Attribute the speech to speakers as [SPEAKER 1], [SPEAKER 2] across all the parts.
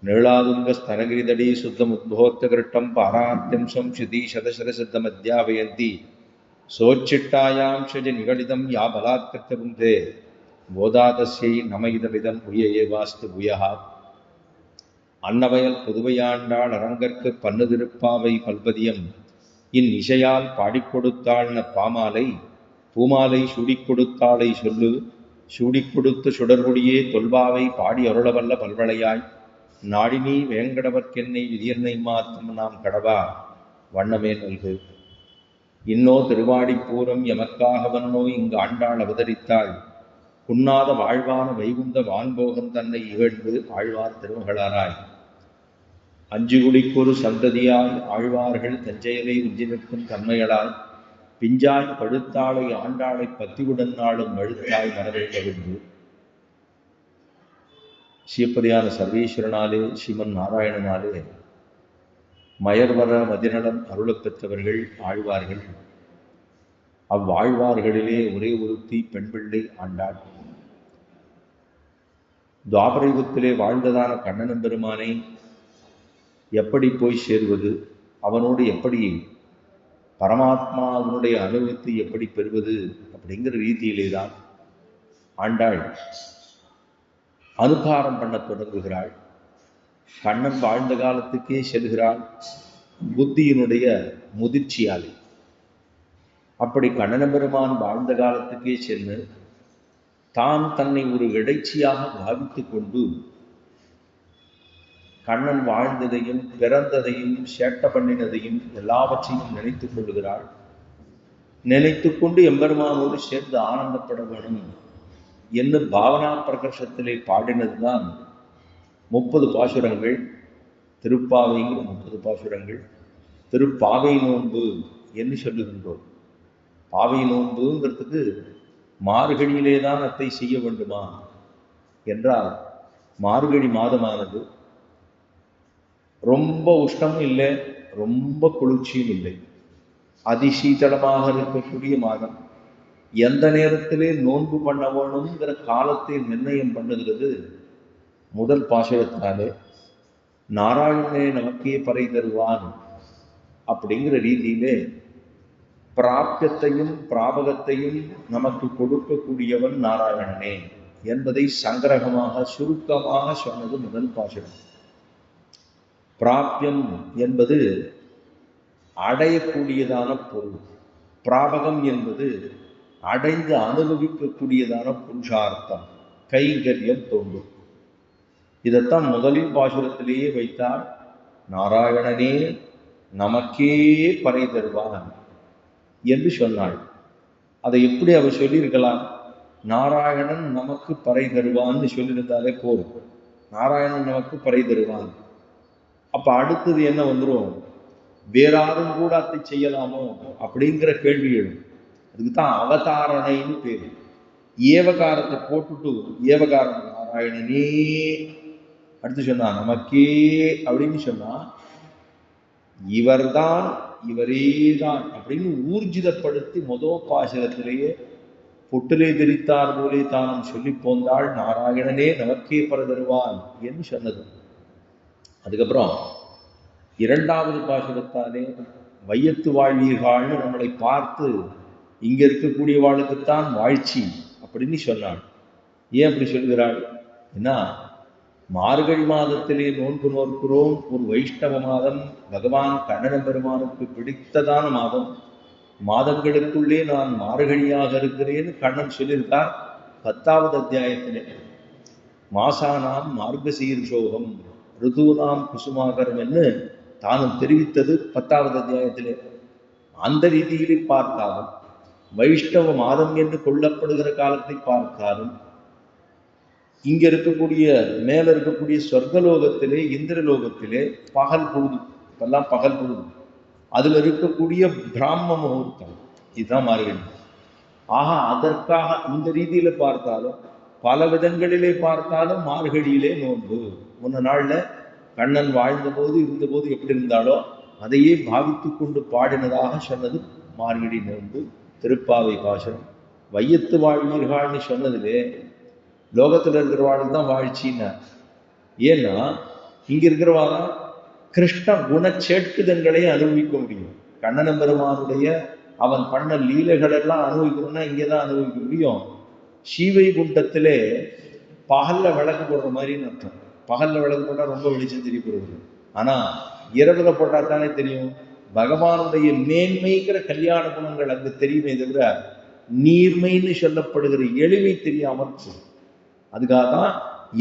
[SPEAKER 1] நீளாதுங்க ஸ்தனகிரிதடி சுத்தம் உத்போத்த கிருட்டம் பாராத்தியம் சம்ஸ்ருதி சதசதசித்தமத்யாவயந்தி சோச்சிட்டாயாம் ஷஜ நிகழிதம் யா பலாத்கிருத்த புந்தே போதாதஸ்யை நம இதவிதம் புய ஏவாஸ்து புயஹா. அன்னவயல் புதுவையாண்டாள் அரங்கற்கு பன்னு திருப்பாவை பல்பதியம் இன் இசையால் பாடிக் கொடுத்தாள்ன பாமாலை பூமாலை சூடிக் கொடுத்தாளை சொல்லு சூடிக் கொடுத்து சுடர்கொடியே தொல்பாவை பாடி அருளவல்ல பல்வளையாய் நாடினி வேங்கடவர்க்கென்னை விதியன்னை மாத்தம் நாம் கடவா வண்ணமே நல்கு. இன்னோ திருவாடிப்பூரம் எமக்காக வன்னோ இங்கு ஆண்டாள் அவதரித்தாள் குன்னாத வாழ்வான வைகுந்த வான்போகம் தன்னை இகழ்ந்து ஆழ்வார் திருமகளாராய் அஞ்சுகுடிக்கொரு சந்ததியாய் ஆழ்வார்கள் தஞ்சையலை உஞ்சி நிற்கும் தன்மைகளாய் பிஞ்சாய் பழுத்தாளை ஆண்டாளை பத்திவுடன் நாளும் மழுத்தாய் மனதை கவிழ்ந்து. சிவப்பதியான சர்வேஸ்வரனாலே ஸ்ரீமன் நாராயணனாலே மயர்வர மதிநலம் அருளப் பெற்றவர்கள் ஆழ்வார்கள். அவ்வாழ்வார்களிலே ஒரே ஒருத்தி பெண் பிள்ளை ஆண்டாள். துவாபரயுகத்திலே வாழ்ந்ததான கண்ணன் பெருமானை எப்படி போய் சேர்வது, அவனோடு எப்படி பரமாத்மா அவனுடைய அனுபவத்தை எப்படி பெறுவது அப்படிங்கிற ரீதியிலே தான் ஆண்டாள் அனுகாரம் பண்ண தொடங்குகிறாள். கண்ணன் வாழ்ந்த காலத்துக்கே செல்கிறாள் புத்தியினுடைய முதிர்ச்சியாலே. அப்படி கண்ணன் பெருமான் வாழ்ந்த காலத்துக்கே சென்று தான் தன்னை ஒரு இடைச்சியாக பாவித்து கொண்டு கண்ணன் வாழ்ந்ததையும் பிறந்ததையும் சேட்ட பண்ணினதையும் எல்லாவற்றையும் நினைத்து கொள்ளுகிறாள். நினைத்து கொண்டு எம்பெருமானோடு சேர்ந்து ஆனந்தப்பட வேணும் என்று பாவனா பிரகர்ஷத்திலே பாடினதுதான் 30 பாசுரங்கள். திருப்பாவைங்கிற 30 பாசுரங்கள் திருப்பாவை நோன்பு என்று சொல்லுகின்றோம். பாவை நோன்புங்கிறதுக்கு மார்கழியிலே தான் அத்தை செய்ய வேண்டுமா என்றால், மார்கழி மாதமானது ரொம்ப உஷ்ணமும் இல்லை, ரொம்ப குளிர்ச்சியும் இல்லை, அதிசீதளமாக இருக்கக்கூடிய மாதம். எந்த நேரத்திலே நோன்பு பண்ண வேணுங்கிற காலத்தை நிர்ணயம் பண்ணுகிறது முதல் பாசுரத்தினாலே. நாராயணனே நமக்கே பறை தருவான் அப்படிங்கிற ரீதியிலே பிராப்தியத்தையும் பிராபகத்தையும் நமக்கு கொடுக்கக்கூடியவன் நாராயணனே என்பதை சங்கிரகமாக சுருக்கமாக சொன்னது முதல் பாசுரம். பிராப்தியம் என்பது அடையக்கூடியதான பொருள், பிராபகம் என்பது அடைந்து அனுபவிக்கக்கூடியதான புருஷார்த்தம், கைங்கரியம் தோன்றும். இதைத்தான் முதலில் பாசுரத்திலேயே வைத்தால், நாராயணனே நமக்கே பறை தருவான் என்று சொன்னாள். அதை எப்படி அவர் சொல்லியிருக்கலாம்? நாராயணன் நமக்கு பறை தருவான்னு சொல்லியிருந்தாலே போதும். நாராயணன் நமக்கு பறை தருவான். அப்ப அடுத்தது என்ன வந்துடும்? வேறாரும் கூட அதை செய்யலாமோ அப்படிங்கிற கேள்வி எழும். அதுக்கு தான் அவதாரணைன்னு பேரு. ஏவகாரத்தை போட்டுட்டு ஏவகாரம் நாராயணனே அடுத்து சொன்னா நமக்கே அப்படின்னு சொன்னா இவர்தான் இவரேதான் அப்படின்னு ஊர்ஜிதப்படுத்தி முதல் பாசுரத்திலேயே பொட்டிலே தெரித்தார் போலே தானும் சொல்லி போந்தாள் நாராயணனே நமக்கே பறை தருவான் என்று சொன்னது. அதுக்கப்புறம் இரண்டாவது பாசுரத்தாலே வையத்து வாழ்வீர்கள்னு நம்மளை பார்த்து இங்க இருக்கக்கூடிய வாழ்க்கைத்தான் வாழ்ச்சி அப்படின்னு சொன்னாள். ஏன் அப்படி சொல்கிறாள்? ஏன்னா மார்கழி மாதத்திலே நோன்பு நோக்கிறோம். ஒரு வைஷ்ணவ மாதம், பகவான் கண்ணன் பெருமானுக்கு பிடித்ததான மாதம். மாதங்களுக்குள்ளே நான் மார்கழியாக இருக்கிறேன்னு கண்ணன் சொல்லியிருக்கார் 10வது அத்தியாயத்திலே. மாசானாம் மார்கசீர்ஷோகம் ருதூனாம் குசுமாகரம் என்று தானும் தெரிவித்தது 10வது அத்தியாயத்திலே. அந்த ரீதியிலே பார்த்தாலும் வைஷ்ணவ மாதம் என்று கொள்ளப்படுகிற காலத்தை பார்த்தாலும் இங்க இருக்கக்கூடிய மேல இருக்கக்கூடிய சொர்க்கலோகத்திலே இந்திரலோகத்திலே பகல் பொழுது, இப்பெல்லாம் பகல் பொழுது, அதுல இருக்கக்கூடிய பிராம முகூர்த்தம் இதுதான் மார்கழி. ஆக அதற்காக இந்த ரீதியில பார்த்தாலும் பல விதங்களிலே பார்த்தாலும் மார்கழியிலே நோன்பு. முன்ன நாள்ல கண்ணன் வாழ்ந்தபோது இருந்தபோது எப்படி இருந்தாலோ அதையே பாவித்து கொண்டு பாடினதாக சொன்னது மார்கழி நோன்பு திருப்பாவை பாசுரம். வையத்து வாழ்வீர்கள்னு சொன்னதிலே லோகத்தில் இருக்கிற வாழ்க்கை தான் வாழ்ச்சின்னா. ஏன்னா இங்க இருக்கிறவாதான் கிருஷ்ண குணச்சேட்டுதங்களை அனுபவிக்க முடியும். கண்ணன பெருமானுடைய அவன் பண்ண லீலைகள் எல்லாம் அனுபவிக்கணும்னா இங்கேதான் அனுபவிக்க முடியும். ஸ்ரீவைகுண்டத்திலே பகல்ல விளக்கு போடுற மாதிரின்னு அர்த்தம். பகல்ல விளக்கு போட்டா ரொம்ப வெளிச்சம் தெரியப்படுது. ஆனா இரவுல போட்டா தானே தெரியும். பகவானுடைய மேன்மைங்கிற கல்யாண குணங்கள் அங்கு தெரியுமே தவிர நீர்மைன்னு சொல்லப்படுகிற எளிமை தெரியாமல் போகும். அதுக்காக தான்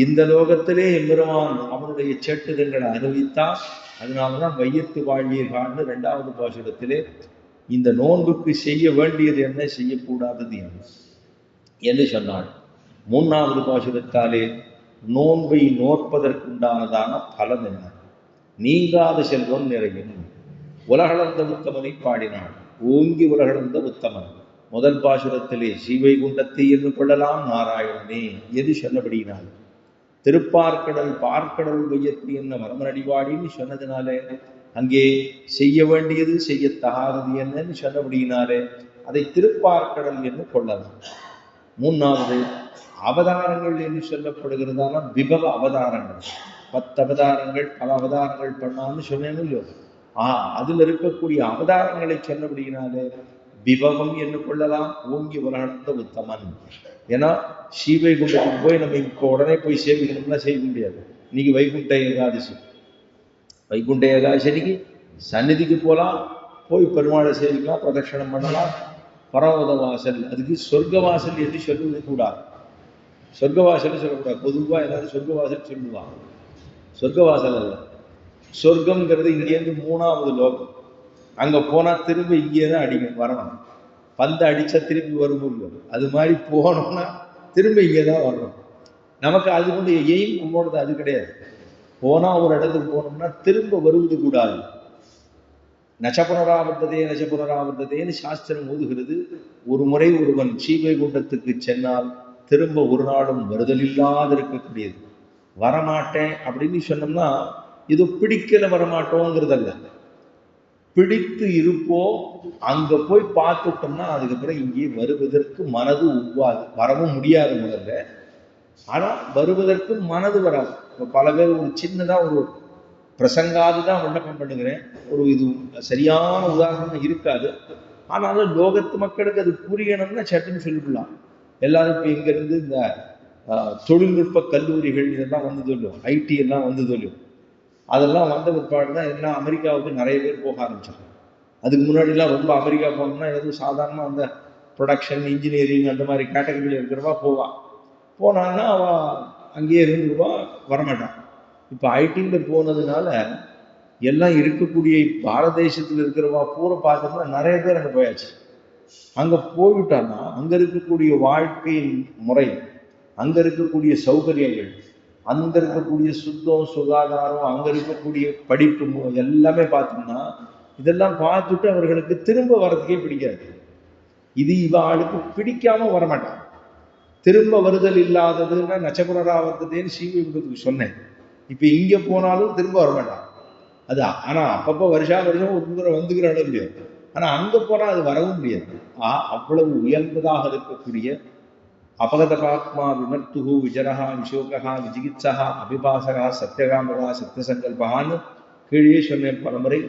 [SPEAKER 1] இந்த லோகத்திலே எம்பெருமான் அவனுடைய சேட்டுதங்களை அனுபவித்தான். அதனாலதான் வையத்து வாழ்வீர்கள்னு 2வது பாசுரத்திலே இந்த நோன்புக்கு செய்ய வேண்டியது என்ன, செய்யக்கூடாதது என்ன என்று சொன்னாள். 3வது பாசுரத்தாலே நோன்பை நோற்பதற்குண்டானதான பலன் என்ன, நீங்காத செல்வம் நிறையும். உலகளந்த உத்தமனை பாடினாள். ஓங்கி உலகளந்த உத்தமன். முதல் பாசுரத்திலே ஸ்ரீவைகுண்டத்தை என்று கொள்ளலாம் நாராயணனே எது சொல்லப்படுகிறாள். திருப்பார்க்கடல் பார்க்கடல் வையத்து என்ன வரமனடிவாடின்னு சொன்னதுனாலே அங்கே செய்ய வேண்டியது செய்யத்தகாதது என்னன்னு சொன்னபடியினாலே அதை திருப்பார்க்கடல் என்று கொள்ளலாம். 3வது அவதாரங்கள் என்று சொல்லப்படுகிறதான விபவ அவதாரங்கள். 10 அவதாரங்கள் பல அவதாரங்கள் பண்ணான்னு சொன்னேன்னு இல்லையோ, அதுல இருக்கக்கூடிய அவதாரங்களை சொன்னபடியினாலே விபவம் என்று கொள்ளலாம். ஓங்கி உலகளந்த உத்தமன். ஏன்னா ஸ்ரீவைகுண்டத்துக்கு போய் நம்ம இப்போ உடனே போய் சேவிக்கணும்னா செய்ய முடியாது. இன்னைக்கு வைகுண்ட ஏகாதசி. வைகுண்ட ஏகாதசிக்கு சந்நிதிக்கு போகலாம், போய் பெருமாளை சேவிக்கலாம், பிரதட்சணம் பண்ணலாம். பரமத வாசல், அதுக்கு சொர்க்கவாசல் என்று சொல்லுவது கூடாது. சொர்க்கவாசல் சொல்லக்கூடாது. பொதுவாக எல்லாரும் சொர்க்கவாசல் சொல்லுவாங்க. சொர்க்கவாசல் அல்ல. சொர்க்கம்ங்கிறது இங்கேருந்து 3வது லோகம். அங்க போனா திரும்ப இங்கே தான் அடிக்கணும், வரணும். பந்து அடிச்சா திரும்பி வரும்போது அது மாதிரி போனோம்னா திரும்ப இங்கே தான் வரணும். நமக்கு அது கொண்டு எய்ம் போனது அது கிடையாது. போனா ஒரு இடத்துக்கு போனோம்னா திரும்ப வருவது கூடாது. நச்சபுனராவர்த்ததே நச்சபுனராவர்த்ததேன்னு சாஸ்திரம் ஓதுகிறது. ஒரு முறை ஒருவன் ஸ்ரீவைகுண்டத்துக்கு சென்னால் திரும்ப ஒரு நாளும் வருதல் இல்லாது இருக்கக்கூடியது. வரமாட்டேன் அப்படின்னு சொன்னோம்னா இது பிடிக்கல வரமாட்டோங்கிறதல்ல, பிடித்து இருப்போம். அங்க போய் பார்த்துட்டோம்னா அதுக்கப்புறம் இங்கே வருவதற்கு மனது உருவாது, வரவும் முடியாது முதல்ல. ஆனா வருவதற்கு மனது வராது. பல பேர் ஒரு சின்னதா ஒரு பிரசங்காது தான் விண்ணப்பம் பண்ணுகிறேன், ஒரு இது சரியான உதாரணம் இருக்காது. ஆனாலும் லோகத்து மக்களுக்கு அது புரியணும்னா சட்டுன்னு சொல்லிவிடலாம். எல்லாரும் இப்போ இங்கிருந்து இந்த தொழில்நுட்ப கல்லூரிகள் இதெல்லாம் வந்து சொல்லும், ஐடி எல்லாம் வந்து சொல்லும். அதெல்லாம் வந்த பிற்பாடு தான் எல்லாம் அமெரிக்காவுக்கு நிறைய பேர் போக ஆரம்பிச்சாங்க. அதுக்கு முன்னாடிலாம் ரொம்ப அமெரிக்கா போனோம்னா எதுவும் சாதாரணமாக அந்த ப்ரொடக்ஷன் இன்ஜினியரிங் அந்த மாதிரி கேட்டகரியில் இருக்கிறவா போவான். போனான்னா அவன் அங்கேயே இருந்துருவா, வரமாட்டான். இப்போ ஐடியில் போனதுனால எல்லாம் இருக்கக்கூடிய பாரத தேசத்தில் இருக்கிறவா பூரா பார்த்தோம்னா நிறைய பேர் அங்கே போயாச்சு. அங்கே போய்விட்டான்னா அங்கே இருக்கக்கூடிய வாழ்க்கை முறை, அங்கே இருக்கக்கூடிய சௌகரியங்கள், அங்க இருக்கக்கூடிய சுத்தம் சுகாதாரம், அங்க இருக்கக்கூடிய படிப்பு எல்லாமே பார்த்தோம்னா இதெல்லாம் பார்த்துட்டு அவர்களுக்கு திரும்ப வர்றதுக்கே பிடிக்காது. இது இவாளுக்கு பிடிக்காம வரமாட்டான். திரும்ப வருதல் இல்லாததுன்னா நச்சபுனராவர்த்ததேன்னு ஸ்ரீவைகுண்டத்துக்கு சொன்னேன். இப்ப இங்க போனாலும் திரும்ப வரமாட்டான். அது ஆனா அப்பப்போ வருஷம் ஒரு முறை வந்துக்கிறானோ இல்லையோ, ஆனா அங்க போனா அது வரவும் முடியாது. அவ்வளவு உயர்ந்ததாக இருக்கக்கூடிய அபகத பாத்மா விமர்த்துகு விஜரஹா விசோகா விஜிகித்சா அபிபாசகா சத்தியகாமகா சத்தியசங்கல்பகான்னு கீழே சொன்னேன் பலமுறை.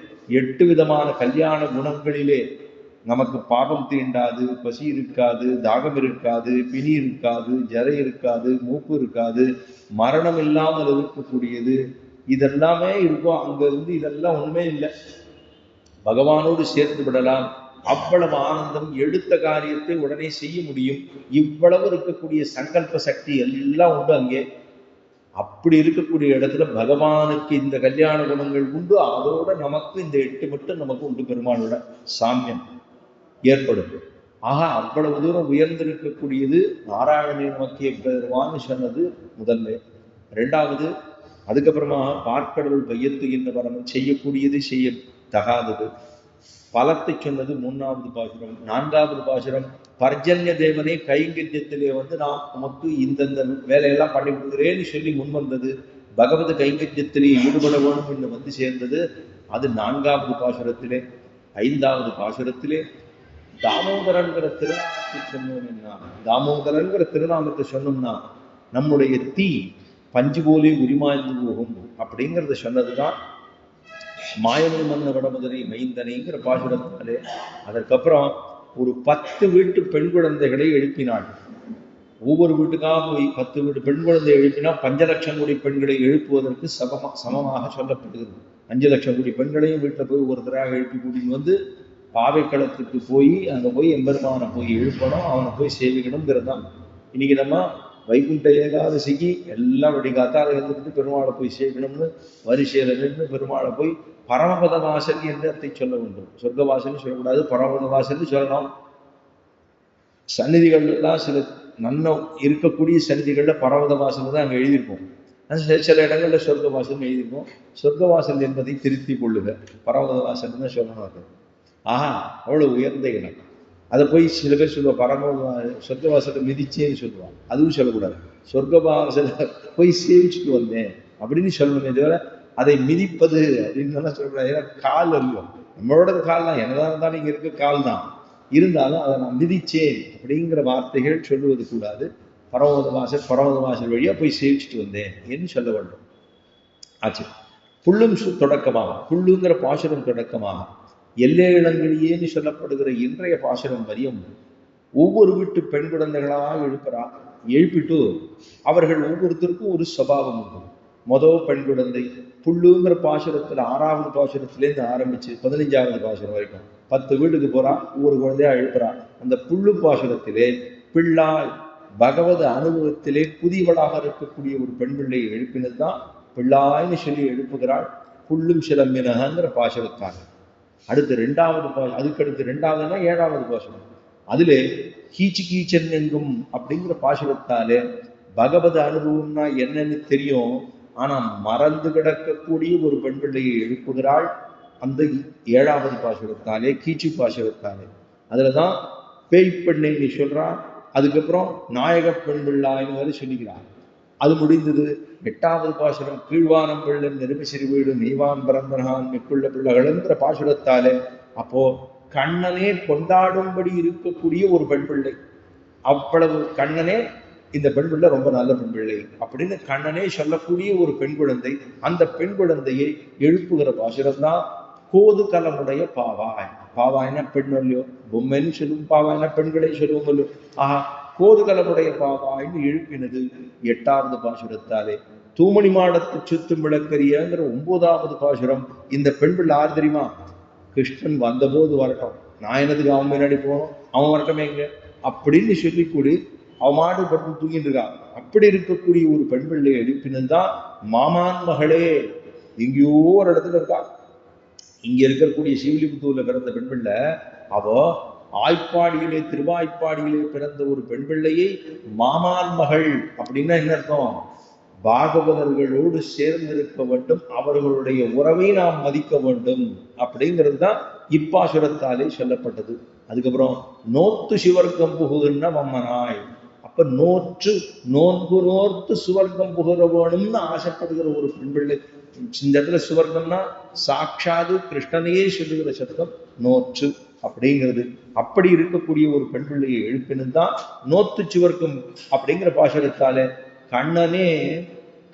[SPEAKER 1] 8 விதமான கல்யாண குணங்களிலே நமக்கு பாபம் தீண்டாது, பசி இருக்காது, தாகம் இருக்காது, பிணி இருக்காது, ஜரை இருக்காது, மூப்பு இருக்காது, மரணம் இல்லாமல் இருக்கக்கூடியது, இதெல்லாமே இருக்கும். அங்க இருந்து இதெல்லாம் ஒண்ணுமே இல்லை, பகவானோடு சேர்த்து விடலாம். அவ்வளவு ஆனந்தம், எடுத்த காரியத்தை உடனே செய்ய முடியும். இவ்வளவு இருக்கக்கூடிய சங்கல்ப சக்தி எல்லாம் உண்டு அங்கே. அப்படி இருக்கக்கூடிய இடத்துல பகவானுக்கு இந்த கல்யாண குணங்கள் உண்டு. அதோட நமக்கு இந்த 8 மட்டும் நமக்கு உண்டு. பெருமானோட சாமியம் ஏற்படும். ஆக அவ்வளவு தூரம் உயர்ந்திருக்கக்கூடியது நாராயணனை நோக்கிய பெருமான்னு சொன்னது முதல்ல. 2வது அதுக்கப்புறமா பார்க்கடல் வையத்து என்ற வரணும் செய்யக்கூடியது செய்ய தகாதது பலத்தை சொன்னது 3வது பாசுரம். 4வது பாசுரம் பர்ஜன்ய தேவனே கைங்கரியத்திலே வந்து நான் உமக்கு இந்தந்த வேலையெல்லாம் பண்ணி கொடுக்குறேன்னு சொல்லி முன் வந்தது. பகவத கைங்கரியத்திலே ஈடுபட வேண்டும் என்று வந்து சேர்ந்தது. அது 4வது பாசுரத்திலே. 5வது பாசுரத்திலே தாமோதரன்கிற திருநாமத்தை சொன்னோம்னா, தாமோதரன்கிற திருநாமத்தை சொன்னோம்னா நம்முடைய தீ பஞ்சு போலே உரிமாய்ந்து போகும் அப்படிங்கிறத சொன்னதுதான் மாயனு மன்ன வடமுதலை மைந்தனைங்கிற பாசுரத்தாலே. அதற்கப்புறம் ஒரு 10 வீட்டு பெண் குழந்தைகளை எழுப்பினாள். ஒவ்வொரு வீட்டுக்காக போய் 10 வீட்டு பெண் குழந்தை எழுப்பினா 5 லட்சம் கோடி பெண்களை எழுப்புவதற்கு சமமாக சொல்லப்படுகிறது. 5 லட்சம் கோடி பெண்களையும் வீட்டில் போய் ஒருத்தராக எழுப்பி கூட்டின்னு வந்து பாவைக்களத்துக்கு போய் அங்கே போய் எம்பெருமானை போய் எழுப்பணும், அவனை போய் சேவிக்கணுங்கிறது தான். இன்னைக்கு நம்ம வைகுண்ட ஏகாதசிக்கு எல்லாம் வெடிக்காத்தால இருந்துட்டு பெருமாளை போய் சேவிக்கணும்னு வரிசையில் நின்று பெருமாளை போய் பரமபத வாசல் என்று அத்தை சொல்ல வேண்டும். சொர்க்க வாசல்னு சொல்லக்கூடாது, பரமபத வாசல்னு சொல்லணும். சந்நிதிகள்லாம் சில நன்ன இருக்கக்கூடிய சந்நிதிகளில் பரமபத வாசல் தான் அங்கே எழுதியிருப்போம். சில இடங்களில் சொர்க்க வாசல் எழுதியிருப்போம். சொர்க்க வாசல் என்பதை திருத்தி கொள்ளுக, பரமபத வாசல் தான் சொல்லணும். ஆஹா, அவ்வளோ உயர்ந்த இடம். அதை போய் சில பேர் சொல்லுவாள் சொர்க்க வாசலை மிதிச்சேன்னு சொல்லுவாள். அதுவும் சொல்லக்கூடாது. சொர்க்க வாசலை போய் சேவிச்சுட்டு வந்தேன் அப்படின்னு சொல்லணுமே தவிர அதை மிதிப்பது அப்படின்னு சொல்லக்கூடாது. ஏன்னா கால் அறியும், நம்மளோட கால் தான், என்னதான் இருந்தாலும் இங்கே இருக்க கால் தான், இருந்தாலும் அதை நான் மிதிச்சேன் அப்படிங்கிற வார்த்தைகள் சொல்லுவது கூடாது. பரமபத வாசல் வழியா போய் சேவிச்சுட்டு வந்தேன் என்று சொல்ல வேண்டும். ஆச்சு. புல்லும் தொடக்கமாக, புல்லுங்கிற பாசுரம் தொடக்கமாக எல்லே இளங்கிலேன்னு சொல்லப்படுகிற இன்றைய பாசுரம் வரியும் ஒவ்வொரு வீட்டு பெண் குழந்தைகளாக எழுப்பிட்டு அவர்கள் ஒவ்வொருத்தருக்கும் ஒரு சுபாவம் உண்டு. முதல் பெண் குழந்தை புல்லுங்கிற பாசுரத்துல 6வது பாசுரத்திலேருந்து ஆரம்பிச்சு 15வது பாசுரம் வரைக்கும் 10 வீட்டுக்கு போறா, ஒவ்வொரு குழந்தையா எழுப்புறா. அந்த புல்லு பாசுரத்திலே பிள்ளாய் பகவத அனுபவத்திலே புதியவளாக இருக்கக்கூடிய ஒரு பெண் பிள்ளையை எழுப்பினது தான் பிள்ளாய்னு சொல்லி எழுப்புகிறாள். புல்லும் சிலம்பினகிற பாசுரத்தாக. அடுத்து 2வது அதுக்கடுத்து 2வதுன்னா 7வது பாசுரம். அதிலே கீச்சு கீச்சன் எங்கும் அப்படிங்கிற பாசுரத்தாலே பகவத அனுபவம்னா என்னன்னு தெரியும், ஆனா மறந்து கிடக்கக்கூடிய ஒரு பெண் பிள்ளையை எழுப்புகிறாள் அந்த 7வது பாசுரத்தாலே, கீச்சு பாசுரத்தாலே. அதுலதான் பேய் பெண்ணை நீ சொல்றான். அதுக்கப்புறம் நாயக பெண் பிள்ளாய்னு வரை சொல்லிக்கிறான். அது முடிந்தது. 8வது பாசுரம் கீழ்வானம் பிள்ளை நெருமிசிறு வீடு நெய்வான் பரந்தனகான் மிக்குள்ள பிள்ளைகள்ங்கிற பாசுரத்தாலே அப்போ கண்ணனே கொண்டாடும்படி இருக்கக்கூடிய ஒரு பெண் பிள்ளை. அவ்வளவு கண்ணனே இந்த பெண் பிள்ளை ரொம்ப நல்ல பெண் பிள்ளை அப்படின்னு கண்ணனே சொல்லக்கூடிய ஒரு பெண் குழந்தை. அந்த பெண் குழந்தையை எழுப்புகிற பாசுரம் தான் கோது கலமுடைய பாவாய். பாவாய்னா பெண் இல்லையோ, பொம்மைன்னு சொல்லுவோம், பாவாய்னா பெண்களை சொல்லுவோம் இல்லையோ. ஆஹா, கோதுகலமுடைய பாவாய்னு எழுப்பினது 8வது பாசுரத்தாலே. தூமணி மாடத்து சுத்தும் விளக்கரியங்கிற 9வது பாசுரம். இந்த பெண் பிள்ளை ஆறு தெரியுமா? கிருஷ்ணன் வந்தபோது வரட்டும், நான் என்னதுக்கு அவன் முன்னாடி போகணும், அவன் வரட்டும் எங்க அப்படின்னு சொல்லி கூடி அவன் மாடு பட்டு தூங்கிட்டு இருக்கான். அப்படி இருக்கக்கூடிய ஒரு பெண் பிள்ளையை எழுப்பினதுதான் மாமான் மகளே. எங்கேயோ ஒரு இடத்துல இருக்கா. இங்க இருக்கக்கூடிய சிவிலிபுத்தூர்ல பிறந்த பெண் பிள்ளை. அவ ஆய்ப்பாடியிலே திருவாய்ப்பாடியிலே பிறந்த ஒரு பெண் பிள்ளையை மாமான் மகள் அப்படின்னா என்ன அர்த்தம்? பாகவதர்களோடு சேர்ந்திருக்க வேண்டும், அவர்களுடைய உறவை நாம் மதிக்க வேண்டும் அப்படிங்கிறது தான் இப்பாசுரத்தாலே சொல்லப்பட்டது. அதுக்கப்புறம் நோத்து சிவர்க்கம் புகுகின்ற மம்மனாய். அப்ப நோன்பு நோர்த்து சுவர்க்கம் புகுற வேணும்னு ஆசைப்படுகிற ஒரு பெண் பிள்ளை. இந்த இடத்துல சுவர்க்கம்னா சாட்சாது கிருஷ்ணனையே சொல்லுகிற சத்தம் நோற்று அப்படிங்கிறது. அப்படி இருக்கக்கூடிய ஒரு பெண் பிள்ளையை எழுப்பினதுதான் நோத்து சிவர்க்கம் அப்படிங்கிற பாசுரத்தாலே. கண்ணனே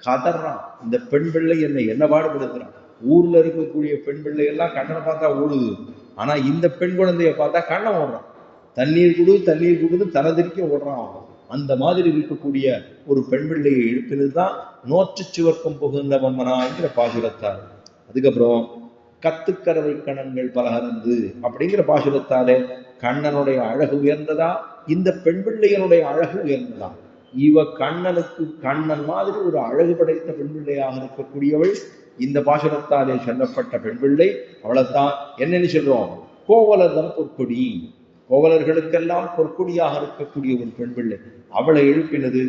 [SPEAKER 1] கதறான், இந்த பெண் பிள்ளை என்ன பாடுபடுத்துறான். ஊர்ல இருக்கக்கூடிய பெண் பிள்ளை எல்லாம் கண்ணனை பார்த்தா ஓடுது, ஆனா இந்த பெண் குழந்தைய பார்த்தா கண்ணன் ஓடுறான். தண்ணீர் குடுன்னு தலதிரிக்க ஓடுறான் அவன். அந்த மாதிரி இருக்கக்கூடிய ஒரு பெண் பிள்ளையை எழுப்பினதுதான் நோற்று சிவர்க்கம் புகுந்த மம்மனாங்கிற பாசுரத்தால். அதுக்கப்புறம் கத்துக்கரவை கணங்கள் பலகரந்து அப்படிங்கிற பாசுரத்தாலே கண்ணனுடைய அழகு உயர்ந்ததா, இந்த பெண் பிள்ளையனுடைய அழகு உயர்ந்ததா. இவ கண்ணன் மாதிரி ஒரு அழகு படைத்த பெண் பிள்ளையாக இருக்கக்கூடியவள் இந்த பாசுரத்தாலே சொல்லப்பட்ட பெண் பிள்ளை. அவளைத்தான் என்னன்னு சொல்றோம்? கோவலர்தம் பொற்கொடி. கோவலர்களுக்கெல்லாம் பொற்கொடியாக இருக்கக்கூடிய ஒரு பெண் பிள்ளை. அவளை எழுப்பினது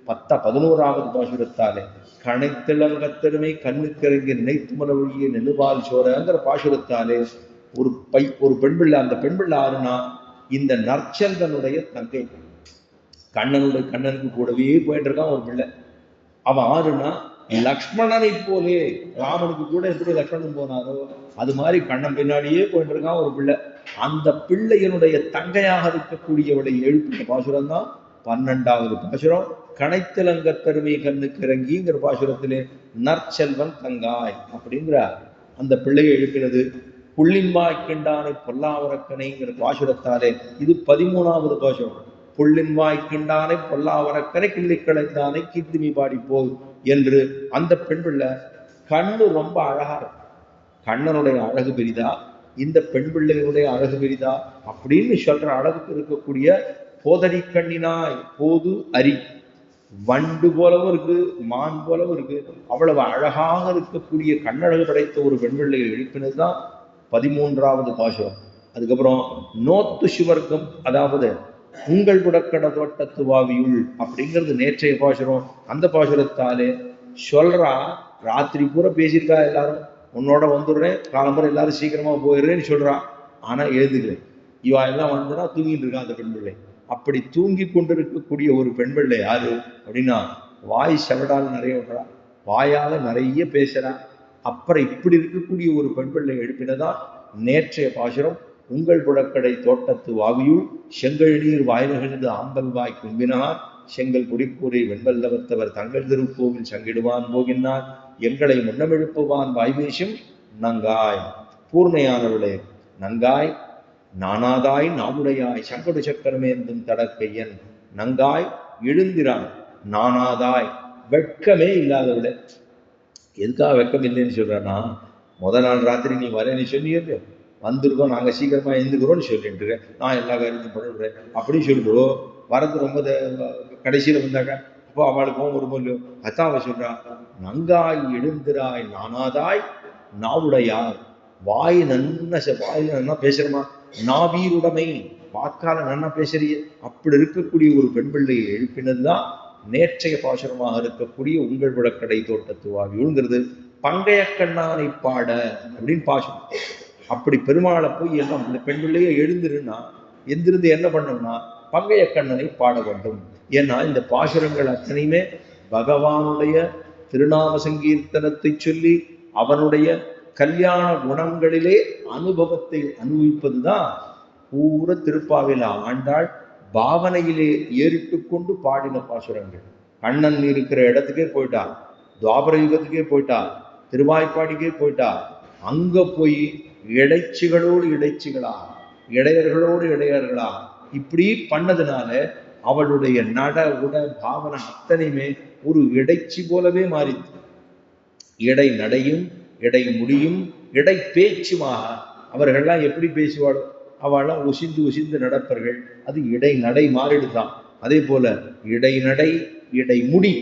[SPEAKER 1] 11வது பாசுரத்தாலே. கணைத்திளங்கத்தருமை கண்ணுக்கரங்கி நினைத்து மன வழியே நெலுபால் சோரங்கிற பாசுரத்தாலே ஒரு பெண் பிள்ளை. அந்த பெண் பிள்ளை ஆறுனா இந்த நற்செல்வனுடைய தங்கை. கண்ணனுக்கு கூடவே போயிட்டு இருக்கான் ஒரு பிள்ளை. அவன் ஆறுனா லக்ஷ்மணனை போலே, ராமனுக்கு கூட எப்படி லக்ஷ்மணன் போனாரோ அது மாதிரி கண்ணன் பின்னாடியே போயிட்டு இருக்கான் ஒரு பிள்ளை. அந்த பிள்ளையனுடைய தங்கையாக இருக்கக்கூடியவளை எழுப்பின பாசுரம் தான் 12வது பாசுரம் கனைத்திலங்க தருமை கண்ணுக்கு இறங்கிங்கிற பாசுரத்திலே நற்செல்வன் தங்காய் அப்படிங்கிற அந்த பிள்ளையை எழுப்பினது. புள்ளின்வாய் கிண்டானை பொல்லாவரக்கனைங்கிற பாசுரத்தாலே இது 13வது பாசுரம். புள்ளின்வாய் கிண்டானை பொல்லாவரக்கனை கிள்ளி களைந்தானை கீர்த்திமி பாடி போல் என்று அந்த பெண் பிள்ளை கண்ணு ரொம்ப அழகா இருக்கும். கண்ணனுடைய அழகு பெரிதா, இந்த பெண் பிள்ளைகளுடைய அழகு பெரிதா அப்படின்னு சொல்ற அளவுக்கு இருக்கக்கூடிய போதரி கண்ணினாய் போது அரி, வண்டு போலவும் இருக்கு, மான் போலவும் இருக்கு, அவ்வளவு அழகாக இருக்கக்கூடிய கண்ணழகு படைத்த ஒரு பெண் பிள்ளையை எழுப்பினதுதான் 13வது பாசுரம். அதுக்கப்புறம் நோத்து சிவர்க்கம், அதாவது உங்கள் குடக்கட தோட்டத்து வாவியுள் அப்படிங்கிறது நேற்றைய பாசுரம். அந்த பாசுரத்தாலே சொல்றா, ராத்திரி பூரா பேசியிருக்கா எல்லாரும், உன்னோட வந்துடுறேன், காலம்பரம் எல்லாரும் சீக்கிரமா போயிடுறேன்னு சொல்றான். ஆனா எழுதுகிறேன், இவா எல்லாம் வந்துன்னா தூங்கிட்டு இருக்கான் அந்த பெண் பிள்ளை. அப்படி தூங்கி கொண்டிருக்கக்கூடிய ஒரு பெண் பிள்ளை யாரு அப்படின்னா, வாய் செவடால் நிறைய விடுறா, வாயால நிறைய பேசுறா. அப்புறம் இப்படி இருக்கக்கூடிய ஒரு பெண் பிள்ளை எழுப்பினதான் நேற்றைய பாசுரம். உங்கள் புடக்கடை தோட்டத்து வாவியுள் செங்கல் நீர் வாய் நிகழ்ந்து ஆம்பல் வாய் கும்பினார், செங்கல் குடிக்கூரை வெண்பல்லவத்தவர் தங்கள் திருக்கோவில் சங்கிடுவான் போகின்றார், எங்களை முன்னமெழுப்புவான் வாய்வேஷம் நங்காய். பூர்ணையானவளே நங்காய், நானாதாய் நாவுடையாய் சங்கடு சக்கரமேந்தும் தடக்கையன் நங்காய் எழுந்திரான், நானாதாய் வெட்கமே இல்லாதவளே. எதுக்காக வெட்கம் இல்லைன்னு சொல்றேன்னா, முதல் நாள் ராத்திரி நீ வரேன்னு சொன்னீங்க, வந்திருக்கோம், நாங்கள் சீக்கிரமா எழுந்துக்கிறோம்னு சொல்லிட்டு இருக்கேன், நான் எல்லா காரியத்தையும் பண்ணுறேன் அப்படின்னு சொல்லிட்டு வரது ரொம்ப கடைசியில் வந்தாக்க அப்போ அவளுக்கும் ஒரு மொழியோ அதான் அவ சொல்றான், நங்காய் எழுந்திராய் நானாதாய் நாவுடையார், வாய் வாய் நன்னா பேசுறமா, நாவீருடைமை வாக்கால நன்னா பேசுறிய, அப்படி இருக்கக்கூடிய ஒரு பெண் பிள்ளையை எழுப்பினதுதான் நேற்றைய பாசுரமாக இருக்கக்கூடிய உங்கள் விளக்கடை தோட்டத்து வாவியுள்ங்கிறது. பங்கைய கண்ணானை பாட அப்படின்னு பாசுரம். அப்படி பெருமாளை போய் எல்லாம் இந்த பெண் பிள்ளையை எழுந்திருன்னா எந்திருந்து என்ன பண்ணணும்னா பங்கைய கண்ணனை பாட வேண்டும். ஏன்னா இந்த பாசுரங்கள் அத்தனையுமே பகவானுடைய திருநாம சங்கீர்த்தனத்தை சொல்லி அவனுடைய கல்யாண குணங்களிலே அனுபவத்தை அனுபவிப்பதுதான் பூர திருப்பாவில ஆண்டாள் பாவனையிலே ஏறிட்டு கொண்டு பாடின பாசுரங்கள். கண்ணன் இருக்கிற இடத்துக்கே போயிட்டா, துவாபர யுகத்துக்கே போயிட்டா, திருவாய்ப்பாடிக்கே போயிட்டா, அங்க போய் இடைச்சிகளோடு இடைச்சிகளா, இடையர்களோடு இடையர்களா இப்படி பண்ணதுனால அவளுடைய நட உட பாவனை அத்தனையுமே ஒரு இடைச்சி போலவே மாறிது. இடை நடையும் இடை முடியும் இடை பேச்சுமாக அவர்கள்லாம் எப்படி பேசுவாளோ அவெல்லாம் உசிந்து உசிந்து நடப்பர்கள், அது இடை நடை மாறிடுதான். அதே போல இடை நடை இடை முடி,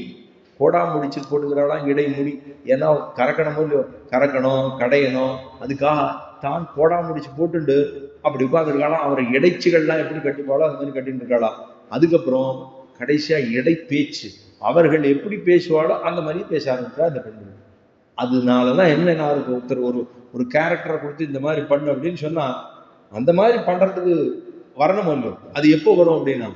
[SPEAKER 1] கோடா முடிச்சு போட்டுக்கிறாளாம் இடை முடி. ஏன்னா கறக்கணும் இல்லையோ, கறக்கணும் கடையணும், அதுக்காக தான் கோடா முடிச்சு போட்டுண்டு அப்படி உட்காந்துருக்காளாம். அவரை இடைச்சிகள்லாம் எப்படி கட்டிப்பாளோ அது மாதிரி கட்டிட்டு இருக்காளாம். அதுக்கப்புறம் கடைசியா இடை பேச்சு, அவர்கள் எப்படி பேசுவாளோ அந்த மாதிரி பேச ஆரம்பிச்சா அந்த பெண்கள். அதனாலதான் என்ன இருக்கு, ஒருத்தர் ஒரு கேரக்டரை கொடுத்து இந்த மாதிரி பண்ணு அப்படின்னு சொன்னா அந்த மாதிரி பண்றதுக்கு வரணும் இல்லையோ. அது எப்போ வரும் அப்படின்னா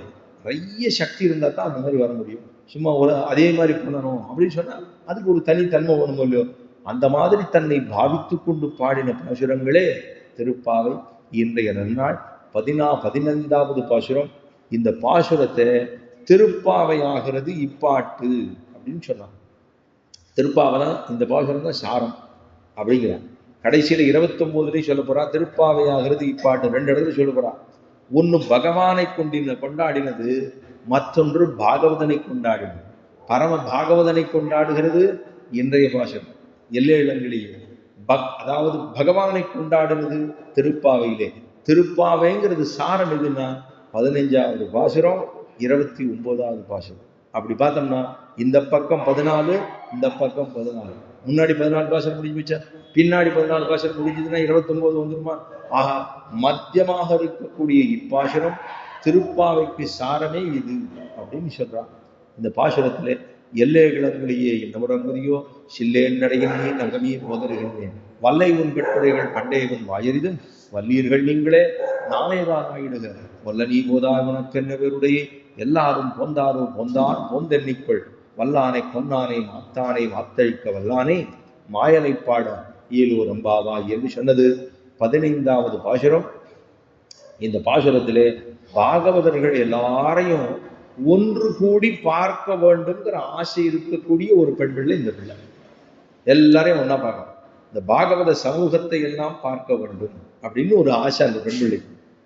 [SPEAKER 1] நிறைய சக்தி இருந்தா தான் அந்த மாதிரி வர முடியும். சும்மா அதே மாதிரி பண்ணணும் அப்படின்னு சொன்னா அதுக்கு ஒரு தனித்தன்மை வேணும் இல்லையோ. அந்த மாதிரி தன்னை பாவித்து கொண்டு பாடின பாசுரங்களே திருப்பாவை. இன்றைய நன்னாள் 15வது பாசுரம். இந்த பாசுரத்தை திருப்பாவை ஆகிறது இப்பாட்டு அப்படின்னு சொன்னாங்க. திருப்பாவைதான் இந்த பாசுரம் தான் சாரம் அப்படிங்கிறார். கடைசியில 29லயும் சொல்ல போறா திருப்பாவை ஆகிறது இப்பாட்டு, 2 இடத்துல சொல்ல போறா. ஒன்னு பகவானை கொண்டாடினது, மற்றொன்று பாகவதனை கொண்டாடினது. பரம பாகவதனை கொண்டாடுகிறது இன்றைய பாசுரம். எல்லை இளங்களிலே அதாவது பகவானை கொண்டாடுறது திருப்பாவையிலே. திருப்பாவைங்கிறது சாரம் எதுன்னா 15வது பாசுரம் 29வது பாசுரம். அப்படி பார்த்தோம்னா இந்த பக்கம் 14, இந்த பக்கம் 14. முன்னாடி 14 பாசுரம் முடிஞ்சு வச்சா பின்னாடி 14 பாசுரம் முடிஞ்சதுன்னா 29 வந்துருமா? ஆகா, மத்தியமாக இருக்கக்கூடிய இப்பாசுரம் திருப்பாவைக்கு சாரமே இது அப்படின்னு சொல்றான். இந்த பாசுரத்துல எல்லே கிளங்களையே என்ன முறங்குதியோ சில்லேன் நடையின் நீ நகமே போதருகின்றேன், வல்லை உன் கட்டுரைகள் பண்டையவன் வாயறிதும் வல்லீர்கள் நீங்களே நானேதான் ஆயிடுக, வல்ல நீ போதாய் உனக்கென்னவருடைய எல்லாரும் பொந்தாரோ பொந்தான் பொந்தெண்ணிக்குள், வல்லானை கொன்னானை மாத்தானை மாத்தழிக்க வல்லானே மாயனை பாட ஏலூர் அம்பாவா என்று சொன்னது 15வது பாசுரம். இந்த பாசுரத்திலே பாகவதர்கள் எல்லாரையும் ஒன்று கூடி பார்க்க வேண்டும்ங்கிற ஆசை இருக்கக்கூடிய ஒரு பெண் பிள்ளை இந்த பிள்ளை. எல்லாரையும் ஒன்னா பார்க்கணும், இந்த பாகவத சமூகத்தை எல்லாம் பார்க்க வேண்டும் அப்படின்னு ஒரு ஆசை அந்த பெண் பிள்ளை.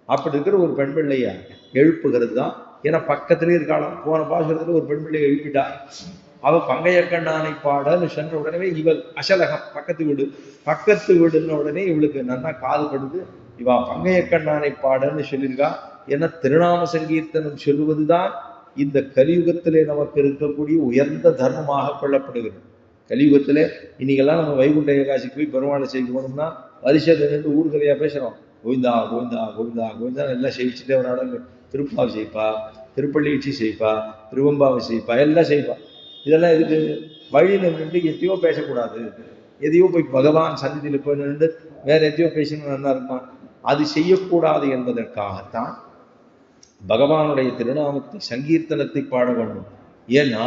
[SPEAKER 1] அப்படி இருக்கிற ஒரு பெண் பிள்ளைய எழுப்புகிறது தான். ஏன்னா பக்கத்திலே இருக்காளாம். போன பாசுரத்துல ஒரு பெண் பிள்ளையை எழுப்பிட்டா. அவ பங்கையக்கண்ணானை பாடன்னு சொன்ன உடனே இவள் அசலகம் பக்கத்து வீடுன்னு உடனே இவளுக்கு நல்லா காதுபடுது. இவா பங்கையக்கண்ணானை பாடன்னு சொல்லியிருக்கா. ஏன்னா திருநாம சங்கீர்த்தனம் சொல்லுவதுதான் இந்த கலியுகத்திலே நமக்கு இருக்கக்கூடிய உயர்ந்த தர்மமாக கொள்ளப்படுகிறது. கலியுகத்திலே இன்னைக்கெல்லாம் நம்ம வைகுண்ட ஏகாசிக்கு போய் பெருமாளை செய்யணும்னா வரிசையில் நின்று ஊர்கதையா பேசுறோம். கோவிந்தா கோவிந்தா கோவிந்தா கோவிந்தா எல்லாம் செய்விச்சுட்டே ஒரு நாள் திருப்பாவை செய்ப்பா, திருப்பள்ளிச்சி செய்ப்பா, திருவம்பாவை செய்ப்பா, எல்லாம் செய்ப்பா. இதெல்லாம் இதுக்கு வழியில் நின்று எத்தையோ பேசக்கூடாது, எதையோ போய் பகவான் சந்நிதியில் போய் நின்று வேற எதையோ பேசணும் நல்லா இருப்பான். அது செய்யக்கூடாது என்பதற்காகத்தான் பகவானுடைய திருநாமத்தை சங்கீர்த்தனத்தை பாட வேண்டும். ஏன்னா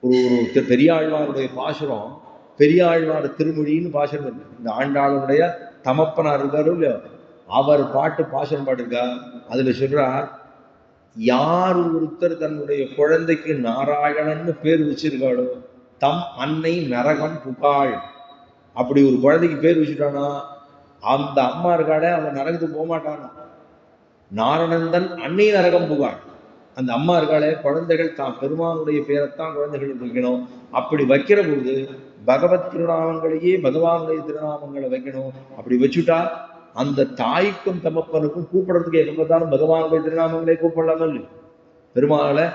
[SPEAKER 1] ஒரு பெரியாழ்வாருடைய பாசுரம், பெரியாழ்வார் திருமொழின்னு பாசுரம் இருக்கு. இந்த ஆண்டாளுடைய தமப்பனார் இருக்காரு இல்லையோ, அவர் பாசுரம் பாடிருக்கா. அதுல சொல்றார், யார் ஒருத்தர் தன்னுடைய குழந்தைக்கு நாராயணன்னு பேர் வச்சிருக்காளோ தம் அன்னை நரகம் புகாள். அப்படி ஒரு குழந்தைக்கு பேர் வச்சுட்டானா அந்த அம்மா இருக்காளே அவன் நரகத்துக்கு போக மாட்டானா. நாரணந்தன் அன்னை நரகம் புகாள். அந்த அம்மா இருக்காளே, குழந்தைகள் தான் பெருமானுடைய பேரைத்தான் குழந்தைகளுக்கு வைக்கணும். அப்படி வைக்கிற போது பகவத் திருநாமங்களையே பகவானுடைய திருநாமங்களை வைக்கணும். அப்படி வச்சுட்டா அந்த தாய்க்கும் தமப்பனுக்கும் கூப்பிடுறதுக்கு எப்ப பார்த்தாலும் பகவானுடைய திருநாமங்களே கூப்பிடலாமல். பெருமாளை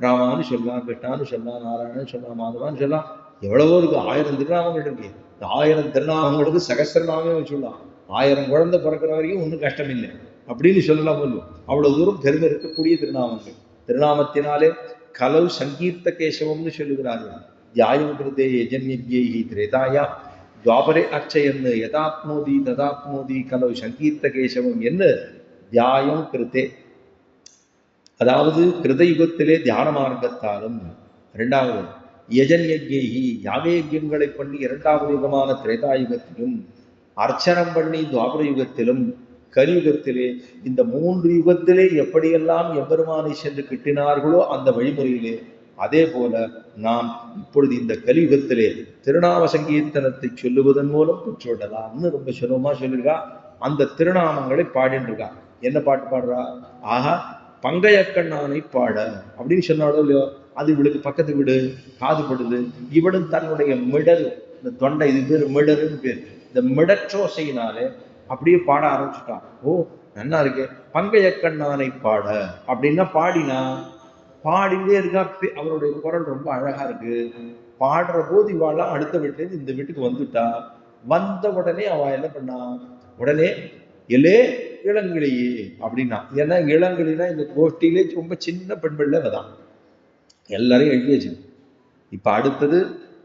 [SPEAKER 1] ராமான்னு சொல்லலாம், கிருஷ்ணான்னு சொல்லலாம், நாராயணன்னு சொல்லலாம், மாதவான்னு சொல்லலாம். எவ்வளவோ இருக்கு, 1000 திருநாமங்கள் இருக்கு. இந்த 1000 திருநாமங்களுக்கு சகஸ்திரநாமே வச்சுடலாம். 1000 குழந்தை பிறக்கிற வரைக்கும் ஒன்றும் கஷ்டம் இல்லை அப்படின்னு சொல்லலாம். அவ்வளவு தூரம் பெருமை இருக்கக்கூடிய திருநாமங்கள். திருநாமத்தினாலே கலவு சங்கீர்த்த கேசவம்னு சொல்லுகிறார்கள். தியாயம் கிருதே யஜன்யஜ்யைஹி திரேதாயா துவாபரே அர்ச்சயன்னு யதாத்மோதி ததாத்மோதி கலவு சங்கீர்த்த கேசவம் என்ன தியாயம் கிருதே, அதாவது கிருதயுகத்திலே தியான மார்க்கத்தாலும், இரண்டாவது யஜன்யஜ்யைஹி யாகயஜ்யங்களை பண்ணி இரண்டாவது யுகமான திரேதாயுகத்திலும், அர்ச்சனம் பண்ணி துவாபர யுகத்திலும், கலியுகத்திலே, இந்த 3 யுகத்திலே எப்படியெல்லாம் எம்பெருமானை சென்று கிட்டினார்களோ அந்த வழிமுறையிலே, அதே போல நாம் இப்பொழுது இந்த கலியுகத்திலே திருநாம சங்கீர்த்தனத்தை சொல்லுவதன் மூலம் பெற்றுவிடலாம்னு ரொம்ப சுலபமா சொல்லியிருக்கா. அந்த திருநாமங்களை பாடிட்டு இருக்கா. என்ன பாட்டு பாடுறா? ஆஹா, பங்கையக்கண்ணானை பாட அப்படின்னு சொன்னாலும் இல்லையோ, அது இவளுக்கு பக்கத்து வீடு காதுபடுது. இவளும் தன்னுடைய மிடல், இந்த தொண்டை, இது பேர் மிடருன்னு பேர், இந்த மிடற்றோசையினாலே அப்படியே பாட ஆரம்பிச்சுட்டான். ஓ நல்லா இருக்கு, பங்கையக்கண்ணானை பாட அப்படின்னா பாடினா பாடிட்டே இருக்கா. அவருடைய குரல் ரொம்ப அழகா இருக்கு. பாடுற போது இவாள்லாம் அடுத்த வீட்டுலேருந்து இந்த வீட்டுக்கு வந்துட்டா. வந்த உடனே அவ என்ன பண்ணா, உடனே எலே இளங்கிளியே அப்படின்னா. ஏன்னா இளங்கிளினா இந்த கோஷ்டியிலே ரொம்ப சின்ன பெண் பிள்ளை தான். எல்லாரையும் எழுதியாச்சு. இப்ப அடுத்தது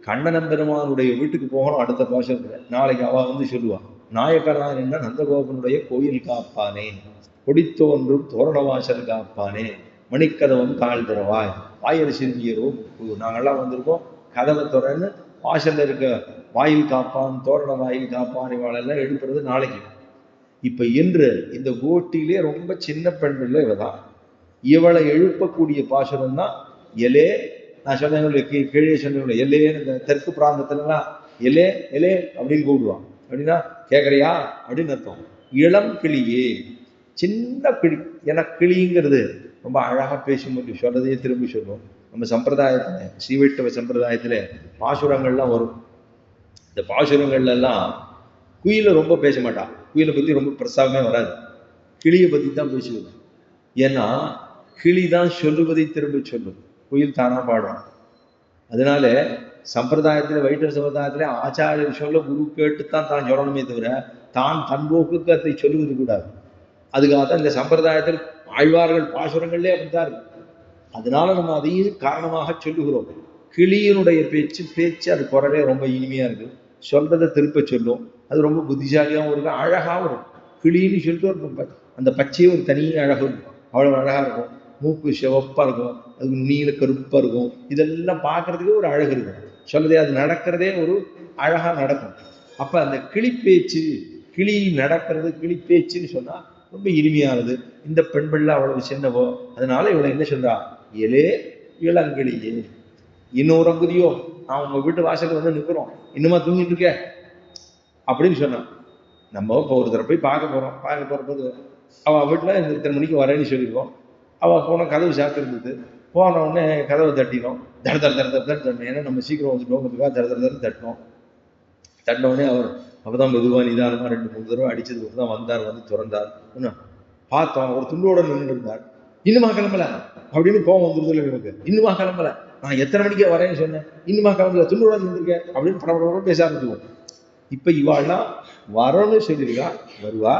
[SPEAKER 1] கண்ணனம் பெருமானுடைய வீட்டுக்கு போகணும். அடுத்த பாசத்துல நாளைக்கு அவ வந்து சொல்லுவான், நாயக்கரான் என்ன நந்தகோபனுடைய கோயில் காப்பானே, கொடித்தோன்றும் தோரணவாசல் காப்பானே, மணிக்கதவம் கால் தரவாய், வாயல் சிறுமியரோ, நாங்கெல்லாம் வந்திருக்கோம், கதவை துறன்னு வாசல்ல இருக்க வாயில் காப்பான், தோரண வாயில் காப்பான், இவாளெல்லாம் எழுப்புறது நாளைக்கு. இப்ப இன்று இந்த கோட்டிலே ரொம்ப சின்ன பெண் பிள்ளை இவதான். இவளை எழுப்பக்கூடிய பாசுரம் தான் எலே. நான் சொன்னேன் கீழே சொன்ன எல்லேன்னு இந்த தெற்கு பிராந்தத்துலலாம் எலே எலே அப்படின்னு கூப்பிடுவான். அப்படின்னா கேட்குறியா அப்படின்னு அர்த்தம். இளம் கிளியே, சின்ன கிளி. ஏன்னா கிளிங்கிறது ரொம்ப அழகா பேசும்போது சொல்றதையே திரும்பி சொல்லுவோம். நம்ம சம்பிரதாயத்துல, ஸ்ரீவைஷ்ணவ சம்பிரதாயத்துல பாசுரங்கள்லாம் வரும். இந்த பாசுரங்கள்ல எல்லாம் குயிலை ரொம்ப பேச மாட்டான். குயிலை பத்தி ரொம்ப பிரஸ்தாபமே வராது. கிளியை பத்தி தான் பேசுவது. ஏன்னா கிளி தான் சொல்லுவதை திரும்ப சொல்லும், குயில் தானா பாடும். அதனால சம்பிரதாயத்துல, வைஷ்ணவ சம்பிரதாயத்துல ஆச்சாரியர் சொல்ல குரு கேட்டுத்தான் தான் சொல்லணுமே தவிர தான் தன்போக்குக்கு அதை சொல்லுவது கூடாது. அதுக்காக தான் இந்த சம்பிரதாயத்தில் ஆழ்வார்கள் பாசுரங்கள்லேயே அப்படித்தான் இருக்கு. அதனால நம்ம அதையும் காரணமாக சொல்லுகிறோம். கிளியினுடைய பேச்சு அது குரலே ரொம்ப இனிமையா இருக்கு. சொல்றதை திருப்ப சொல்லும். அது ரொம்ப புத்திசாலியாகவும் இருக்கும், அழகாகவும் இருக்கும். கிளின்னு சொல்லிட்டு இருக்கும். அந்த பச்சையே ஒரு தனி அழகு இருக்கும். அவ்வளவு அழகா இருக்கும். மூக்கு சிவப்பா இருக்கும், அதுக்கு நீல கருப்பா இருக்கும். இதெல்லாம் பார்க்கறதுக்கே ஒரு அழகு இருக்கும். சொல்லதே அது நடக்கிறதே ஒரு அழகா நடக்கும். அப்ப அந்த கிளி பேச்சு, கிளி நடக்கிறது, கிளி பேச்சுன்னு சொன்னா ரொம்ப இனிமையானது. இந்த பெண் பிள்ளை அவ்வளவு சின்னவோ, அதனால இவளை என்ன சொல்றா, எலே இளங்கிளியே இன்னும் உறங்குதியோ, நான் உங்க வீட்டு வாசலுக்கு வந்து நிற்கிறோம், இன்னுமா தூங்கிட்டு இருக்க அப்படின்னு சொன்னான். நம்ம இப்போ ஒருத்தரை போய் பார்க்க போகிறபோது அவள் வீட்டில் இத்தனை மணிக்கு வரேன்னு சொல்லியிருக்கோம். அவள் போன கதவு சாத்திருந்தது. போன உடனே கதவை தட்டினோம். தட தட தட தட தட்டணும். ஏன்னா நம்ம சீக்கிரம் வந்துட்டோங்கிறதுக்காக தட தட தட தட்டினோம். தட்டின உடனே அவர் அப்போ தான் மெதுவாக நிதானமாக 2-3 தடவை அடித்ததுக்கு தான் வந்தார். வந்து திறந்தார். என்ன பார்த்தோம், ஒரு துண்டோடு நின்று இருந்தார். இன்னுமா கிளம்பல அப்படின்னு கோவம் வந்துருது எனக்கு. இன்னுமா கிளம்பல, நான் எத்தனை மணிக்கு வரேன்னு சொன்னேன், இன்னுமா கிளம்பல, துண்டோட நின்றுருக்கேன் அப்படின்னு படம் பேச ஆரம்பிச்சுவோம். இப்போ இவாள்லாம் வரணும்னு சொல்லியிருக்கா, வருவா.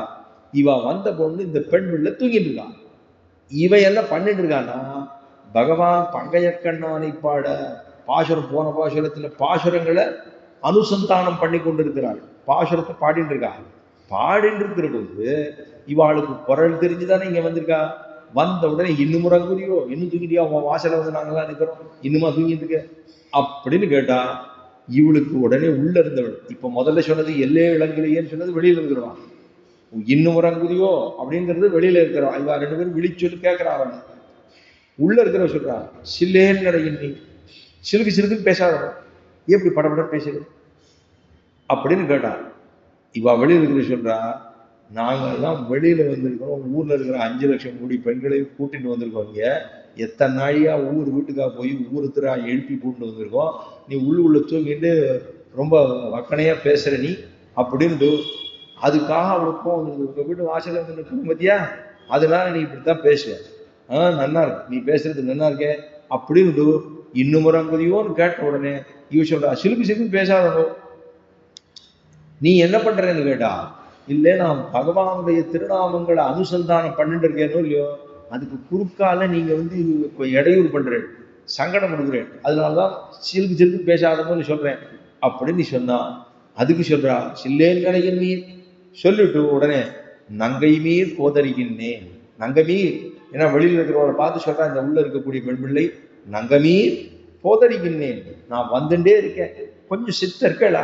[SPEAKER 1] இவா வந்த பொண்ணு இந்த பெண் வீட்டில் தூங்கிட்டு இருக்கா. இவ என்ன பண்ணிட்டு இருக்கான்னா, பகவான் பங்கையக்கண்ணானை பாட பாசுரம், போன பாசுரத்துல பாசுரங்களை அனுசந்தானம் பண்ணி கொண்டிருக்கிறாள். பாசுரத்தை பாடிட்டு இருக்கா. பாடிட்டு இருக்கிற போது இவாளுக்கு குரல் தெரிஞ்சுதானே இங்க வந்திருக்கா. வந்த உடனே இன்னும் முறங்குறியோ, இன்னும் தூங்கிட்டியா, உன் வாசலை வந்து நாங்கெல்லாம் நிற்கிறோம், இன்னுமா தூங்கிட்டு இருக்க அப்படின்னு கேட்டா, இவளுக்கு உடனே உள்ள இருந்தவள். இப்ப முதல்ல சொன்னது எல்லே இளங்கிலேன்னு சொன்னது வெளியில இருக்கிறவா. இன்னும் முறங்குதியோ அப்படிங்கிறது வெளியில இருக்கிறவா. இவா 2 பேரும் விழிச்சு சொல்லி கேட்கிறாள். உள்ள இருக்கிறவ சொல்றா, சில்லேன்னு நடையின் நீ சிலுக்கு சிலுக்குன்னு பேசாத, எப்படி படப்பட பேசுறது அப்படின்னு கேட்டா. இவா வெளியில இருக்கிற சொல்றா, நாங்கெல்லாம் வெளியில வந்திருக்கிறோம், ஊர்ல இருக்கிற 5 லட்சம் கோடி பெண்களையும் கூட்டிட்டு வந்திருக்கோம். இங்க எத்தனை நாழியா ஊர் வீட்டுக்கா போய் ஊருத்துறா எழுப்பி கூட்டிட்டு வந்திருக்கோம். நீ உள்ள தூங்கிட்டு ரொம்ப வக்கனையா பேசுற நீ அப்படின்னு. அதுக்காக அவளுக்கும் உங்க வீட்டு வாசல வந்து நிற்கும் பத்தியா, அதனால நீ இப்படித்தான் பேசுவ, நல்லா இருக்கு, நீ பேசுறது நல்லா இருக்கே அப்படின்னு. இன்னும் முறங்குதியோன்னு கேட்ட உடனே இவ சொல்றா, சிலுக்கு சிலுக்கு பேசாதோ, நீ என்ன பண்றேன்னு கேட்டா, இல்லை நான் பகவானுடைய திருநாமங்களை அனுசந்தானம் பண்ணிட்டு இருக்கேனோ இல்லையோ, அதுக்கு குறுக்கால நீங்க வந்து இடையூறு பண்றேன், சங்கடம் கொடுக்குறேன், அதனாலதான் சிலுக்கு சிலுக்கு பேசாதோன்னு சொல்றேன் அப்படின்னு சொன்னா. அதுக்கு சொல்றா, சில்லேன் கடையின் மீர் சொல்லிட்டு உடனே நங்கை மீர் கோதரிகின்றேன். நங்கை மீர், ஏன்னா வெளியில் இருக்கிறவளை பார்த்து சொல்றா, இந்த உள்ள இருக்கக்கூடிய பெண் பிள்ளை, நங்கை மீர் கோதரிகின்றேன், நான் வந்துட்டே இருக்கேன், கொஞ்சம் சித்த இருக்கலா.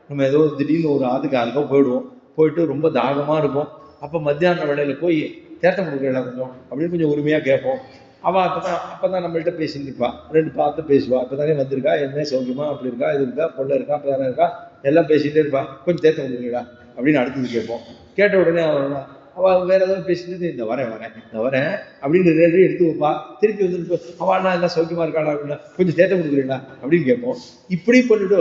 [SPEAKER 1] நம்ம ஏதோ திடீர்னு ஒரு ஆதுக்கு அங்கே போயிடுவோம், போயிட்டு ரொம்ப தாகமாக இருக்கும். அப்போ மத்தியான வேளையில் போய் தேர்த்தம் கொடுக்கல கொஞ்சம் அப்படின்னு கொஞ்சம் உரிமையாக கேட்போம். அவள் அப்போ தான் நம்மள்கிட்ட பேசிட்டு இருப்பா, 2 பார்த்து பேசுவா. இப்போ தானே வந்திருக்கா, என்ன சௌக்கியமா, அப்படி இருக்கா, இது இருக்கா, பொண்ணு இருக்கா, அப்போ தானே இருக்கா, எல்லாம் பேசிகிட்டே இருப்பா. கொஞ்சம் தேர்த்தம் கொடுக்குறீங்களா அப்படின்னு அடுத்தது கேட்போம். கேட்ட உடனே அவள் வேற ஏதாவது பேசிட்டு இந்த வரேன் அப்படின்னு 2 எடுத்து வைப்பா. திருப்பி வந்துட்டு அவள்னா எல்லாம் சௌக்கியமா இருக்காளா அப்படின்னா, கொஞ்சம் தேர்த்தம் கொடுக்குறீங்களா அப்படின்னு கேட்போம். இப்படி பண்ணிட்டு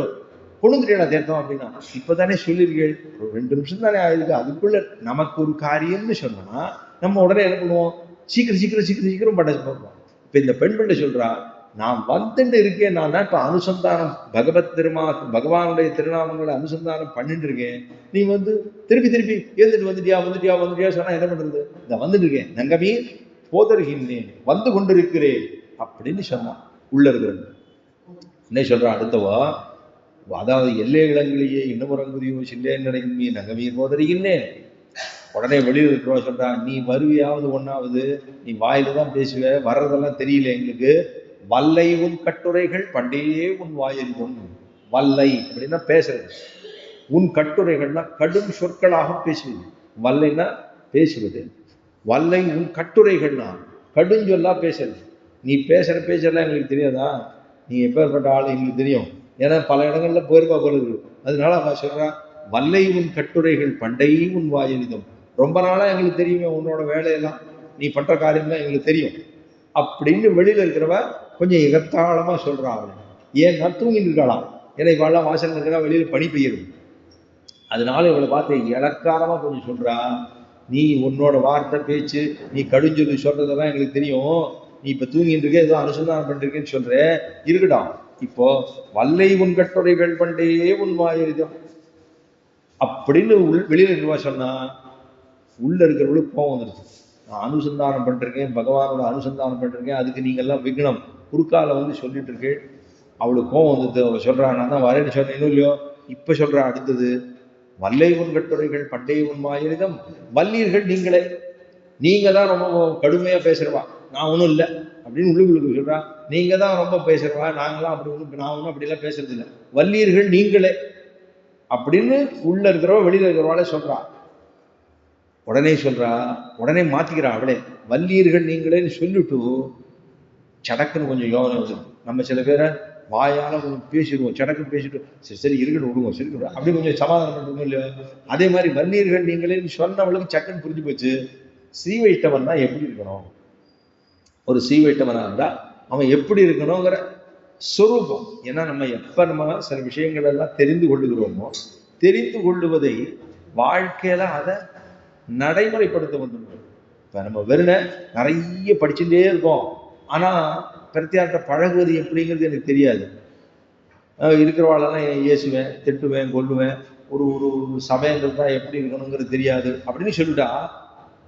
[SPEAKER 1] கொண்டுட்டா தேர்த்தம் அப்படின்னா, இப்பதானே சொல்லியிருக்கேள், 2 நிமிஷம் தானே ஆயிருக்கு, அதுக்குள்ள நமக்கு ஒரு காரியம்னு சொன்னா நம்ம உடனே என்ன பண்ணுவோம், சீக்கிரம் பண்ண பார்ப்போம். இப்ப இந்த பெண் பிள்ளை சொல்றா, நான் வந்துட்டு இருக்கேன், நான் தான் இப்ப அனுசந்தானம் பகவானுடைய திருநாமங்களை அனுசந்தானம் பண்ணிட்டு இருக்கேன், நீ வந்து திருப்பி எழுந்துட்டு வந்துட்டியா சொன்னா என்ன பண்றது, இந்த வந்துட்டு இருக்கேன், நங்கமே போதருகின்றேன், வந்து கொண்டிருக்கிறேன் அப்படின்னு சொன்னான். உள்ள இருக்கிறது என்ன சொல்றா அடுத்தவா, அதாவது எல்லே இளங்கிலேயே இன்னும் உறங்குதியோ, சில்லேன் நடையின் மீ நங்கமீர் போதறிகின்றேன். உடனே வெளியில் இருக்கிறவா சொல்றா, நீ வருவியாவது ஒன்னாவது, நீ வாயில தான் பேசுவ, வர்றதெல்லாம் தெரியல எங்களுக்கு, வல்லை உன் கட்டுரைகள் பண்டே உன் வாயிலும். வல்லை அப்படின்னா பேசுறது, உன் கட்டுரைகள்னா கடும் சொற்களாக பேசுவது, வல்லைன்னா பேசுவது, வல்லை உன் கட்டுரைகள்னா கடுஞ்சொல்லா பேசுறது. நீ பேசுற பேச்செல்லாம் எங்களுக்கு தெரியாதா, நீ எப்பேற்பட்ட ஆள் எங்களுக்கு தெரியும், ஏன்னா பல இடங்கள்ல போயிருப்பா போல இருக்கு. அதனால அவன் சொல்றான், வல்லை உன் கட்டுரைகள் பண்டை உன் வாயெழுதும், ரொம்ப நாளா எங்களுக்கு தெரியுமே உன்னோட வேலையெல்லாம், நீ பண்ற காரியம்லாம் எங்களுக்கு தெரியும் அப்படின்னு வெளியில இருக்கிறவ கொஞ்சம் எகத்தாளமா சொல்றா. அவளை ஏன்னா தூங்கிட்டு இருக்காளாம், ஏன்னா இவெல்லாம் வாசல் இருக்கிறா, வெளியில பனி பெய்யும், அதனால இவளை பார்த்து இலக்காரமா கொஞ்சம் சொல்றா, நீ உன்னோட வார்த்தை பேச்சு, நீ கடுஞ்சொல்லி சொல்றதெல்லாம் எங்களுக்கு தெரியும், நீ இப்ப தூங்கிட்டு இருக்க, ஏதோ அனுசந்தானம் பண்ணிருக்கேன்னு சொல்ற, இருக்கட்டும், இப்போ வல்லை உன் கட்டுரைகள் பண்டே உன் வாயெழுதும் அப்படின்னு வெளியில இருக்கிறவா சொன்னா, உள்ள இருக்கிறவளுக்கு கோவம் வந்துருச்சு. நான் அனுசந்தானம் பண்ணிருக்கேன், பகவானோட அனுசந்தானம் பண்ணிருக்கேன், அதுக்கு நீங்க எல்லாம் விக்னம் குறுக்கால வந்து சொல்லிட்டு இருக்கேன். அவளுக்கு கோவம் வந்துட்டு அவ சொல்றா, நான் தான் வரேன்னு சொன்னேன் இல்லையோ, இப்ப சொல்றா அடுத்தது, வல்லை உன் கட்டுரைகள் பண்டே உன் வாயெழுதும், வல்லீர்கள் நீங்களே, நீங்க தான் ரொம்ப கடுமையா பேசுறவா, நான் ஒன்றும் இல்லை அப்படின்னு உள்ளுக்குள்ளுக்கு சொல்றா. நீங்க தான் ரொம்ப பேசுறவா, நாங்களாம் அப்படி ஒன்றும், நான் ஒன்றும் அப்படிலாம் பேசுறது இல்லை, வல்லீர்கள் நீங்களே அப்படின்னு உள்ள இருக்கிறவா வெளியில இருக்கிறவாளே சொல்றா. உடனே சொல்றா, உடனே மாத்திக்கிறா அவளே, வல்லீர்கள் நீங்களேன்னு சொல்லிட்டு சடக்குன்னு கொஞ்சம் யோகனை வருது. நம்ம சில பேரை வாயால கொஞ்சம் பேசிடுவோம், சடக்குன்னு பேசிட்டு சரி சரி இருக்கணும் விடுவோம், சரி அப்படி கொஞ்சம் சமாதானம் பண்ணுறோமோ இல்லையோ. அதே மாதிரி வன்னீர்கள் நீங்களே சொன்னவளுக்கு சட்டுன்னு புரிஞ்சு போச்சு. ஸ்ரீ வைஷ்ணவன் தான் எப்படி இருக்கணும், ஒரு ஸ்ரீ வைஷ்ணவனா இருந்தா அவன் எப்படி இருக்கணுங்கிற சொரூபம். ஏன்னா நம்ம சில விஷயங்கள் எல்லாம் தெரிந்து கொள்ளுகிறோமோ, தெரிந்து கொள்ளுவதை வாழ்க்கையில அதை நடைமுறைப்படுத்த வேண்டும். இப்ப நம்ம வெறும் நிறைய படிச்சுட்டே இருக்கோம், ஆனா பிரத்தியார்ட்ட பழகுவது எப்படிங்கிறது எனக்கு தெரியாது. இருக்கிறவாளெல்லாம் ஏசுவேன், திட்டுவேன், கொல்லுவேன், ஒரு ஒரு சபைங்கிறது தான் எப்படி இருக்கணுங்கிறது தெரியாது அப்படின்னு சொல்லிட்டா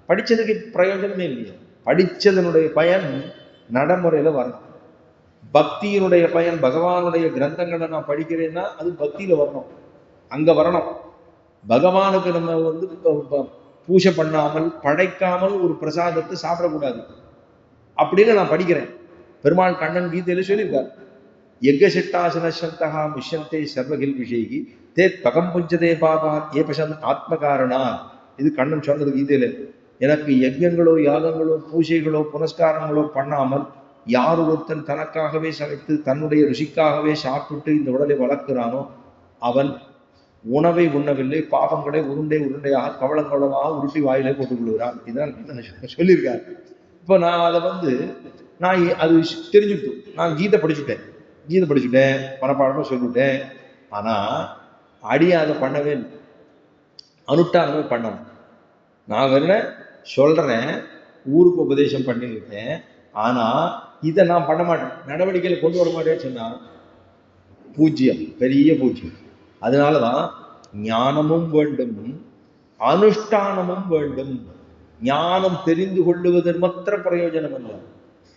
[SPEAKER 1] படிச்சதுக்கு பிரயோஜனமே இல்லையா. படிச்சதனுடைய பயன் நடைமுறையில வரணும். பக்தியினுடைய பயன், பகவானுடைய கிரந்தங்களை நான் படிக்கிறேன்னா அது பக்தியில வரணும், அங்க வரணும். பகவானுக்கு நம்ம பூஜை பண்ணாமல் படைக்காமல் ஒரு பிரசாதத்தை சாப்பிடக்கூடாது அப்படின்னு நான் படிக்கிறேன். பெருமாள் கண்ணன் கீதையில சொல்லியிருக்கார், யஜ்ஞசிட்டாசனசந்தகா முஷ்யந்தே சர்வகில் விஷயகி தே பகம் புஞ்சதே பாபா ஏபசன் ஆத்மகாரணா. இது கண்ணன் சொன்னது கீதையில. எனக்கு யஜ்ஞங்களோ யாகங்களோ பூஜைகளோ புனஸ்காரங்களோ பண்ணாமல் யார் ஒருத்தன் தனக்காகவே சமைத்து தன்னுடைய ருசிக்காகவே சாப்பிட்டு இந்த உடலை வளர்க்கிறானோ அவன் உணவை உண்ணவில்லை, பாபங்களை உருண்டையாக கவளங்கவளமாக உருட்டி வாயிலே போட்டுக் கொள்கிறான். இதான் சொல்லியிருக்காரு. இப்போ நான் அதை நான் அது தெரிஞ்சுட்டு நான் கீதை படிச்சுட்டேன், மனப்பாடமா சொல்லிவிட்டேன். ஆனா அடியை அதை பண்ணவே இல்லை, அனுஷ்டானமே பண்ணணும். நான் வேற சொல்றேன், ஊருக்கு உபதேசம் பண்ணியிருக்கேன், ஆனா இதை நான் பண்ண மாட்டேன், நடவடிக்கையில கொண்டு வர மாட்டேன்னு சொன்னா பூஜ்யம், பெரிய பூஜ்யம். அதனாலதான் ஞானமும் வேண்டும், அனுஷ்டானமும் வேண்டும். ஞானம் தெரிந்து கொள்ளுவதன் மாத்திர பிரயோஜனம் அல்ல,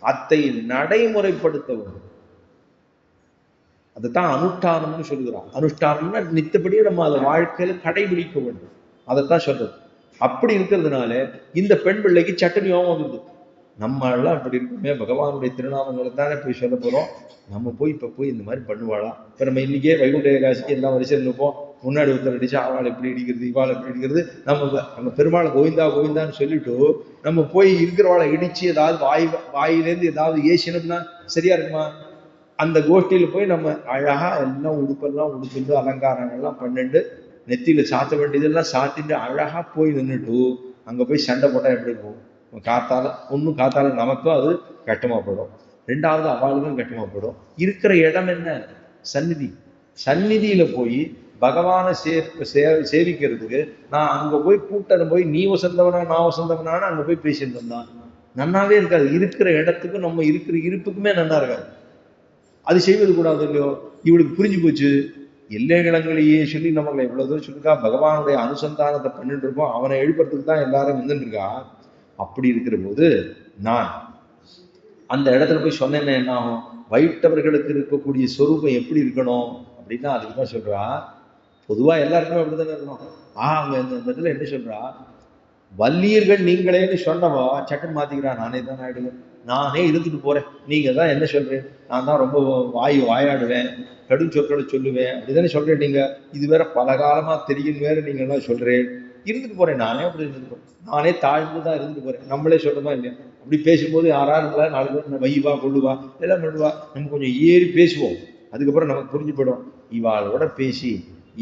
[SPEAKER 1] அதை நடைமுறைப்படுத்த வேண்டும். அதைத்தான் அனுஷ்டானம்னு சொல்லுகிறான். அனுஷ்டானம்னா நித்தப்படியே நம்ம அதை வாழ்க்கையில கடைபிடிக்க வேண்டும், அதைத்தான் சொல்றது. அப்படி இருக்கிறதுனால இந்த பெண் பிள்ளைக்கு சட்டுன்னு யோகம் வந்துடுது. நம்ம எல்லாம் அப்படி இருக்குமே, பகவானுடைய திருநாமங்களை தானே போய் சொல்ல போறோம், நம்ம போய் இப்ப போய் இந்த மாதிரி பண்ணுவாளா. இப்ப நம்ம இன்னைக்கே வைகுண்ட ஏகாதசிக்கு எல்லாம் வரிசையில் நிற்போம், முன்னாடி ஒருத்தர் அடிச்சு அவள் எப்படி இடிக்கிறது, இவாள் எப்படி இடிக்கிறது. நம்ம பெருமாளை கோவிந்தா கோவிந்தான்னு சொல்லிட்டு நம்ம போய் இருக்கிறவாளை இடிச்சு ஏதாவது வாயிலேருந்து ஏதாவது ஏசினோம்னா சரியா இருக்குமா? அந்த கோஷ்டியில போய் நம்ம அழகா எல்லாம் உடுப்பெல்லாம் உடுத்துட்டு அலங்காரங்கள்லாம் பண்ணிட்டு நெத்தியில சாத்த வேண்டியதெல்லாம் சாத்திட்டு அழகா போய் நின்றுட்டு அங்க போய் சண்டை போட்டா எப்படி இருக்கும்? காத்தால நமக்கும் அது கட்டமாப்படும், ரெண்டாவது அவளுக்கும் கட்டமாப்படும். இருக்கிற இடம் என்ன? சந்நிதியில போய் பகவானை சேவிக்கிறதுக்கு நான் அங்க போய் கூட்டம் போய் நீ வசந்தவனா நான் வசந்தவனான்னு அங்க போய் பேசியிருந்தோம் தான் நன்னாவே இருக்காது. இருக்கிற இடத்துக்கும் நம்ம இருக்கிற இருப்புக்குமே நன்னா இருக்காது. அது செய்வது கூடாது இல்லையோ. இவளுக்கு புரிஞ்சு போச்சு, எல்லை இடங்களையே சொல்லி நம்மளை எவ்வளவு தூரம் சொல்லிருக்கா, பகவானுடைய அனுசந்தானத்தை பண்ணிட்டு இருக்கோம், அவனை எழுப்புறதுக்கு தான் எல்லாரும் வந்துட்டு இருக்கா. அப்படி இருக்கிற போது நான் அந்த இடத்துல போய் சொன்னேன்னா என்ன ஆகும்? வைட்டவர்களுக்கு இருக்கக்கூடிய சொரூபம் எப்படி இருக்கணும் அப்படின்னா அதுக்குதான் சொல்றா. பொதுவா எல்லாருக்குமே அப்படித்தானே இருக்கணும். அங்க இந்த இடத்துல என்ன சொல்றா, வல்லியர்கள் நீங்களேன்னு சொன்னவா சட்டன் மாத்திக்கிறா, நானே தான் ஆயிடுவேன், நானே இருந்துட்டு போறேன், நீங்க தான் என்ன சொல்றேன், நான் தான் ரொம்ப வாயாடுவேன், கடும் சொற்களை சொல்லுவேன் அப்படிதானே சொல்றேன். நீங்க இது வேற பல காலமா தெரியும் வேற நீங்க எல்லாம் சொல்றேன், இருந்துட்டு போறேன், நானே அப்படி இருந்துட்டு போறேன், நானே தாழ்ந்துதான் இருந்துட்டு போறேன். நம்மளே சொல்றோமா இல்லையா? அப்படி பேசும்போது யாராருங்களா 4 பேர் வைவா கொள்ளுவா எல்லாம் பண்ணுவா, நம்ம கொஞ்சம் ஏறி பேசுவோம், அதுக்கப்புறம் நமக்கு புரிஞ்சு போயிடும். இவாளோட பேசி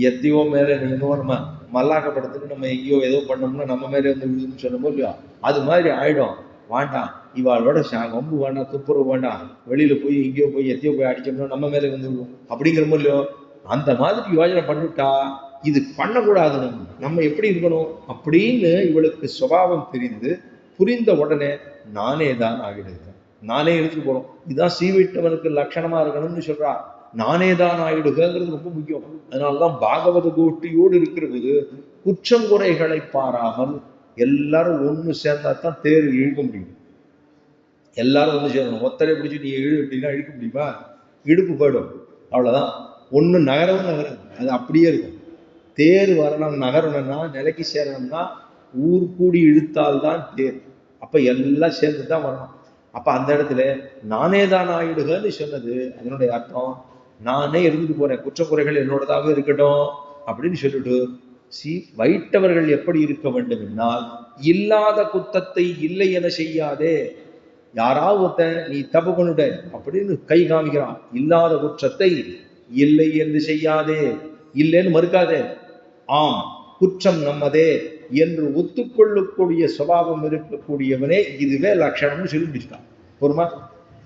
[SPEAKER 1] எத்தையோ மேல என்னவோ நம்ம மல்லாக்கப்படுத்துன்னு நம்ம எங்கேயோ ஏதோ பண்ணோம்னா நம்ம மேலே வந்து விழுதுன்னு சொன்னோமோ இல்லையா, அது மாதிரி ஆயிடும். வேண்டாம், இவாளோட வம்பு வேண்டாம், துப்புரவு வேண்டாம், வெளியில போய் எங்கேயோ போய் எத்தையோ போய் அடிச்சோம்னா நம்ம மேலே வந்து விழுவோம் அப்படிங்கிறமோ இல்லையோ. அந்த மாதிரி யோஜனை பண்ணிவிட்டா இது பண்ணக்கூடாது. நம்ம எப்படி இருக்கணும் அப்படின்னு இவளுக்கு சுபாவம் தெரிந்து புரிந்த உடனே நானே தான் ஆகிடுது, நானே எடுத்துட்டு போறோம். இதுதான் சீவிட்டவனுக்கு லட்சணமா இருக்கணும்னு சொல்றா. நானே தான் ஆயிடுகிறது ரொம்ப முக்கியம். அதனால்தான் பாகவத கோஷ்டியோடு இருக்கிறது குற்றங்குறைகளை பாராமல் எல்லாரும் ஒண்ணு சேர்ந்தா தான் தேர் இழுக்க முடியும். எல்லாரும் ஒண்ணு சேரணும். ஒத்தரை பிடிச்சி நீ இழு அப்படின்னா இழுக்க முடியுமா? இடுப்பு போயிடும், அவ்வளவுதான். ஒண்ணு நகரவும் நகரம், அது அப்படியே இருக்கும். தேர் வரணும், நகரணும்னா நிலைக்கு சேரணும்னா ஊர் கூடி இழுத்தால்தான் தேர். அப்ப எல்லாம் சேர்ந்து தான் வரணும். அப்ப அந்த இடத்துல நானே தான் ஆயிடுகன்னு சொன்னது அதனுடைய அர்த்தம் நானே இருந்துட்டு போறேன், குற்றக்குறைகள் என்னோடதாக இருக்கட்டும் அப்படின்னு சொல்லிட்டு வைட்டவர்கள் எப்படி இருக்க வேண்டும் என்னால் இல்லாத குத்தத்தை இல்லை என செய்யாதே. யாராவது ஒருத்தன் நீ தப்பு பண்ணிட்ட அப்படின்னு கை காமிக்கிறான். இல்லாத குற்றத்தை இல்லை என்று செய்யாதே, இல்லைன்னு மறுக்காதே, ஆம் குற்றம் நம்மதே என்று ஒத்துக்கொள்ளக்கூடிய சுபாவம் இருக்கக்கூடியவனே இதுவே லட்சணம்னு சொல்லி முடிச்சுட்டான். பொறுமா?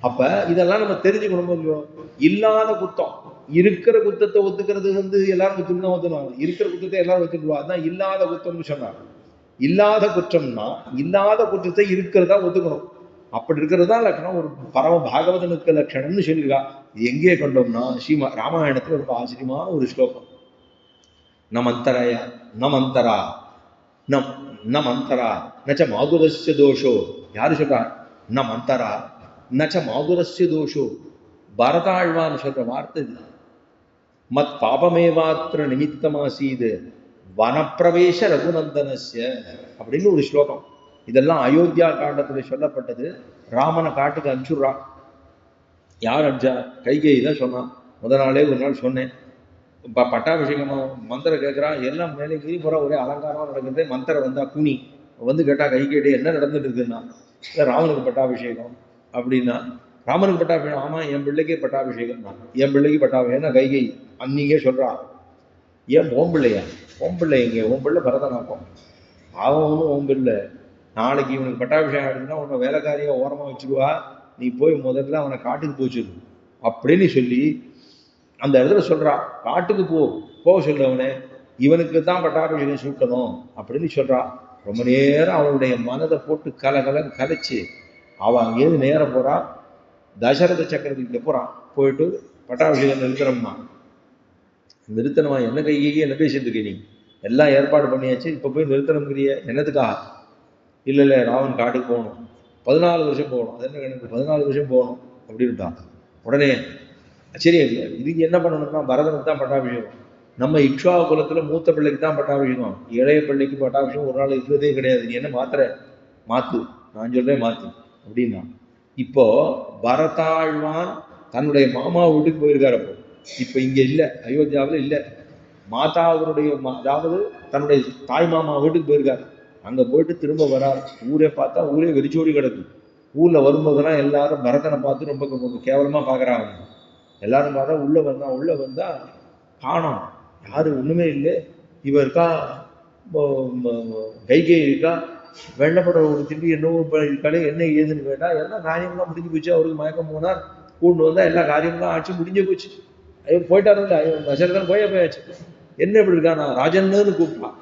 [SPEAKER 1] அப்ப இதெல்லாம் நம்ம தெரிஞ்சுக்கணும். இல்லாத குத்தம், இருக்கிற குத்தத்தை ஒத்துக்கிறது எல்லாரும் ஒத்துக்கணும் ஒத்துக்கணும், இருக்கிற குத்தத்தை எல்லாரும் ஒத்துக்குவா, அதான் இல்லாத குத்தம்னு சொன்னாங்க. இல்லாத குற்றம்னா இல்லாத குற்றத்தை இருக்கிறதா ஒத்துக்கணும். அப்படி இருக்கிறது தான் லட்சணம். ஒரு பரம பாகவதனுக்கு லட்சணம்னு சொல்லியிருக்கா. இது எங்கே கொண்டோம்னா ராமாயணத்துல ரொம்ப ஆச்சரியமான ஒரு ஸ்லோகம். நமந்தரயா நமந்தரா நமந்தரா நச்ச மாதுரஸ்ய தோஷோ. யாரு சொல்றா? நமந்தரா நச்ச மாதுரஸ்ய தோஷோ. பரதாழ்வான்னு சொல்ற வார்த்தை மத் பாபமேவாத்திர நிமித்தமாசீது வனப்பிரவேச ரகுநந்தனஸ்ய அப்படின்னு ஒரு ஸ்லோகம். இதெல்லாம் அயோத்தியா காண்டத்துல சொல்லப்பட்டது. ராமனை காட்டுக்கு அனுப்பிச்சுடுறா. யார் அனுப்பிச்சா? கைகேயி தான் சொன்னான். முதல் நாளே ஒரு நாள் சொன்னேன், பட்டாபிஷேகமா மந்திரம் கேட்குறான், எல்லாம் மேலே மீறி போற ஒரே அலங்காரமா நடக்குது. மந்திரம் வந்தா கூனி வந்து கேட்டா கைகேயி என்ன நடந்துட்டு இருக்குன்னா, இல்லை ராமனுக்கு பட்டாபிஷேகம் அப்படின்னா. ராமனுக்கு பட்டாபிஷேகம்? ஆமா, என் பிள்ளைக்கே பட்டாபிஷேகம் தான். என் பிள்ளைக்கு பட்டாபிஷேகம் கைகேயி அன்னிக்கே சொல்றா. ஏன் ஓம் பிள்ளையா? ஓம் பிள்ளை எங்கே? ஓம் பிள்ளை பரதநாட்டம். அவன் ஒன்றும் ஓம் பிள்ளை. நாளைக்கு இவனுக்கு பட்டாபிஷேகம் ஆயிடுச்சுன்னா உன்னை வேலைக்காரியா ஓரமா வச்சுக்குவா, நீ போய் முதல்ல அவனை காட்டுக்கு போச்சிரு அப்படின்னு சொல்லி அந்த இடத்துல சொல்றா. காட்டுக்கு போக சொல்லவனே, இவனுக்கு தான் பட்டாபிஷேகம் சூட்டணும் அப்படின்னு சொல்றா. ரொம்ப நேரம் அவளுடைய மனதை போட்டு கலகலன்னு கலைச்சு அவன் அங்கேயிருந்து நேரம் போறா. தசரத சக்கரவர்த்திகிட்ட போறான். போயிட்டு பட்டாபிஷேகம் நிறுத்தணும்னா. நிறுத்தணுமா? என்ன கையே என்ன பேசிட்டு இருக்க நீ? எல்லாம் ஏற்பாடு பண்ணியாச்சு, இப்ப போய் நிறுத்தணுங்கிறிய என்னத்துக்காக? இல்லை ராவன் காட்டுக்கு போகணும், 14 வருஷம் போகணும். அது என்ன கணக்கு? 14 வருஷம் போகணும் அப்படின்ட்டான். உடனே சரி, இதுக்கு என்ன பண்ணணும்னா பரதனுக்கு தான் பட்டாபிஷேகம். நம்ம இக்ஷுவா குலத்துல மூத்த பிள்ளைக்கு தான் பட்டாபிஷேகம், இளைய பிள்ளைக்கு பட்டாபிஷேகம் ஒரு நாள் இருக்கிறதே கிடையாது. நீ என்ன மாத்து, நான் சொல்றேன் மாத்து அப்படின்னா. இப்போ பரதாழ்வான் தன்னுடைய மாமா வீட்டுக்கு போயிருக்காரு. அப்போ இப்ப இங்க இல்லை, அயோத்தியாவில் இல்லை. மாதா அவருடைய அதாவது தன்னுடைய தாய் மாமா வீட்டுக்கு போயிருக்காரு. அங்க போயிட்டு திரும்ப வரார். ஊரே பார்த்தா ஊரே வெறிச்சோடி கிடக்கு. ஊர்ல வரும்போதெல்லாம் எல்லாரும் பரதனை பார்த்து ரொம்ப கேவலமா பாக்குறாங்க. எல்லாரும் பார்த்தா உள்ள வந்தா காணோம், யாரு ஒண்ணுமே இல்லை. இவ இருக்கா, கைகேயி இருக்கா, வெள்ளப்பட ஒரு திரும்பி என்னவோ இருக்காளே, என்ன ஏதுன்னு கேட்டா எல்லாம் காரியம்லாம் முடிஞ்சு போச்சு. அவருக்கு மயக்கம் போனார், கூண்டு வந்தா எல்லா காரியம்லாம் ஆச்சு, முடிஞ்சு போச்சு. போயிட்டாரு. தசரதன் போயாச்சு. என்ன இப்படி இருக்கா? நான் ராஜன்னு கூப்பிட்டான்.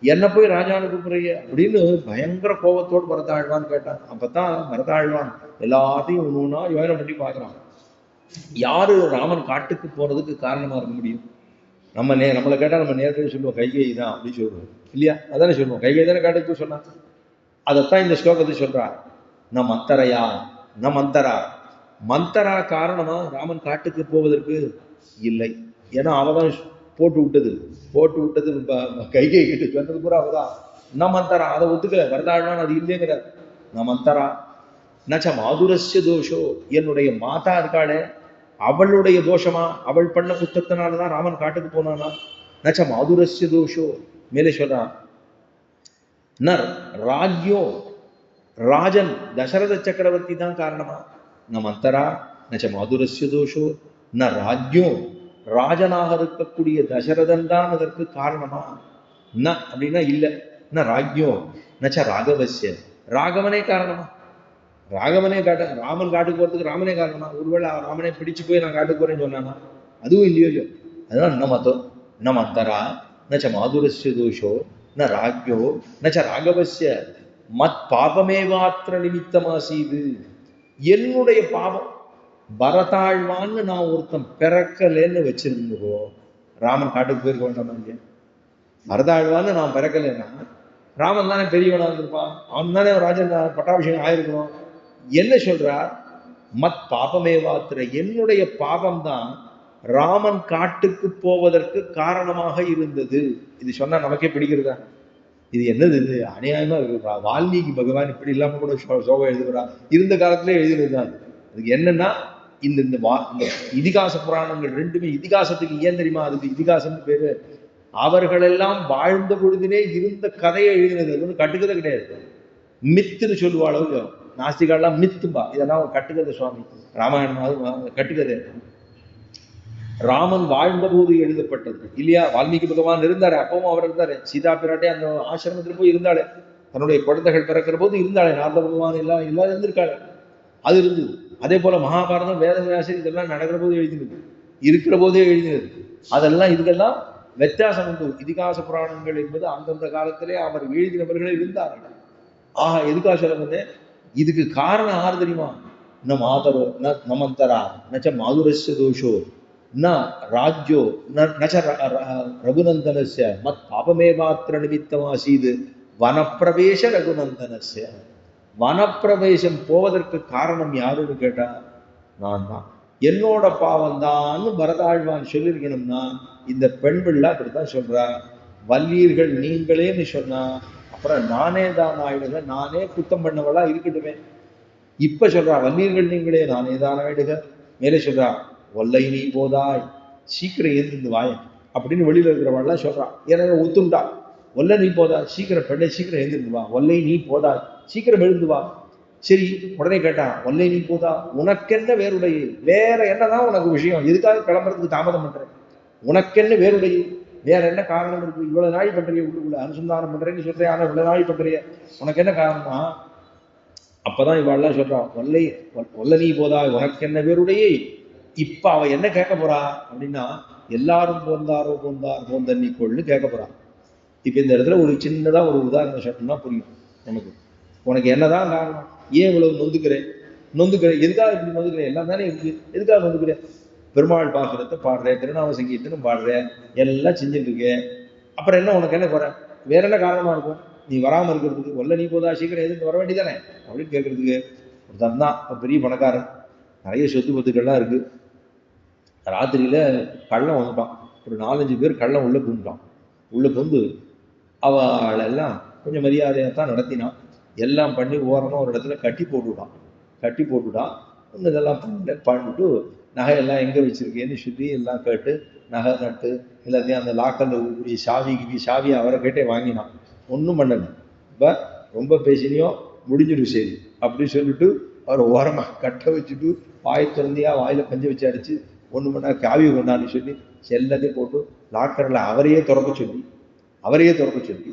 [SPEAKER 1] என்ன போய் ராஜான்னு கூப்பிடுறீங்க அப்படின்னு பயங்கர கோபத்தோடு பரதாழ்வான்னு கேட்டான். அப்பதான் பரதாழ்வான் எல்லாத்தையும் ஒண்ணுன்னா யோசனை பண்ணி பார்க்கறான். யாரு ராமன் காட்டுக்கு போனதுக்கு காரணமா இருக்க முடியும்? நம்மளை கேட்டா நம்ம நேரத்தில் சொல்லுவோம் கைகேயி தான் அப்படின்னு சொல்லுவோம் இல்லையா? அதானே சொல்லுவோம், கைகேயி தானே காட்டுக்கு சொன்னா. அதைத்தான் இந்த ஸ்லோகத்தை சொல்றா. மந்தரா காரணமா ராமன் காட்டுக்கு போவதற்கு இல்லை. ஏன்னா அவதான் போட்டு விட்டது கைகேயி கிட்ட சொன்னது பூரா அவதான். மந்தரா அதை ஒத்துக்கல வரதாழ்வான், அது இல்லைங்கிற. மந்தரா நச்ச மாதுரஸ்ய தோஷோ. என்னுடைய மாதா இருக்காளே அவளுடைய தோஷமா? அவள் பண்ண குத்தத்தினாலதான் ராமன் காட்டுக்கு போனானா? நச்ச மாதுரஸ்ய தோஷோ. மேலே சொல்றான், நர் ராஜ்யோ, ராஜன் தசரத சக்கரவர்த்தி தான் காரணமா? மந்தரா நச்ச மாதுரஸ்ய தோஷோ ந ராஜ்யோ. ராஜனாக இருக்கக்கூடிய தசரதன் தான் அதற்கு காரணமா? ந அப்படின்னா இல்லை. ந ராஜ்யோ நச்ச ராகவசிய. ராகவனே காரணமா? ராமன் காட்டுக்கு போறதுக்கு ராமனே காரணமா? ஒருவேளை ராமனை பிடிச்சு போய் நான் காட்டுக்கு போறேன்னு சொன்னானா? அதுவும் இல்லையோ. அதனால ந மந்தரா நச்ச மாதுரஸ்ய தோஷோ ந ராஜ்யோ நச்ச ராகவசிய மத் பாபமேவாத்திர நிமித்தமாசீது. என்னுடைய பாவம். பரதாழ்வான்னு நான் ஒருத்தன் பிறக்கலன்னு வச்சிருந்தோ ராமன் காட்டுக்கு போயிருக்க வேண்டாமா? இல்லையா? பரதாழ்வான்னு நான் பிறக்கலைன்னா ராமன் தானே பெரியவனா இருந்திருப்பான், அவன் தானே ராஜன் பட்டாபிஷேகம் ஆயிருக்கணும். என்ன சொல்றார்? மத் பாபமேவாத்திர. என்னுடைய பாபம் தான் ராமன் காட்டுக்கு போவதற்கு காரணமாக இருந்தது. இது சொன்னா நமக்கே பிடிக்கிறதா? இது என்னது? இது அநியாயமா இருக்குப்பா. வால்மீகி பகவான் இப்படி இல்லாம கூட சோகம் எழுதுகிறா. இருந்த காலத்திலே எழுதினதுதான். அதுக்கு என்னன்னா இந்த இதிகாச புராணங்கள் ரெண்டுமே, இதிகாசத்துக்கு ஏன் தெரியுமா அதுக்கு இதிகாசம்னு பேரு? அவர்களெல்லாம் வாழ்ந்த பொழுதிலே இருந்த கதையை எழுதினது. அது ஒன்றும் கட்டுக்கதை கிடையாது. மித்துன்னு சொல்லுவாளோ. நாஸ்திகாலாம் மித்தும்பா. இதெல்லாம் ஒரு கட்டுக்கதை சுவாமி, ராமாயணம் கட்டுக்கதை. ராமன் வாழ்ந்த போது எழுதப்பட்டது இல்லையா? வால்மீகி பகவான் இருந்தாரு, அப்பவும் அவர் இருந்தாரு. சீதா பிராட்டே அந்த ஆசிரமத்தில் போய் இருந்தாளே, தன்னுடைய குழந்தைகள் பிறக்கிற போது இருந்தாளே, நாரத பகவான் எல்லாம் எல்லாம் இருந்திருக்காரு, அது இருந்தது. அதே போல மகாபாரதம் வேதவியாசர் இதெல்லாம் நடக்கிற போது எழுதினது, இருக்கிற போதே எழுதினது. அதெல்லாம் இதுக்கெல்லாம் வித்தியாசம் உண்டு. இதிகாச புராணங்கள் என்பது அந்தந்த காலத்திலே அவர் எழுதினவர்களே இருந்தார்கள். ஆக எதுக்காக சொல்ல வந்து, இதுக்கு காரணம் யார் தெரியுமா? ந மாதரோ ந நமந்தரா நச்ச மாதுரஸ்ய தோஷோ ந ராஜ்யோ நச்ச ரகுநந்தனஸ்ய மத் பாபமே மாத்திர நிமித்தமாசீது வனப்பிரவேச ரகுநந்தனஸ்ய. வனப்பிரவேசம் போவதற்கு காரணம் யாருன்னு கேட்டா நான் தான், என்னோட பாவம் தான் பரதாழ்வான் சொல்லியிருக்கணும்னா இந்த பெண் பிள்ளை அப்படித்தான் சொல்றா. வல்லீர்கள் நீங்களேன்னு சொன்னா அப்புறம் நானே தான் ஆயிடுக, நானே குத்தம் பண்ணவளா இருக்கட்டுமே. இப்ப சொல்றா வல்லீர்கள் நீங்களே நானே தான் ஆயிடுக. மேலே சொல்றா ஒல்லை நீ போதாய் சீக்கிரம் எழுந்து வாய அப்படின்னு வெளியில இருக்கிறவள்லாம் சொல்றா. ஏன்னா ஒத்துண்டா, ஒல்லை நீ போதா சீக்கிரம் பெண்ணை சீக்கிரம் எழுந்திருந்து வா, ஒல்லை நீ போதாய் சீக்கிரம் எழுந்து வா. சரி, உடனே கேட்டான் ஒல்லை நீ போதா உனக்கென்ன வேறுடைய, வேற என்னதான் உனக்கு விஷயம், எதுக்காக கிளம்புறதுக்கு தாமதம் பண்றேன், உனக்கென்ன வேறுடைய, வேற என்ன காரணம் இருக்கு, இவ்வளவு நாள் பண்றிய உள்ளுக்குள்ள அனுசந்தானம் பண்றேன்னு சொல்றேன், ஆனா இவ்வளவு நாள் பண்றிய உனக்கு என்ன காரணமா? அப்பதான் இவாள்லாம் சொல்றான் ஒல்ல நீ போதா உனக்கு என்ன வேறுடைய. இப்ப அவ என்ன கேட்க போறா அப்படின்னா, எல்லாரும் போந்தாரோ போந்தார் போந்தண்ணி கொள்னு கேட்க போறான். இப்ப இந்த இடத்துல ஒரு சின்னதா ஒரு உதாரணம் சொன்னோம்னா புரியும் நமக்கு. உனக்கு என்னதான் காரணம், ஏன் இவ்வளவு நொந்துக்கிறேன், எதுக்காக இப்படி நொந்துக்கிறேன், எல்லாம் தானே இருக்கு, எதுக்காக நொந்துக்கிறேன்? பெருமாள் பாசுரத்தை பாடுறேன், திருநாம சங்கீதத்திനും பாடுறேன், எல்லாம் செஞ்சுட்டு இருக்கேன், அப்புறம் என்ன உனக்கு என்ன குறை, வேற என்ன காரணமா இருக்கும் நீ வராம இருக்கிறதுக்கு? ஒல்ல நீ போதா சீக்கிரம் எதுக்கு வர வேண்டியதானே அப்படின்னு கேட்கறதுக்கு. ஒருத்தன் தான் பெரிய பணக்காரன், நிறைய சொத்து பத்துக்கள்லாம் இருக்கு. ராத்திரியில கள்ளம் வந்துட்டான், ஒரு 4-5 பேர் கள்ளம் உள்ள புகுந்துட்டான். உள்ள புகுந்து அவளெல்லாம் கொஞ்சம் மரியாதையாக தான் நடத்தினான். எல்லாம் பண்ணி ஓரமாக ஒரு இடத்துல கட்டி போட்டுவிட்டான். இன்னும் இதெல்லாம் பண்ணிட்டு நகையெல்லாம் எங்கே வச்சிருக்கேன்னு சொல்லி எல்லாம் கேட்டு நகை நட்டு எல்லாத்தையும் அந்த லாக்கரில் இருக்கக்கூடிய சாவியை அவரை கேட்டே வாங்கினான். ஒன்றும் பண்ணலை. இப்போ ரொம்ப பேசினியோ முடிஞ்சிடும் சரி அப்படின்னு சொல்லிட்டு அவரை ஓரமாக கட்ட வச்சுட்டு வாய் திறந்தியா வாயில் பஞ்சு வச்சு அடிச்சு ஒன்று பண்ணா காவியை கொண்டான்னு சொல்லி எல்லாத்தையும் போட்டு லாக்கரில் அவரையே திறக்க சொல்லி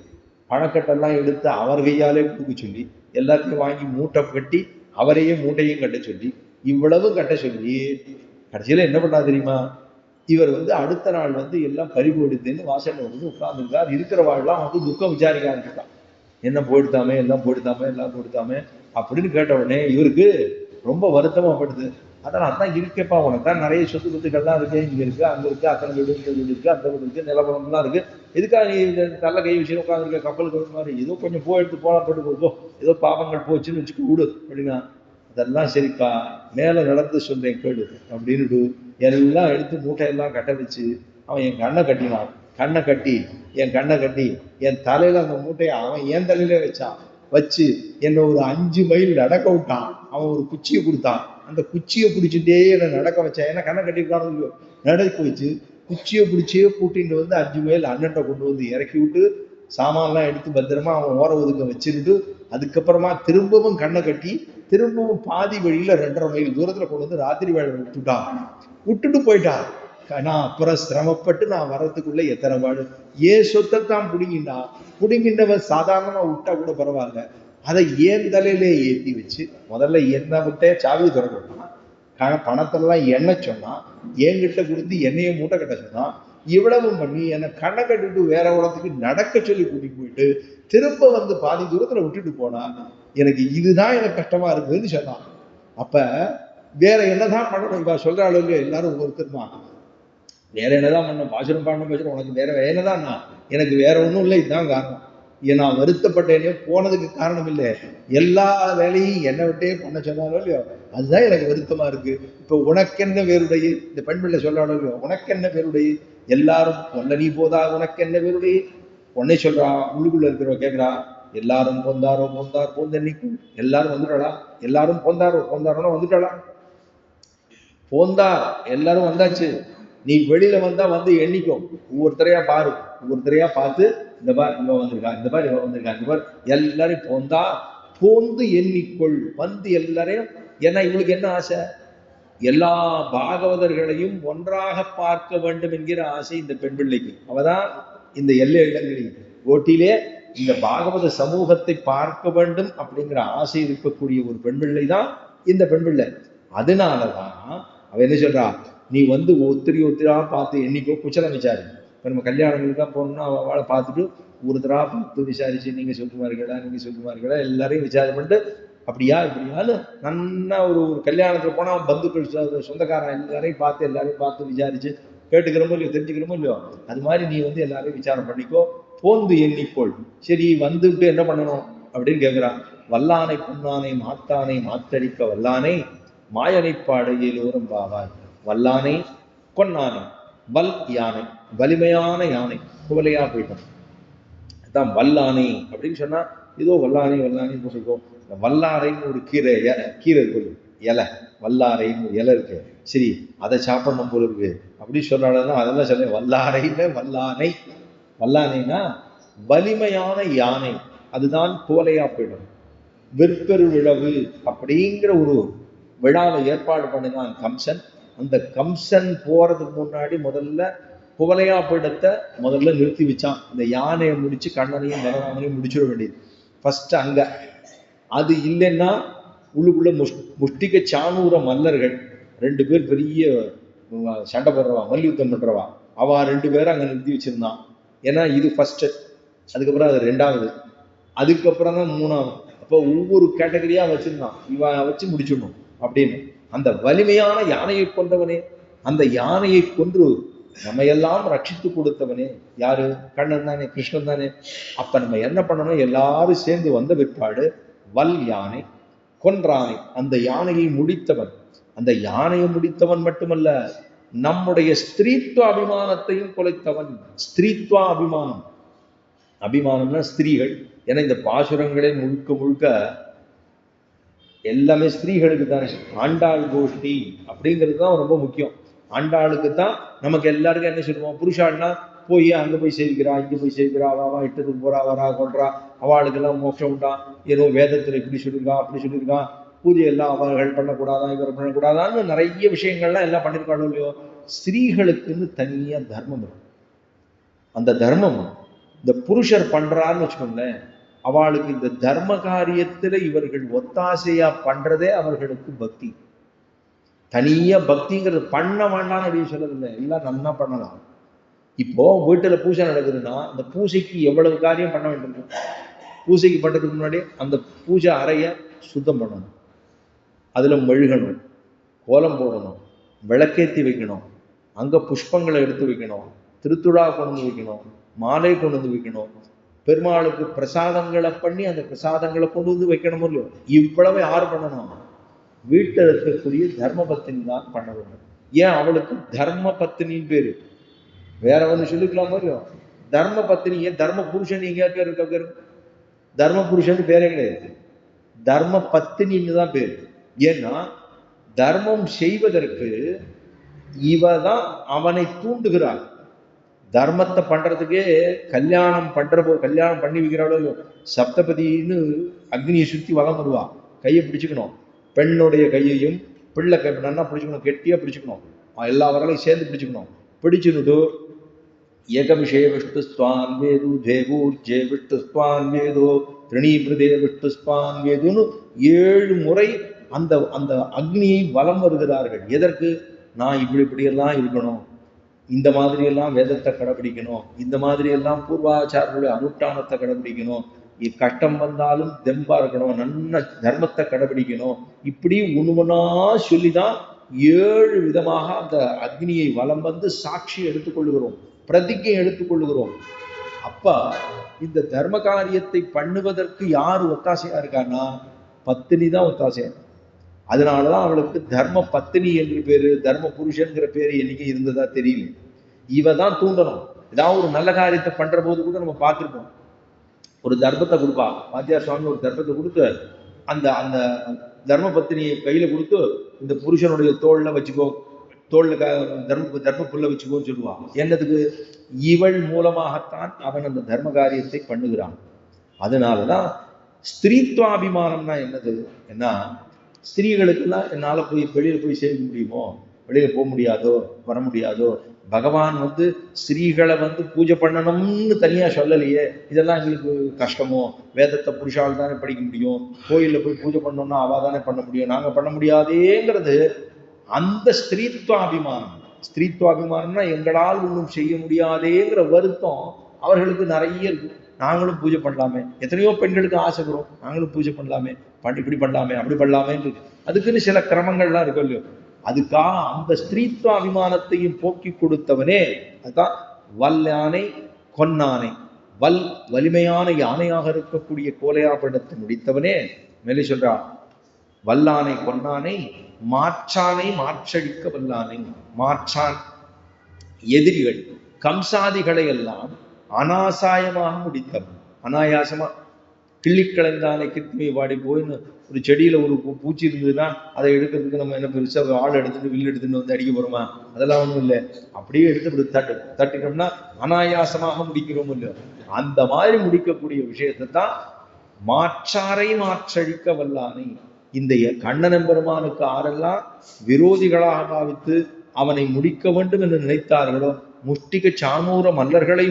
[SPEAKER 1] பணக்கட்டெல்லாம் எடுத்து அவர் கையாலே கொடுக்க சொல்லி எல்லாத்தையும் வாங்கி மூட்டை கட்டி அவரையே மூட்டையும் கட்ட சொல்லி இவ்வளவும் கட்ட சொல்லி கடைசியில் என்ன பண்ணா தெரியுமா? இவர் அடுத்த நாள் எல்லாம் பறிபோடுதுன்னு வாசல்ல உட்கார்ந்துருக்கார். இருக்கிறவாள்லாம் துக்கம் விசாரிக்க ஆரம்பிச்சுட்டான். என்ன போயிடுத்தாமே, எல்லாம் போயிடுத்தாமே அப்படின்னு கேட்ட உடனே இவருக்கு ரொம்ப வருத்தமாகப்படுது. அதான் இருக்கேப்பா, உனக்கு தான் நிறைய சொத்து சொத்துக்கள்லாம் இருக்கு, இங்க இருக்கு, அங்க இருக்கு, அத்தனை வீடு இருக்கு, அந்த வீடு இருக்கு, நிலப்பரம்லாம் இருக்கு, எதுக்காக நீ நல்ல கை விஷயம் உட்காந்துருக்க கப்பல் கவுர் மாதிரி, ஏதோ கொஞ்சம் போயிட்டு போட்டு கொடுப்போ, ஏதோ பாவங்கள் போச்சுன்னு வச்சுக்க விடு அப்படின்னா. அதெல்லாம் சரிப்பா, மேல நடந்து சொல்றேன் கேடு அப்படின்னுட்டு எல்லாம் எடுத்து மூட்டையெல்லாம் கட்ட வச்சு அவன் என் கண்ணை கட்டினான். என் கண்ணை கட்டி என் தலையில அந்த மூட்டையை அவன் என் தலையில வச்சு என்னை ஒரு 5 மைல் நடக்க விட்டான். அவன் ஒரு குச்சியை கொடுத்தான், அந்த குச்சியை பிடிச்சிட்டே என்னை நடக்க வச்சான். ஏன்னா கண்ணை கட்டிருக்கானு நடக்க வச்சு குச்சியை பிடிச்சே கூட்டிட்டு 5 மைல் அண்ணன்ட்ட கொண்டு இறக்கி விட்டு சாமான்லாம் எடுத்து பத்திரமா அவன் ஓர ஒதுக்க வச்சுட்டு அதுக்கப்புறமா திரும்பவும் கண்ணை கட்டி திரும்பவும் பாதி வழியில 2.5 மைல் தூரத்துல கொண்டு ராத்திரி வேலை விட்டுட்டு போயிட்டான். நான் அப்புறம் சிரமப்பட்டு நான் வர்றதுக்குள்ள எத்தனை பாடு. ஏன் சொத்தைத்தான் புடுங்கின்றவன் சாதாரணமா விட்டா கூட பரவாயில்ல, அதை ஏன் தலையிலே ஏற்றி வச்சு முதல்ல என்னை விட்டே சாவி திறக்கணும், பணத்தெல்லாம் எண்ணெய் சொன்னான், என்கிட்ட கொடுத்து எண்ணெயை மூட்டை கட்ட சொன்னான். இவ்வளவும் பண்ணி என்னை கண்ணை கட்டிட்டு வேற உலகத்துக்கு நடக்க சொல்லி கூட்டிட்டு போயிட்டு திரும்ப பாதி தூரத்துல விட்டுட்டு போனா. எனக்கு இதுதான் எனக்கு கஷ்டமா இருக்குதுன்னு சொன்னான். அப்ப வேற என்னதான் பண்ணணும்? இப்ப சொல்ற அளவுக்கு எல்லாரும் ஒருத்தர் தான், வேற என்னதான் பண்ணணும், பாசுரம் பாடணும் பேசுறேன், உனக்கு வேற என்னதான், எனக்கு வேற ஒன்றும் இல்லை, இதுதான் காரணம். நான் வருத்தப்பட்டேனே போனதுக்கு காரணம் இல்லை, எல்லா வேலையும் என்னை விட்டே பண்ண சொன்னாலும் இல்லையோ அதுதான் எனக்கு வருத்தமா இருக்கு. இப்ப உனக்கென்ன வேறுடைய, இந்த பெண் பிள்ளை சொல்றாலும் இல்லையோ உனக்கென்ன வேறுடைய, எல்லாரும் ஒல்ல நீ போதா உனக்கென்ன வேறுடைய. உன்னை சொல்றா, உள்ளுக்குள்ள இருக்கிறவ கேட்கிறா, எல்லாரும் போந்தாரோ போந்தன்னிக்கு, எல்லாரும் வந்துட்டாளா, எல்லாரும் போந்தாரோன்னா வந்துட்டாளா, போந்தா எல்லாரும் வந்தாச்சு, நீ வெளியில வந்தா எண்ணிக்கும், ஒவ்வொருத்தரையா பாரு, ஒவ்வொருத்தரையா பார்த்து இந்த பார் இவ வந்திருக்கா, இந்த பார் இவ வந்திருக்கா, இந்த பார் எல்லாரும் போந்தா போந்து எண்ணிக்கொள், வந்து எல்லாரையும். ஏன்னா இவளுக்கு என்ன ஆசை? எல்லா பாகவதர்களையும் ஒன்றாக பார்க்க வேண்டும் என்கிற ஆசை இந்த பெண் பிள்ளைக்கு. அவதான் இந்த எல்லை இடங்களில் ஓட்டிலே இந்த பாகவத சமூகத்தை பார்க்க வேண்டும் அப்படிங்கிற ஆசை இருக்கக்கூடிய ஒரு பெண் பிள்ளை தான் இந்த பெண் பிள்ளை. அதனாலதான் அவ என்ன சொல்றா, நீ வந்து ஒத்திரா பார்த்து என்னைக்கோ குச்சலம் விசாரி. இப்ப நம்ம கல்யாணங்களுக்கு தான் போனோம்னா அவளை பார்த்துட்டு ஒருத்தரா பார்த்து விசாரிச்சு, நீங்க சொல்லுமார்களா, நீங்க சொல்லுமார்களா, எல்லாரையும் விசாரம் பண்ணிட்டு அப்படியா இப்படியான்னு நன்னா ஒரு கல்யாணத்துல போனா பந்துக்கள் சொந்தக்காரன் எல்லாரையும் பார்த்து விசாரிச்சு கேட்டுக்கிறோமோ இல்லையோ, தெரிஞ்சுக்கிறோமோ இல்லையோ, அது மாதிரி நீ வந்து எல்லாரையும் விசாரம் பண்ணிக்கோ, போந்து எண்ணிக்கோள். சரி, வந்துட்டு என்ன பண்ணணும் அப்படின்னு கேட்கிறான். வல்லானை புண்ணானை மாத்தானை மாத்தடிக்க வல்லானை மாயனை பாடையிலோரம் பாவாய். வல்லானை கொன்னானை, வல் யானை, வலிமையான யானை, குவலையா போயிட்டான். அதான் வல்லானை அப்படின்னு சொன்னா ஏதோ வல்லானை சொல்லிக்கோ. வல்லாரைன்னு ஒரு கீரை இருக்கு, இலை, வல்லாரைன்னு ஒரு இலை இருக்கு. சரி, அதை சாப்பிடணும் போல இருக்கு அப்படின்னு சொன்னாலும் அதெல்லாம் சொல்ல. வல்லாரைன்னு வல்லானைனா வலிமையான யானை, அதுதான் கோலையா போயிடும். வெற்பெரு விழவு அப்படிங்கிற ஒரு விழாவை ஏற்பாடு பண்ணினான் கம்சன். அந்த கம்சன் போறதுக்கு முன்னாடி முதல்ல குவலையா பீடத்தை முதல்ல நிறுத்தி வச்சான். இந்த யானையை முடிச்சு கண்ணனையும் பலராமனையும் முடிச்சிட வேண்டியது ஃபர்ஸ்ட் அங்க. அது இல்லைன்னா உள்ளுக்குள்ள முஷ்டிக சானூர மல்லர்கள் 2 பேர் பெரிய சண்டை போடுறவா, மல்யுத்தம் பண்றவா, அவ 2 பேரும் அங்க நிறுத்தி வச்சிருந்தான். ஏன்னா இது ஃபர்ஸ்ட், அதுக்கப்புறம் அது 2வது, அதுக்கப்புறம் தான் 3வது. அப்போ ஒவ்வொரு கேட்டகரியா வச்சிருந்தான், இவன் வச்சு முடிச்சிடணும் அப்படின்னு. அந்த வலிமையான யானையை கொண்டவனே, அந்த யானையை கொன்று நம்ம எல்லாம் ரட்சித்து கொடுத்தவனே யாரு? கண்ணன் தானே, கிருஷ்ணன் தானே. அப்ப நம்ம என்ன பண்ணணும்? எல்லாரும் சேர்ந்து வந்த பிற்பாடு வல் யானை கொன்றானை, அந்த யானையை முடித்தவன். அந்த யானையை முடித்தவன் மட்டுமல்ல, நம்முடைய ஸ்திரீத்துவ அபிமானத்தையும் குலைத்தவன். ஸ்திரீத்துவ அபிமானம்னா ஸ்திரீகள். ஏன்னா இந்த பாசுரங்களே முழுக்க எல்லாமே ஸ்திரீகளுக்கு தானே. ஆண்டாள் கோஷ்டி அப்படிங்கிறது தான் ரொம்ப முக்கியம். ஆண்டாளுக்கு தான். நமக்கு எல்லாருக்கும் என்ன சொல்லுவோம்? புருஷாள்னா போய் அங்க போய் சேவிக்கிறா, இங்க போய் சேவிக்கிறா, அவா இட்டத்துக்கு போறா, வரா கொள்றா, அவளுக்கெல்லாம் மோட்சம் உண்டா, ஏதோ வேதத்துல இப்படி சொல்லியிருக்கான் அப்படி சொல்லியிருக்கான், பூஜை எல்லாம் அவர்கள் பண்ணக்கூடாதான், இவர் பண்ணக்கூடாதான்னு நிறைய விஷயங்கள்லாம் எல்லாம் பண்ணியிருக்காளோ இல்லையோ. ஸ்திரீகளுக்குன்னு தனியா தர்மம் இருக்கும். அந்த தர்மம் இந்த புருஷர் பண்றான்னு வச்சுக்கோங்களேன், அவளுக்கு இந்த தர்ம காரியத்துல இவர்கள் ஒத்தாசையா பண்றதே அவர்களுக்கு பக்தி. தனியா பக்திங்கிறது பண்ண வேண்டாம்னு அப்படின்னு சொல்லதில்லை, எல்லாம் நன்னா பண்ணலாம். இப்போ வீட்டுல பூஜை நடக்குதுன்னா அந்த பூஜைக்கு எவ்வளவு காரியம் பண்ண வேண்டும்? பூஜைக்கு பண்றதுக்கு முன்னாடி அந்த பூஜை அறைய சுத்தம் பண்ணணும், அதுல மெழுகணும், கோலம் போடணும், விளக்கேற்றி வைக்கணும், அங்க புஷ்பங்களை எடுத்து வைக்கணும், திருத்துழா கொண்டு வந்து வைக்கணும், மாலை கொண்டு வந்து வைக்கணும், பெருமாளுக்கு பிரசாதங்களை பண்ணி அந்த பிரசாதங்களை கொண்டு வந்து வைக்கணும் இல்லையோ. இவ்வளவு யார் பண்ணணும்? வீட்டில் இருக்கக்கூடிய தர்ம பத்தினி தான் பண்ண வேண்டும். ஏன் அவளுக்கு தர்ம பத்தினின்னு பேரு? வேற வந்து சொல்லிக்கலாமோ இல்லையோ. தர்ம பத்தினி, ஏன் தர்ம புருஷன் எங்கேயா பேர் இருக்க? தர்ம புருஷன் பேரே கிடையாது, தர்ம பத்தினின்னு தான் பேரு. ஏன்னா தர்மம் செய்வதற்கு இவ தான் அவனை தூண்டுகிறாள். தர்மத்தை பண்றதுக்கே கல்யாணம் கல்யாணம் பண்ணி வைக்கிறாளோ இல்லையோ, சப்தபதினு அக்னியை சுத்தி வளம் வருவா, கையை பிடிச்சுக்கணும், பெண்ணுடைய கையையும் பிள்ளை நல்லா பிடிச்சுக்கணும், கெட்டியா பிடிச்சுக்கணும், எல்லா வரலையும் சேர்ந்து பிடிச்சுக்கணும். பிடிச்சுட்டு ஏகமிஷே விஷ்ணுஸ்வான் வேது தேவூர்ஜே விஷ்ணுஸ்வான் வேதோ திரணீபிரதே விஷ்ணுஸ்வான் வேதுன்னு 7 முறை அந்த அந்த அக்னியை வலம் வருகிறார்கள். எதற்கு? நான் இப்படியெல்லாம் இருக்கணும், இந்த மாதிரியெல்லாம் வேதத்தை கடைபிடிக்கணும், இந்த மாதிரியெல்லாம் பூர்வாச்சாரர்களுடைய அனுஷ்டானத்தை கடைபிடிக்கணும், கஷ்டம் வந்தாலும் தெம்பா இருக்கணும், நல்ல தர்மத்தை கடைபிடிக்கணும். இப்படி ஒண்ணுமொன்னா சொல்லிதான் 7 விதமாக அந்த அக்னியை வலம் வந்து சாட்சி எடுத்துக்கொள்ளுகிறோம், பிரதிஜை எடுத்துக்கொள்ளுகிறோம். அப்ப இந்த தர்ம காரியத்தை பண்ணுவதற்கு யாரு ஒத்தாசையா இருக்கான்னா பத்தினி தான் ஒத்தாசையா. அதனாலதான் அவளுக்கு தர்ம பத்தினி என்று பேரு, தர்ம புருஷன்கிற பேரு என்னைக்கு இருந்ததா தெரியல. இவ தான் தூண்டணும். ஏதாவது ஒரு நல்ல காரியத்தை பண்ற போது கூட நம்ம பார்த்துருப்போம், ஒரு தர்மத்தை கொடுப்பா, வாத்தியார் சுவாமி ஒரு தர்மத்தை கொடுத்து அந்த அந்த தர்ம பத்தினியை கையில கொடுத்து இந்த புருஷனுடைய தோல்ல வச்சுக்கோ, தோல்ல தர்ம புல்ல வச்சுக்கோன்னு சொல்லுவான். என்னதுக்கு? இவள் மூலமாகத்தான் அவன் அந்த தர்ம காரியத்தை பண்ணுகிறான். அதனாலதான் ஸ்திரீத்வாபிமானம்னா என்னது? ஏன்னா ஸ்திரீகளுக்கெல்லாம் என்னால் போய் வெளியில் போய் சேவிக்க முடியுமோ, வெளியில் போக முடியாதோ, வர முடியாதோ, பகவான் ஸ்திரீகளை பூஜை பண்ணணும்னு தனியாக சொல்லலையே, இதெல்லாம் எங்களுக்கு கஷ்டமோ, வேதத்தை புருஷால் தானே படிக்க முடியும், கோயிலில் போய் பூஜை பண்ணோம்னா அவள் தானே பண்ண முடியும், நாங்கள் பண்ண முடியாதேங்கிறது அந்த ஸ்திரீத்வாபிமானம். ஸ்திரீத்வாபிமானம்னா எங்களால் ஒன்றும் செய்ய முடியாதேங்கிற வருத்தம் அவர்களுக்கு நிறைய இருக்கு. நாங்களும் பூஜை பண்ணலாமே, எத்தனையோ பெண்களுக்கு ஆசை வரும், நாங்களும் பூஜை பண்ணலாமே, இப்படி பண்ணலாமே, அப்படி பண்ணலாமே. அதுக்குன்னு சில கிரமங்கள்லாம் இருக்கும் இல்லையோ, அதுக்காக அந்த ஸ்திரீத்வ அபிமானத்தையும் போக்கி கொடுத்தவனே. அதுதான் வல்லானை கொன்னானை. வலிமையான யானையாக இருக்கக்கூடிய கோலையாபரணத்தை முடித்தவனே மேலே சொல்றான், வல்லானை கொன்னானை மாற்றானை மாற்றழிக்க வல்லானை. மாற்றான் எதிரிகள் கம்சாதிகளை எல்லாம் அனாசாயமாக முடித்தவன். அனாயாசமா கிள்ளிக்கலைந்தானை கிருத்திமை வாடி போயின்னு ஒரு செடியில ஒரு பூச்சி இருந்ததுன்னா அதை எடுக்கிறதுக்கு நம்ம என்ன பெருசா ஆள் எடுத்துட்டு வில்லு எடுத்துட்டு அடிக்க போறோமா? அதெல்லாம் ஒன்றும் இல்லை. அப்படியே எடுத்து தட்டிட்டோம்னா அனாயாசமாக முடிக்கிறோம் இல்லையோ, அந்த மாதிரி முடிக்கக்கூடிய விஷயத்தை தான் மாற்றாரை மாற்றழிக்க வல்லானை. இந்த கண்ணன் பெருமானுக்கு ஆரெல்லாம் விரோதிகளாக பாவித்து அவனை முடிக்க வேண்டும் என்று நினைத்தார்களோ, முஷ்டிக சாமூர மல்லர்களை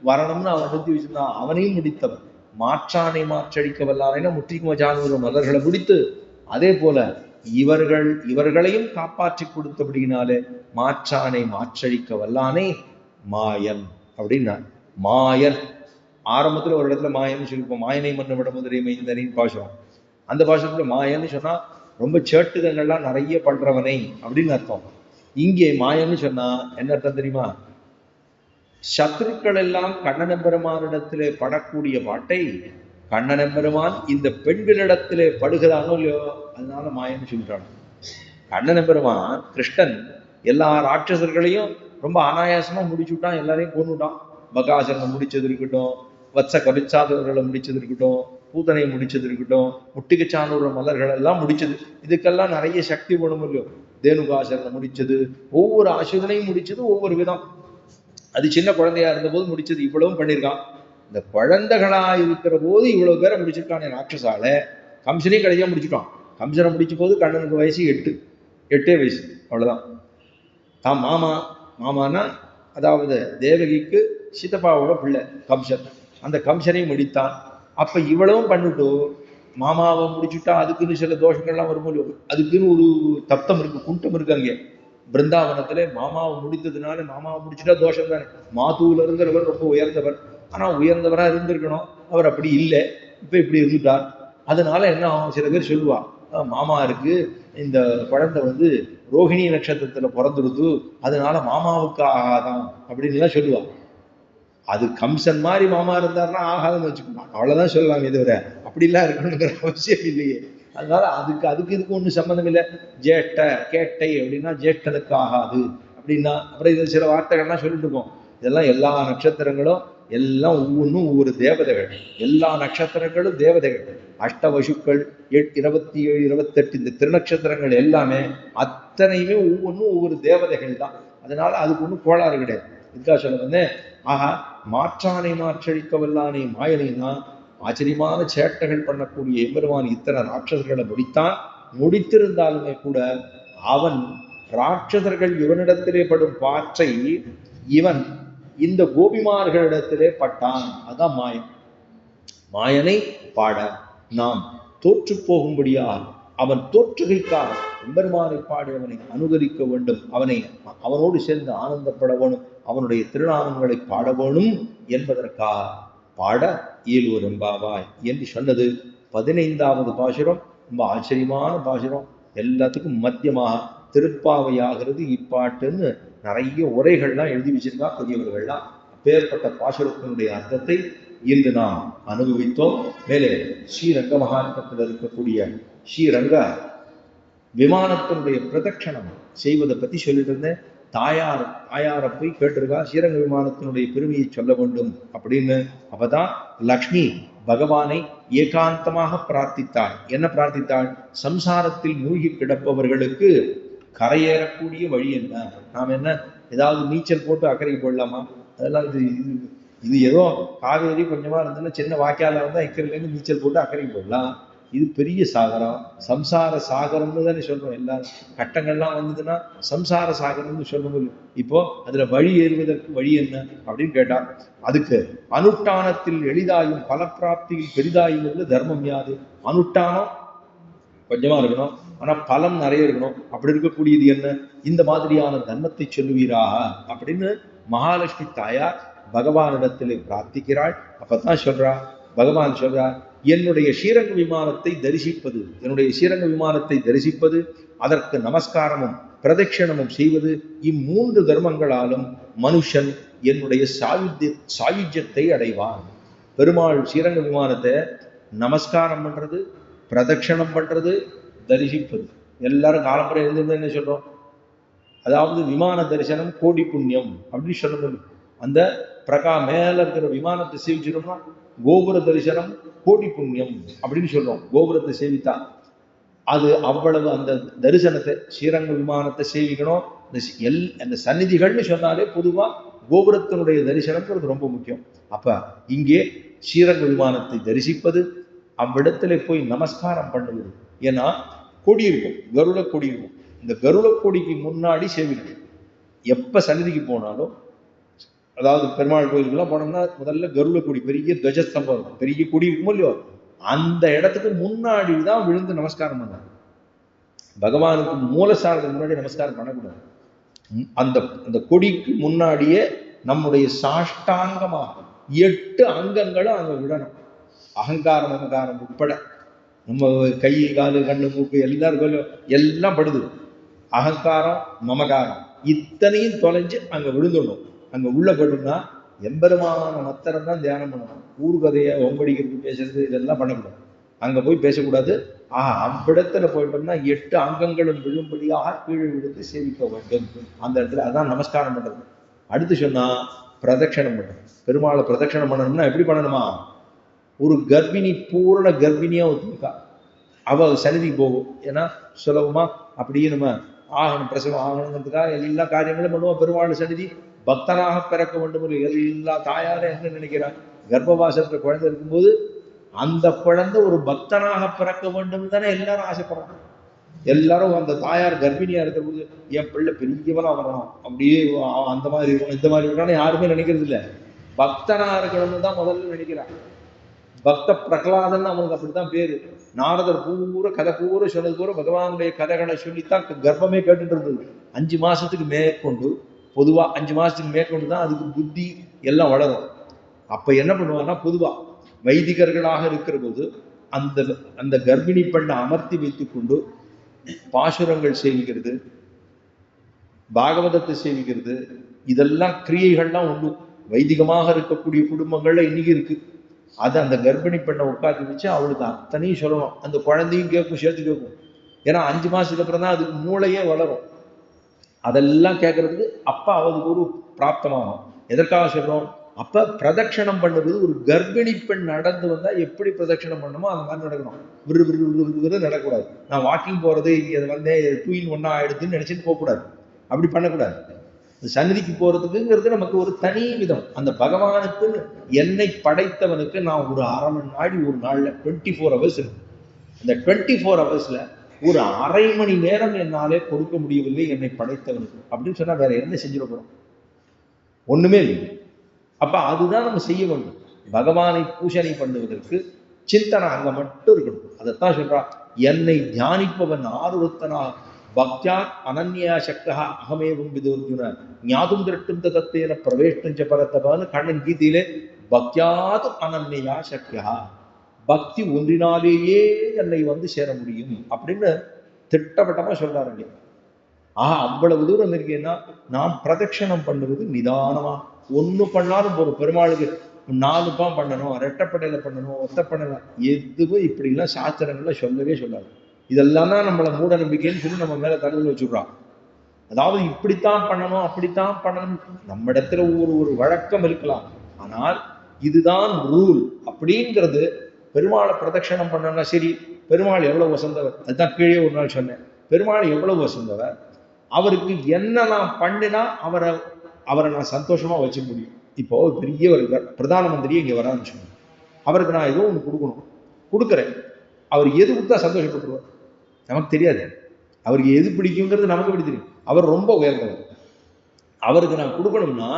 [SPEAKER 1] வரணும்னு அவன் நிறுத்தி வச்சிருந்தான், அவனையும் முடித்தவன். மாற்றானை மாற்றழிக்க வல்லானைன்னா முஷ்டிக சாமூர மல்லர்களை முடித்து, அதே போல இவர்களையும் காப்பாற்றி கொடுத்தபடினாலே மாற்றானை மாற்றழிக்க வல்லானை மாயன் அப்படின்னா. மாயன் ஆரம்பத்துல ஒரு இடத்துல மாயன்னு சொல்லிப்போம், மாயனை மன்ன விட முதலை மைந்தனின் பாசுரம். அந்த பாசுரத்துல மாயன்னு சொன்னா ரொம்ப சேட்டுகள்லாம் நிறைய பண்றவனை அப்படின்னு அர்த்தம். இங்கே மாயன்னு சொன்னா என்ன அர்த்தம் தெரியுமா? சத்ருக்கள் எல்லாம் கண்ணனெம்பெருமானிடத்திலே படக்கூடிய பாட்டை கண்ணனெம்பெருமான் இந்த பெண்களிடத்திலே படுகிறானோ இல்லையோ, அதனால மாயன்னு சொல்லிட்டான். கண்ணனெம்பெருமான் கிருஷ்ணன் எல்லா ராட்சசர்களையும் ரொம்ப அனாயாசமா முடிச்சுட்டான், எல்லாரையும் கொண்டுட்டான். பகாசரனை முடிச்சது இருக்கட்டும், வத்ச கவிச்சாதவர்களை முடிச்சது இருக்கட்டும், பூதனை முடிச்சது இருக்கட்டும், முட்டிகச்சானூர மலர்கள் எல்லாம் முடிச்சது. இதுக்கெல்லாம் நிறைய சக்தி வேணும் இல்லையோ. தேனுகாசரனை முடிச்சது, ஒவ்வொரு ஆசுதனையும் முடிச்சது ஒவ்வொரு விதம். அது சின்ன குழந்தையா இருந்த போது முடிச்சது, இவ்வளவும் பண்ணியிருக்கான். இந்த குழந்தைகளா இருக்கிற போது இவ்வளவு பேரை முடிச்சிருக்கானே ராட்சசால. கம்சனையும் கடைசியா முடிச்சுட்டான். கம்சனை முடிச்ச போது கண்ணனுக்கு வயசு 8 வயசு, அவ்வளவுதான். தான் மாமானா அதாவது தேவகிக்கு சீதப்பாவோட பிள்ளை கம்சன். அந்த கம்சனையும் முடித்தான். அப்ப இவ்வளவும் பண்ணிட்டு மாமாவை முடிச்சுட்டா அதுக்குன்னு சில தோஷங்கள்லாம் வரும்போது அதுக்குன்னு ஒரு தப்தம் இருக்கு, குண்டம் இருக்கு. அங்கே பிருந்தாவனத்துல மாமாவை முடித்ததுனால மாமாவை முடிச்சுட்டா தோஷம் தானே. மாதூல இருக்கிறவர் ரொம்ப உயர்ந்தவர், ஆனா உயர்ந்தவரா இருந்திருக்கணும், அவர் அப்படி இல்லை, இப்ப இப்படி இருந்துட்டார். அதனால என்ன ஆகும், சில பேர் சொல்லுவா மாமா இருக்கு, இந்த குழந்தை ரோஹிணி நட்சத்திரத்துல பிறந்துடுது, அதனால மாமாவுக்கு ஆகாதான் அப்படின்னு சொல்லுவா. அது கம்சன் மாதிரி மாமா இருந்தாருன்னா ஆகாதுன்னு வச்சுக்கணும், அவ்வளவுதான் சொல்லலாம். இதுவர அப்படிலாம் இருக்கணுங்கிற அவசியம் இல்லையே. அதனால அதுக்கு இதுக்கு ஒன்றும் சம்மந்தம் இல்லை. ஜேஷ்ட கேட்டை அப்படின்னா ஜேஷ்டனுக்கு ஆகாது அப்படின்னா, அப்புறம் இது சில வார்த்தைகள்லாம் சொல்லிட்டு இருக்கோம். இதெல்லாம் எல்லா நட்சத்திரங்களும் எல்லாம் ஒவ்வொன்றும் ஒவ்வொரு தேவதைகள். எல்லா நட்சத்திரங்களும் தேவதைகள். அஷ்டவசுக்கள் 27 28 இந்த திருநட்சத்திரங்கள் எல்லாமே அத்தனையுமே ஒவ்வொன்றும் ஒவ்வொரு தேவதைகள் தான். அதனால அதுக்கு ஒன்றும் கோளாறு கிடையாது. இதுக்காக சொல்ல வந்தேன். ஆஹா, மாற்றானை மாற்றழிக்க வல்லானை மாயனைனா ஆச்சரியமான சேட்டைகள் பண்ணக்கூடிய எம்பெருமான் இத்தனை ராட்சசர்களை முடித்திருந்தாலுமே கூட அவன் ராட்சசர்கள் இவனிடத்திலே படும் பாற்றை இவன் இந்த கோபிமார்களிடத்திலே பட்டான். அதான் மாயன். மாயனை பாட நாம் தோற்று போகும்படியா அவன் தோற்றுகைக்காக எம்பெருமானை பாடி அவனை அனுகரிக்க வேண்டும், அவனோடு சேர்ந்து ஆனந்தப்பட வேணும், அவனுடைய திருநாமங்களை பாட வேணும் என்பதற்காக பாட இயல்வோர் எம்பாவாய் என்று சொன்னது 15வது பாசுரம். ரொம்ப ஆச்சரியமான பாசுரம், எல்லாத்துக்கும் மத்தியமாக திருப்பாவையாகிறது இப்பாட்டுன்னு நிறைய உரைகள்லாம் எழுதி வச்சிருக்கா பெரியவர்கள்லாம். அப்பேற்பட்ட பாசுரத்தினுடைய அர்த்தத்தை இன்று நாம் அனுபவித்தோம். மேலே ஸ்ரீரங்க மகாத்மத்தில் இருக்கக்கூடிய ஸ்ரீரங்க விமானத்தினுடைய பிரதட்சணம் செய்வதை பற்றி சொல்லிட்டு இருந்தேன். தாயாரை போய் கேட்டிருக்கா, ஸ்ரீரங்க விமானத்தினுடைய பெருமையை சொல்ல வேண்டும் அப்படின்னு. அப்பதான் லக்ஷ்மி பகவானை ஏகாந்தமாக பிரார்த்தித்தாள். என்ன பிரார்த்தித்தாள்? சம்சாரத்தில் மூழ்கி கிடப்பவர்களுக்கு கரையேறக்கூடிய வழி என்ன? நாம் என்ன ஏதாவது நீச்சல் போட்டு அக்கறைக்கு போடலாமா? அதெல்லாம் இது ஏதோ காவேரி கொஞ்சமா இருந்ததுன்னா சின்ன வாய்க்கால இருந்தால் இக்கரையிலேருந்து நீச்சல் போட்டு அக்கறைக்கு போடலாம். இது பெரிய சாகரம், சம்சார சாகரம்னு தானே சொல்றோம். எல்லாரும் கட்டங்கள்லாம் வந்ததுன்னா சம்சார சாகரம்னு சொல்லணும். இப்போ அதுல வழி ஏறுவதற்கு வழி என்ன அப்படின்னு கேட்டா, அதுக்கு அனுஷ்டானத்தில் எளிதாயும் பலப்பிராப்தியில் பெரிதாயும் உள்ள தர்மம் யாது? அனுஷ்டானம் கொஞ்சமா இருக்கணும், ஆனா பலம் நிறைய இருக்கணும். அப்படி இருக்கக்கூடியது என்ன? இந்த மாதிரியான தர்மத்தை சொல்லுவீராக அப்படின்னு மகாலட்சுமி தாயார் பகவானிடத்திலே பிரார்த்திக்கிறாள். அப்பதான் சொல்றா, பகவான் சொல்றா, என்னுடைய ஸ்ரீரங்க விமானத்தை தரிசிப்பது, என்னுடைய ஸ்ரீரங்க விமானத்தை தரிசிப்பது, அதற்கு நமஸ்காரமும் பிரதட்சணமும் செய்வது, இம்மூன்று தர்மங்களாலும் மனுஷன் என்னுடைய சாயுஜ்யத்தை அடைவான். பெருமாள் ஸ்ரீரங்க விமானத்தை நமஸ்காரம் பண்றது, பிரதட்சணம் பண்றது, தரிசிப்பது. எல்லாரும் காலம்புரை எழுந்து என்ன சொல்றோம்? அதாவது விமான தரிசனம் கோடி புண்ணியம் அப்படின்னு சொல்லணும். அந்த மேல இருக்கிற விமானத்தை சேவிச்சிட்டோம்னா கோபுர தரிசனம் கோடி புண்ணியம் அப்படின்னு சொல்றோம். கோபுரத்தை சேவித்தா அது அவ்வளவு. அந்த தரிசனத்தை, ஸ்ரீரங்க விமானத்தை சேவிக்கணும். அந்த சந்நிதிகள்னு சொன்னாலே பொதுவா கோபுரத்தினுடைய தரிசனம்ங்கிறது ரொம்ப முக்கியம். அப்ப இங்கே ஸ்ரீரங்க விமானத்தை தரிசிப்பது, அவ்விடத்துல போய் நமஸ்காரம் பண்ணுவது. ஏன்னா கொடி இருக்கும், கருட கொடி இருக்கும். இந்த கருட கொடிக்கு முன்னாடி சேவிக்கணும். எப்ப சந்நிதிக்கு போனாலும், அதாவது பெருமாள் கோயிலுக்குலாம் போனோம்னா முதல்ல கருட கொடி, பெரிய துவஜஸ்தம்பம் இருக்கும், பெரிய கொடி இருக்குமோ இல்லையோ, அந்த இடத்துக்கு முன்னாடி தான் விழுந்து நமஸ்காரம் பண்ணணும். பகவானுக்கு மூலஸ்தானத்துக்கு முன்னாடி நமஸ்காரம் பண்ணக்கூடாது. அந்த அந்த கொடிக்கு முன்னாடியே நம்முடைய சாஷ்டாங்கமாக 8 அங்கங்களும் அங்க விடணும். அகங்காரம் அகங்காரம் உட்பட நம்ம கை காலு கண்ணு மூக்கு எல்லாரும் எல்லாம் படுது. அகங்காரம் மமகாரம் இத்தனையும் தொலைஞ்சு அங்க விழுந்துடணும். அங்க உள்ள படுனா எம்பெருமான மத்தரம் தான் தியானம் பண்ணணும். ஊர்கதையை ஒம்படிக்கிறது பேசுறது இதெல்லாம் பண்ணக்கூடாது. அங்க போய் பேசக்கூடாது. அவ்விடத்துல போயிட்டோம்னா 8 அங்கங்களும் விழும்படியாக கீழே விழுந்து சேவிக்க வேண்டும். அந்த இடத்துல அதான் நமஸ்காரம் பண்றது. அடுத்து சொன்னா பிரதட்சணம் பண்றது. பெருமாளை பிரதட்சணம் பண்ணணும்னா எப்படி பண்ணணுமா? ஒரு கர்ப்பிணி, பூரண கர்ப்பிணியா ஒத்துக்கா, அவ சன்னிதிக்கு போகும். ஏன்னா சுலபமா அப்படியே நம்ம ஆகணும், பிரசவம் ஆகணுங்கிறதுக்காக எல்லா காரியங்களும் பண்ணுவோம். பெருமாள் சன்னிதி பக்தனாக பிறக்க வேண்டும். எல்லா தாயாரும் என்ன நினைக்கிறாங்க? கர்ப்பவாசத்துல குழந்தை இருக்கும்போது அந்த குழந்தை ஒரு பக்தனாக பிறக்க வேண்டும் தானே எல்லாரும் ஆசைப்படுறாங்க. எல்லாரும் அந்த தாயார் கர்ப்பிணியா இருக்கிற போது என் பிள்ளை பெரியவனா வரணும், அப்படியே அந்த மாதிரி இருக்கணும், இந்த மாதிரி இருக்கணும் யாருமே நினைக்கிறது இல்லை. பக்தனா இருக்கணும்னு தான் முதல்ல நினைக்கிறாங்க. பக்த பிரகலாதன் அவனுக்கு அப்படித்தான் பேரு. நாரதர் பூரா கதை பூரா சொன்னது பூரா பகவானுடைய கதைகளை சொல்லித்தான் கர்ப்பமே கேட்டுட்டு இருந்தது. 5 மாசத்துக்கு மேற்கொண்டு, பொதுவா 5 மாசத்துக்கு மேற்கொண்டு தான் அதுக்கு புத்தி எல்லாம் வளரும். அப்ப என்ன பண்ணுவாங்கன்னா, பொதுவா வைதிகர்களாக இருக்கிற போது அந்த அந்த கர்ப்பிணி பெண்ணை அமர்த்தி வைத்துக் கொண்டு பாசுரங்கள் சேவிக்கிறது, பாகவதத்தை சேவிக்கிறது, இதெல்லாம் கிரியைகள்லாம் உண்டு. வைதிகமாக இருக்கக்கூடிய குடும்பங்கள்ல இன்னைக்கு இருக்கு. அது அந்த கர்ப்பிணி பெண்ணை உட்காந்து வச்சு அவளுக்கு அத்தனையும் சொல்லணும். அந்த குழந்தையும் கேட்கும், சேர்த்து கேட்கும். ஏன்னா 5 மாசத்துக்கு அப்புறம் தான் அதுக்கு மூளையே வளரும். அதெல்லாம் கேட்கறதுக்கு அப்ப அவளுக்கு ஒரு பிராப்தமாகும். எதற்காக சொல்றோம்? அப்ப பிரதட்சணம் பண்ணுவது, ஒரு கர்ப்பிணி பெண் நடந்து வந்தா எப்படி பிரதட்சணம் பண்ணணுமோ அந்த மாதிரி நடக்கணும். விறு நடக்கூடாது. நான் வாக்கிங் போறது இங்க வந்து 2 in 1 ஆயிடுதுன்னு நினைச்சிட்டு போகக்கூடாது. அப்படி பண்ணக்கூடாது. சந்நிதிக்கு போறதுக்குங்கிறது நமக்கு ஒரு தனி விதம். அந்த பகவானுக்கு, என்னை படைத்தவனுக்கு நான் ஒரு அரை மணி நாடி ஒரு நாள்ல 24 hours இருக்கு. அந்த 24 hours ஒரு அரை மணி நேரம் என்னாலே கொடுக்க முடியவில்லை என்னை படைத்தவனுக்கு அப்படின்னு சொன்னா வேற என்ன செஞ்சிட போறோம்? ஒண்ணுமே இல்லை. அப்ப அதுதான் நம்ம செய்ய வேண்டும். பகவானை பூஜனை பண்ணுவதற்கு சிந்தனை அங்க மட்டும் இருக்கணும். அதைத்தான் சொல்றா, என்னை தியானிப்பவன் ஆருத்தனா பக்தியா அனன்யா சக்தா அகமேவும் விதோர்ஜுன ஞாதும் திரட்டும் தத்தேன பிரவேஷ்டஞ்ச பரத்தபான்னு கண்ணன் கீதையிலே பக்தியாது அனன்யா சக்தியா, பக்தி ஒன்றினாலேயே என்னை வந்து சேர முடியும் அப்படின்னு திட்டவட்டமா சொல்றாருங்க. அவ்வளவு தூரம் இருக்கேன்னா நாம் பிரதட்சணம் பண்ணுவது நிதானமா. ஒண்ணு பண்ணாலும் போறோம். பெருமாளுக்கு 4 பாம் பண்ணணும், ரெட்டப்படையில பண்ணணும், ஒத்தப்படையில, எதுவும் இப்படிலாம் சாஸ்திரங்கள்ல சொல்லவே சொல்லாது. இதெல்லாம் தான் நம்மளை மூட நம்பிக்கைன்னு சொல்லி நம்ம மேல தகவல் வச்சுடுறான். அதாவது இப்படித்தான் பண்ணணும், அப்படித்தான் பண்ணணும். நம்ம இடத்துல ஒரு வழக்கம் இருக்கலாம், ஆனால் இதுதான் ரூல் அப்படிங்கிறது. பெருமாளை பிரதட்சணம் பண்ணனா சரி, பெருமாள் எவ்வளவு வசந்தவர், அதுதான் கீழே ஒரு நாள் சொன்னேன். பெருமாள் எவ்வளவு வசந்தவர், அவருக்கு என்ன நான் பண்ணினா அவரை நான் சந்தோஷமா வச்சுக்க முடியும். இப்போ பெரியவர் பிரதான மந்திரியை இங்கே வரான்னு சொன்னார். அவருக்கு நான் ஏதோ ஒன்று கொடுக்கணும், கொடுக்குறேன். அவர் எது கொடுத்தா சந்தோஷப்பட்டுருவார் நமக்கு தெரியாது. அவருக்கு எது பிடிக்குங்கிறது நமக்கு எப்படி தெரியும்? அவர் ரொம்ப உயர்ந்தவர். அவருக்கு நான் கொடுக்கணும்னா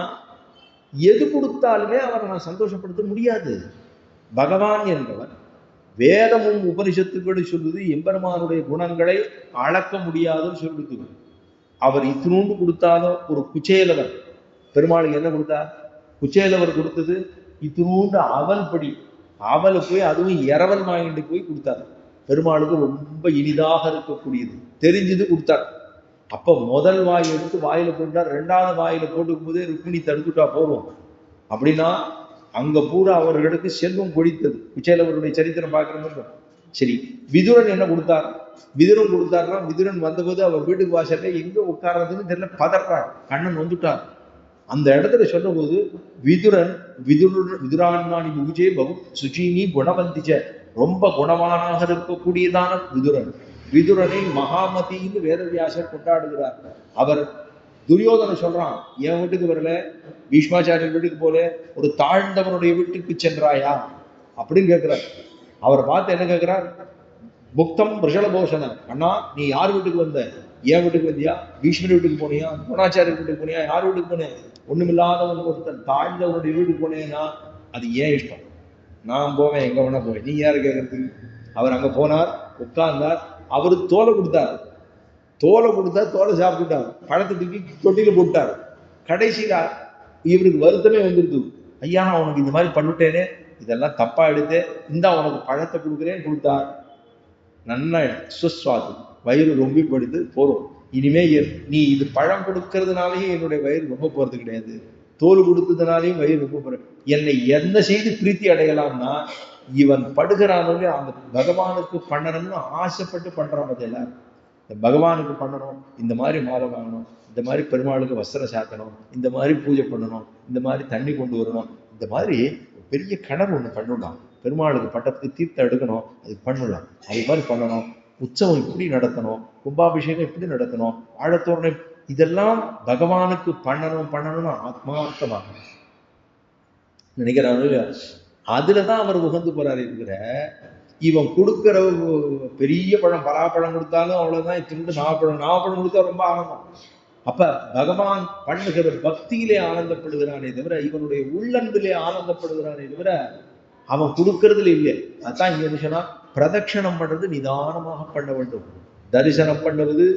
[SPEAKER 1] எது கொடுத்தாலுமே அவரை நான் சந்தோஷப்படுத்த முடியாது. பகவான் என்பவர் வேதமும் உபனிஷத்துக்களும் சொல்லுது, எம்பெருமானுடைய குணங்களை அளக்க முடியாதுன்னு சொல்லுது. அவர் இத்தினூண்டு கொடுத்தாலும், ஒரு குச்சேலவர் பெருமாளுக்கு என்ன கொடுத்தார்? குச்சேலவர் கொடுத்தது இத்தினூண்டு அவல் படி, அவலை போய் அதுவும் இரவல் வாங்கிட்டு போய் கொடுத்தார். பெருமாளுக்கு ரொம்ப இனிதாக இருக்கக்கூடியது தெரிஞ்சது கொடுத்தார். அப்ப முதல் வாய் எடுத்து வாயில போட்டார், ரெண்டாவது வாயில போட்டுக்கும் போதே ருக்மிணி தடுத்துட்டா போதும். அப்படின்னா அங்க பூரா அவர்களுக்கு செல்வம் கொடித்தது. குச்சேலவருடைய சரித்திரம் பார்க்கறது. சரி, விதுரன் என்ன கொடுத்தார்? விதுரன் கொடுத்தாருன்னா, விதுரன் வந்தபோது அவர் வீட்டுக்கு வாசல்ல எங்க உட்கார்றதுன்னு தெரியல, பதறார். கண்ணன் வந்துட்டார். அந்த இடத்துல சொல்லும் போது விதுரன் விதுராண்ணாணி பூஜே பகு சுச்சீனி குணவந்திச்ச, ரொம்ப குணவானாக இருக்கக்கூடியதான விதுரன். விதுரனை மகாமதின்னு வேதவியாசர் கொண்டாடுகிறார். அவர் துரியோதனை சொல்றான், என் வீட்டுக்கு வரல, பீஷ்மாச்சாரியர் வீட்டுக்கு போல, ஒரு தாழ்ந்தவனுடைய வீட்டுக்கு சென்றாயா அப்படின்னு கேட்கிறார். அவர் பார்த்து என்ன கேட்கிறார்? புக்தம் பிரஷலபோஷன, அண்ணா நீ யார் வீட்டுக்கு வந்த? என் வீட்டுக்கு வந்தியா? பீஷ்மர் வீட்டுக்கு போனியா? துரோணாச்சாரியர் வீட்டுக்கு போனியா? யார் வீட்டுக்கு போனேன்? ஒண்ணுமில்லாதவன் ஒருத்தன் தாழ்ந்தவனுடைய வீட்டுக்கு போனேன்னா அது ஏன் இஷ்டம், நான் போவேன், எங்க வேணா போவேன், நீ யாரு கேட்கறதுக்கு? அவர் அங்க போனார், உட்கார்ந்தார். அவரு தோலை கொடுத்தார். தோலை கொடுத்தா தோலை சாப்பிட்டுட்டார், பழத்தை தூக்கி தொட்டியில போட்டார். கடைசியில இவருக்கு வருத்தமே வந்துருது, ஐயா நான் உனக்கு இந்த மாதிரி பண்ணிட்டேனே, இதெல்லாம் தப்பா எடுத்து, இந்தா உனக்கு பழத்தை கொடுக்குறேன்னு கொடுத்தார். நன்னா சுஸ்வாது, வயிறு ரொம்ப படுத்து போறோம். இனிமே நீ இது பழம் கொடுக்கறதுனாலேயும் என்னுடைய வயிறு ரொம்ப போறது கிடையாது, தோல் கொடுத்ததுனாலையும் வயிறு ரொம்ப போற. என்னை என்ன செய்து பிரீத்தி அடையலாம்னா, இவன் படுகிறானோ அந்த பகவானுக்கு பண்ணணும்னு ஆசைப்பட்டு பண்றான். அதெல்லாம் பகவானுக்கு பண்ணணும், இந்த மாதிரி மாலை வாங்கணும், இந்த மாதிரி பெருமாளுக்கு வஸ்திரம் சாத்தணும், இந்த மாதிரி பூஜை பண்ணணும், இந்த மாதிரி தண்ணி கொண்டு வரணும், இந்த மாதிரி பெரிய கனவு ஒண்ணு பண்ணலாம். பெருமாளுக்கு பட்டத்துக்கு தீர்த்தம் எடுக்கணும், அது பண்ணலாம், அது மாதிரி பண்ணணும். உற்சவம் இப்படி நடத்தணும், கும்பாபிஷேகம் இப்படி நடத்தணும், ஆழத்தோரணை, இதெல்லாம் பகவானுக்கு பண்ணணும்னு ஆத்மார்த்தமாக நினைக்கிறாங்க. அதுலதான் அவர் உகந்து போறாரு. இருக்கிற இவன் கொடுக்கிற பெரிய பழம், பலாப்பழம் கொடுத்தாலும் அவ்வளவுதான், திருண்டு நாவப்பழம் கொடுத்தா ரொம்ப ஆனந்தம். அப்ப பகவான் பண்ணுகிற பக்தியிலே ஆனந்தப்படுகிறானே தவிர, இவனுடைய உள்ளன்பிலே ஆனந்தப்படுகிறானே தவிர அவன் கொடுக்கறதுல இல்லை. அதான் இங்க என்ன சொன்னா, பிரதட்சணம் பண்றது நிதானமாக பண்ண வேண்டும். தரிசனம் பண்ணுவது,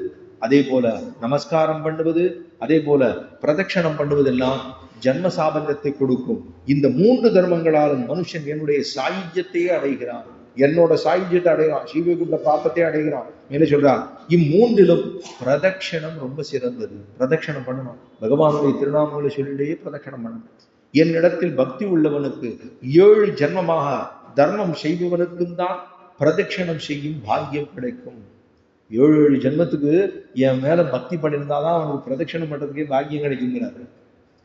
[SPEAKER 1] அதே போல நமஸ்காரம் பண்ணுவது, அதே போல பிரதட்சணம் பண்ணுவதெல்லாம் ஜன்ம சாபல்யத்தை கொடுக்கும். இந்த 3 தர்மங்களாலும் மனுஷன் என்னுடைய சாயுஜ்யத்தையே அடைகிறான், என்னோட சாயுஜ்யத்தை அடைகிறான், ஸ்ரீவைகுண்ட பாப்பத்தை அடைகிறான். என்ன சொல்றான்? இம்மூன்றிலும் பிரதட்சணம் ரொம்ப சிறந்தது. பிரதட்சணம் பண்ணணும், பகவானுடைய திருநாமங்களை சொல்லிலேயே பிரதட்சணம் பண்ணணும். என்னிடத்தில் பக்தி உள்ளவனுக்கு 7 ஜன்மமாக தர்மம் செய்பவனுக்கும் தான் பிரதட்சணம் செய்யும் பாக்கியம் கிடைக்கும். 7 ஜென்மத்துக்கு என் மேல பக்தி பண்ணியிருந்தாதான் அவனுக்கு பிரதட்சணம் பண்றதுக்கே பாக்கியம் கிடைக்குங்கிறாரு.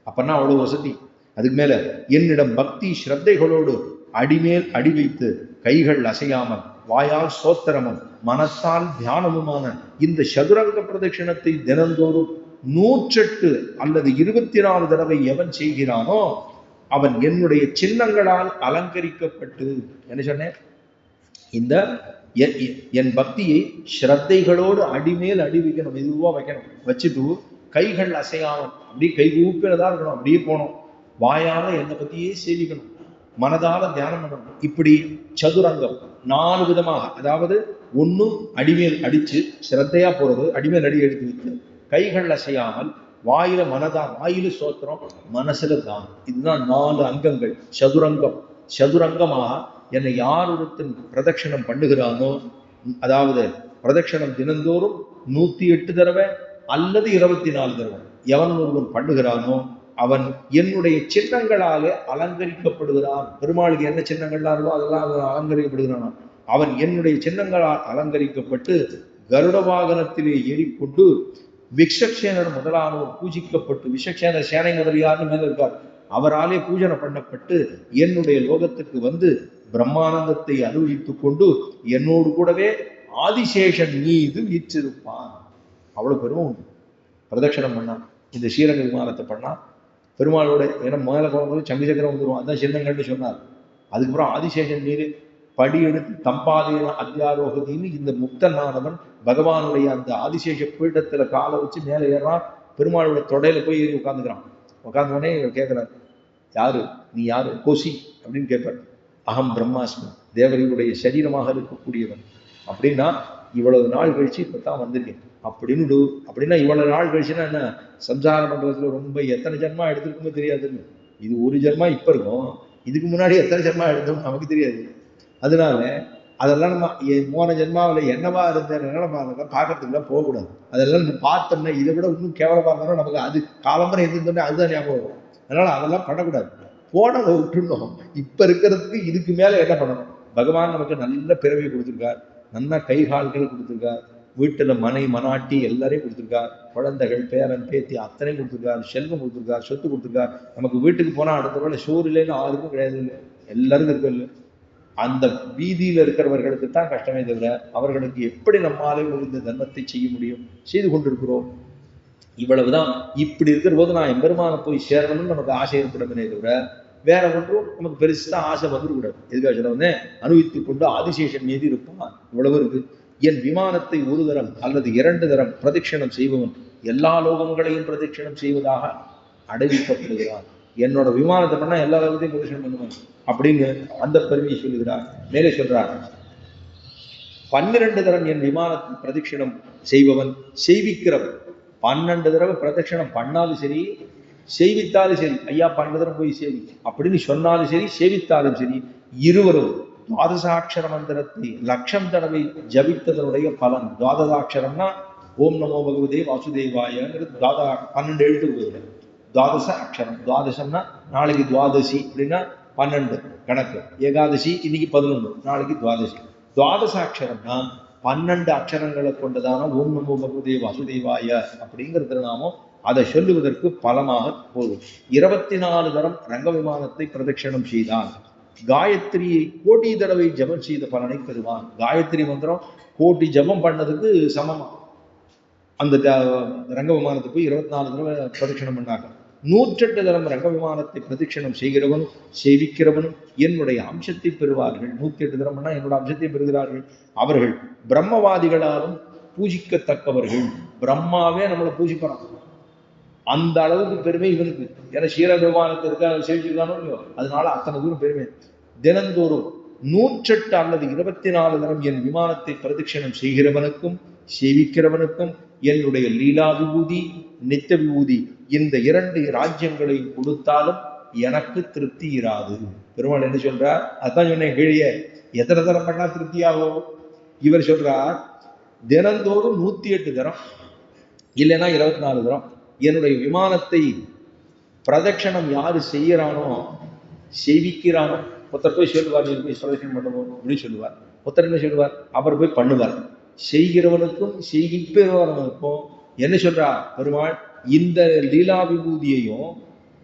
[SPEAKER 1] அப்பன்னா அவ்வளவு வசதி. அதுக்கு மேல என்னிடம் பக்தி ஸ்ரத்தைகளோடு அடிமேல் அடி வைத்து கைகள் அசையாமல் வாயால் சோத்திரமும் மனத்தால் தியானமுமான இந்த சதுரங்க பிரதட்சணத்தை தினந்தோறும் 108 அல்லது 24 தடவை எவன் செய்கிறானோ அவன் என்னுடைய சின்னங்களால் அலங்கரிக்கப்பட்டு, என்ன சொன்னேன், இந்த என் பக்தியை ஸ்ரத்தைகளோடு அடிமேல் அடி வைக்கணும், மெதுவா வைக்கணும். வச்சுட்டு கைகள் அசையாமல் அப்படி கை கூப்பிறதா இருக்கணும், அப்படியே போகணும். வாயால என்னை பத்தியே சேவிக்கணும், மனதால தியானம் பண்ணணும். இப்படி சதுரங்கம் 4 விதமாக, அதாவது 1 அடிமேல் அடிச்சு ஸ்ரத்தையா போறது, அடிமேல் அடி எடுத்து வைத்து கைகள் அசையாமல் வாயில வாயில சோத்திரம், மனசுல தான். இதுதான் 4 அங்கங்கள் சதுரங்கம். சதுரங்கமாக என்னை யார் ஒருத்தன் பிரதட்சணம் பண்ணுகிறானோ, அதாவது பிரதட்சணம் தினந்தோறும் 108 தடவை அல்லது 24 தடவை எவன் ஒருவன் பண்ணுகிறானோ அவன் என்னுடைய சின்னங்களாலே அலங்கரிக்கப்படுகிறான். பெருமாளுக்கு என்ன சின்னங்கள்லாம் இருக்கோ அதெல்லாம் அவன் அலங்கரிக்கப்படுகிறான். அவன் என்னுடைய சின்னங்களால் அலங்கரிக்கப்பட்டு கருட வாகனத்திலே ஏறிக்கொண்டு விக்ஷக்ஷேனர் முதலானோர் பூஜிக்கப்பட்டு, விக்ஷக்ஷேனர் சேனை முதலியார்னு மேல இருக்கார், அவராலே பூஜனை பண்ணப்பட்டு என்னுடைய லோகத்துக்கு வந்து பிரம்மானந்தத்தை அனுபவித்துக் கொண்டு என்னோடு கூடவே ஆதிசேஷன் மீது வீற்றிருப்பான். அவ்வளவு பெரும் பிரதட்சணம் பண்ணா, இந்த ஸ்ரீரங்க விமானத்தை பண்ணா பெருமாளோட. ஏன்னா மேலே போகும்போது சங்கு சக்கரம் வந்துடும், அதுதான் சின்னங்கள்னு சொன்னார். அதுக்கப்புறம் ஆதிசேஷன் மீது படி எடுத்து தம்பாதேன அத்தியாரோகத்தின்னு இந்த முக்தனானவன் பகவானுடைய அந்த ஆதிசேஷ பீடத்துல காலை வச்சு மேலே ஏறான். பெருமாளோட தொடையில போய் ஏறி உட்காந்துக்கிறான். உட்காந்தவனே இவர் கேட்கிறார், யாரு நீ, யாரு கோசி அப்படின்னு கேட்பார். அகம் பிரம்மாஸ்மி, தேவர்களுடைய சரீரமாக இருக்கக்கூடியவன். அப்படின்னா இவ்வளவு நாள் கழிச்சு இப்பதான் வந்திருக்கேன் அப்படின்னு. அப்படின்னா இவ்வளவு நாள் கழிச்சுன்னா என்ன, சம்சார மண்டலத்துல ரொம்ப எத்தனை ஜென்மா எடுத்திருக்குமோ தெரியாதுன்னு. இது ஒரு ஜென்மா இப்ப இருக்கும், இதுக்கு முன்னாடி எத்தனை ஜென்மா எடுத்தோம் நமக்கு தெரியாது. அதனால அதெல்லாம் நம்ம போன ஜென்மாவில் என்னவா இருந்ததுனால நம்ம அதெல்லாம் பார்க்கறதுக்குலாம் போகக்கூடாது. அதெல்லாம் நம்ம பார்த்தோம்னா இதை விட இன்னும் கேவலமாக இருந்தாலும் நமக்கு அது காலம்பரை இருந்தோடனே அதுதான் ஞாபகம் வரும். அதனால அதெல்லாம் பண்ணக்கூடாது, போனதை விட்டுருந்தோம். இப்ப இருக்கிறதுக்கு இதுக்கு மேல என்ன பண்ணணும்? பகவான் நமக்கு நல்ல பிறவி கொடுத்துருக்கார், நல்ல கை கால்கள் கொடுத்துருக்கார், வீட்டுல மனை மனாட்டி எல்லாரையும் கொடுத்துருக்கார், குழந்தைகள் பேரன் பேத்தி அத்தனையும் கொடுத்துருக்கார், செல்வம் கொடுத்துருக்கார், சொத்து கொடுத்துருக்கார். நமக்கு வீட்டுக்கு போனா அடுத்த வேலை சோறு இல்லைன்னு யாருக்கும் கிடையாது, இல்லை எல்லாருக்கும் இருக்கு. இல்லை அந்த வீதியில் இருக்கிறவர்களுக்கு தான் கஷ்டமே தவிர அவர்களுக்கு எப்படி நம்மாலே முடிந்த தர்மத்தை செய்ய முடியும்? செய்து கொண்டிருக்கிறோம். இவ்வளவுதான். இப்படி இருக்கிற போது நான் எம்பெருமானை போய் சேரணும்னு நமக்கு ஆசை ஏற்படுமே தவிர வேற ஒன்றும் நமக்கு பெருசா ஆசை வந்துடக்கூடாது. எதுக்காக சொல்ல வந்து, அனுபவித்துக் கொண்டு ஆதிசேஷன் மீது இருப்பான். இவ்வளவு இருக்கு. என் விமானத்தை ஒரு தரம் அல்லது 2 தரம் பிரதட்சணம் செய்பவன் எல்லா லோகங்களையும் பிரதட்சணம் செய்வதாக அடைவிக்கப்படுகிறான். என்னோட விமானத்தை பண்ணா எல்லா லோகத்தையும் பிரதட்சணம் பண்ணுவான் அப்படின்னு அந்த பெருமையை சொல்லுகிறார். மேலே சொல்றார், 12 தரம் என் விமானத்தை பிரதட்சணம் செய்பவன் செய்விக்கிறவன். 12 தடவை பிரதட்சணம் பண்ணாலும் சரி, செய்வித்தாலும் சரி, ஐயா 12 தடவை போய் சேவி அப்படின்னு சொன்னாலும் சரி, சேவித்தாலும் சரி, இருவரும் துவாதசாட்சர மந்திரத்தை 1,00,000 தடவை ஜபித்ததனுடைய பலன். துவாதசாட்சரம்னா ஓம் நமோ பகவதே வாசுதேவாயங்கிறது 12 எழுத்துக்கு துவாதச அக்ஷரம். துவாதசம்னா நாளைக்கு துவாதசி அப்படின்னா 12 கணக்கு. ஏகாதசி இன்னைக்கு 11, நாளைக்கு துவாதசி. துவாதசாட்சரம்னா 12 அக்ஷரங்களை கொண்டதான ஓம் நமோ பகவதே வாசுதேவாய அப்படிங்கிற திருநாமம். அதை சொல்லுவதற்கு பலமாக போதும். 24 தரம் ரங்க விமானத்தை பிரதட்சணம் செய்தான். காயத்ரியை கோடி தடவை ஜபம் செய்த பலனை பெறுவான். காயத்ரி மந்திரம் கோடி ஜபம் பண்ணதுக்கு சமமா அந்த ரங்க விமானத்தை போய் 24 தடவை பிரதட்சணம் பண்ணாங்க. 108 தரம் ரங்க விமானத்தை பிரதட்சணம் செய்கிறவனும் சேவிக்கிறவனும் என்னுடைய அம்சத்தை பெறுவார்கள். 108 தரம்னா என்னோட அம்சத்தை பெறுகிறார்கள். அவர்கள் பிரம்மவாதிகளாலும் பூஜிக்கத்தக்கவர்கள். பிரம்மாவே நம்மளை பூஜிப்பான். அந்த அளவுக்கு பெருமை இவனுக்கு. ஏன்னா ஸ்ரீரங்க விமானத்தை இருக்கா சேவிச்சிருக்கானோ இல்லையோ, அதனால அத்தனை தூரம் பெருமை. தினந்தோறும் 108 அல்லது 24 தரம் என் விமானத்தை பிரதட்சணம் செய்கிறவனுக்கும் சேவிக்கிறவனுக்கும் என்னுடைய லீலா விபூதி நித்திய விபூதி இந்த 2 ராஜ்யங்களை கொடுத்தாலும் எனக்கு திருப்தி இராது. பெருமாள் என்ன சொல்றார்? அதான் சொன்னேன் கீழே, எத்தனை தரம் பண்ணா திருப்தியாகும்? இவர் சொல்றார், தினந்தோறும் 108 தரம் இல்லைன்னா 24 தரம் என்னுடைய விமானத்தை பிரதட்சணம் யாரு செய்யறானோ செய்விக்கிறானோ, ஒருத்தர் போய் சொல்லுவார், நீ போய் பிரதட்சணம் பண்ணுவோம் அப்படின்னு சொல்லுவார். ஒருத்தர் என்ன சொல்லுவார்? அவர் போய் பண்ணுவார். செய்கிறவனுக்கும் செய்கிறவனுக்கும் என்ன சொல்றார் பெருமாள்? இந்த லீலா விபூதியையும்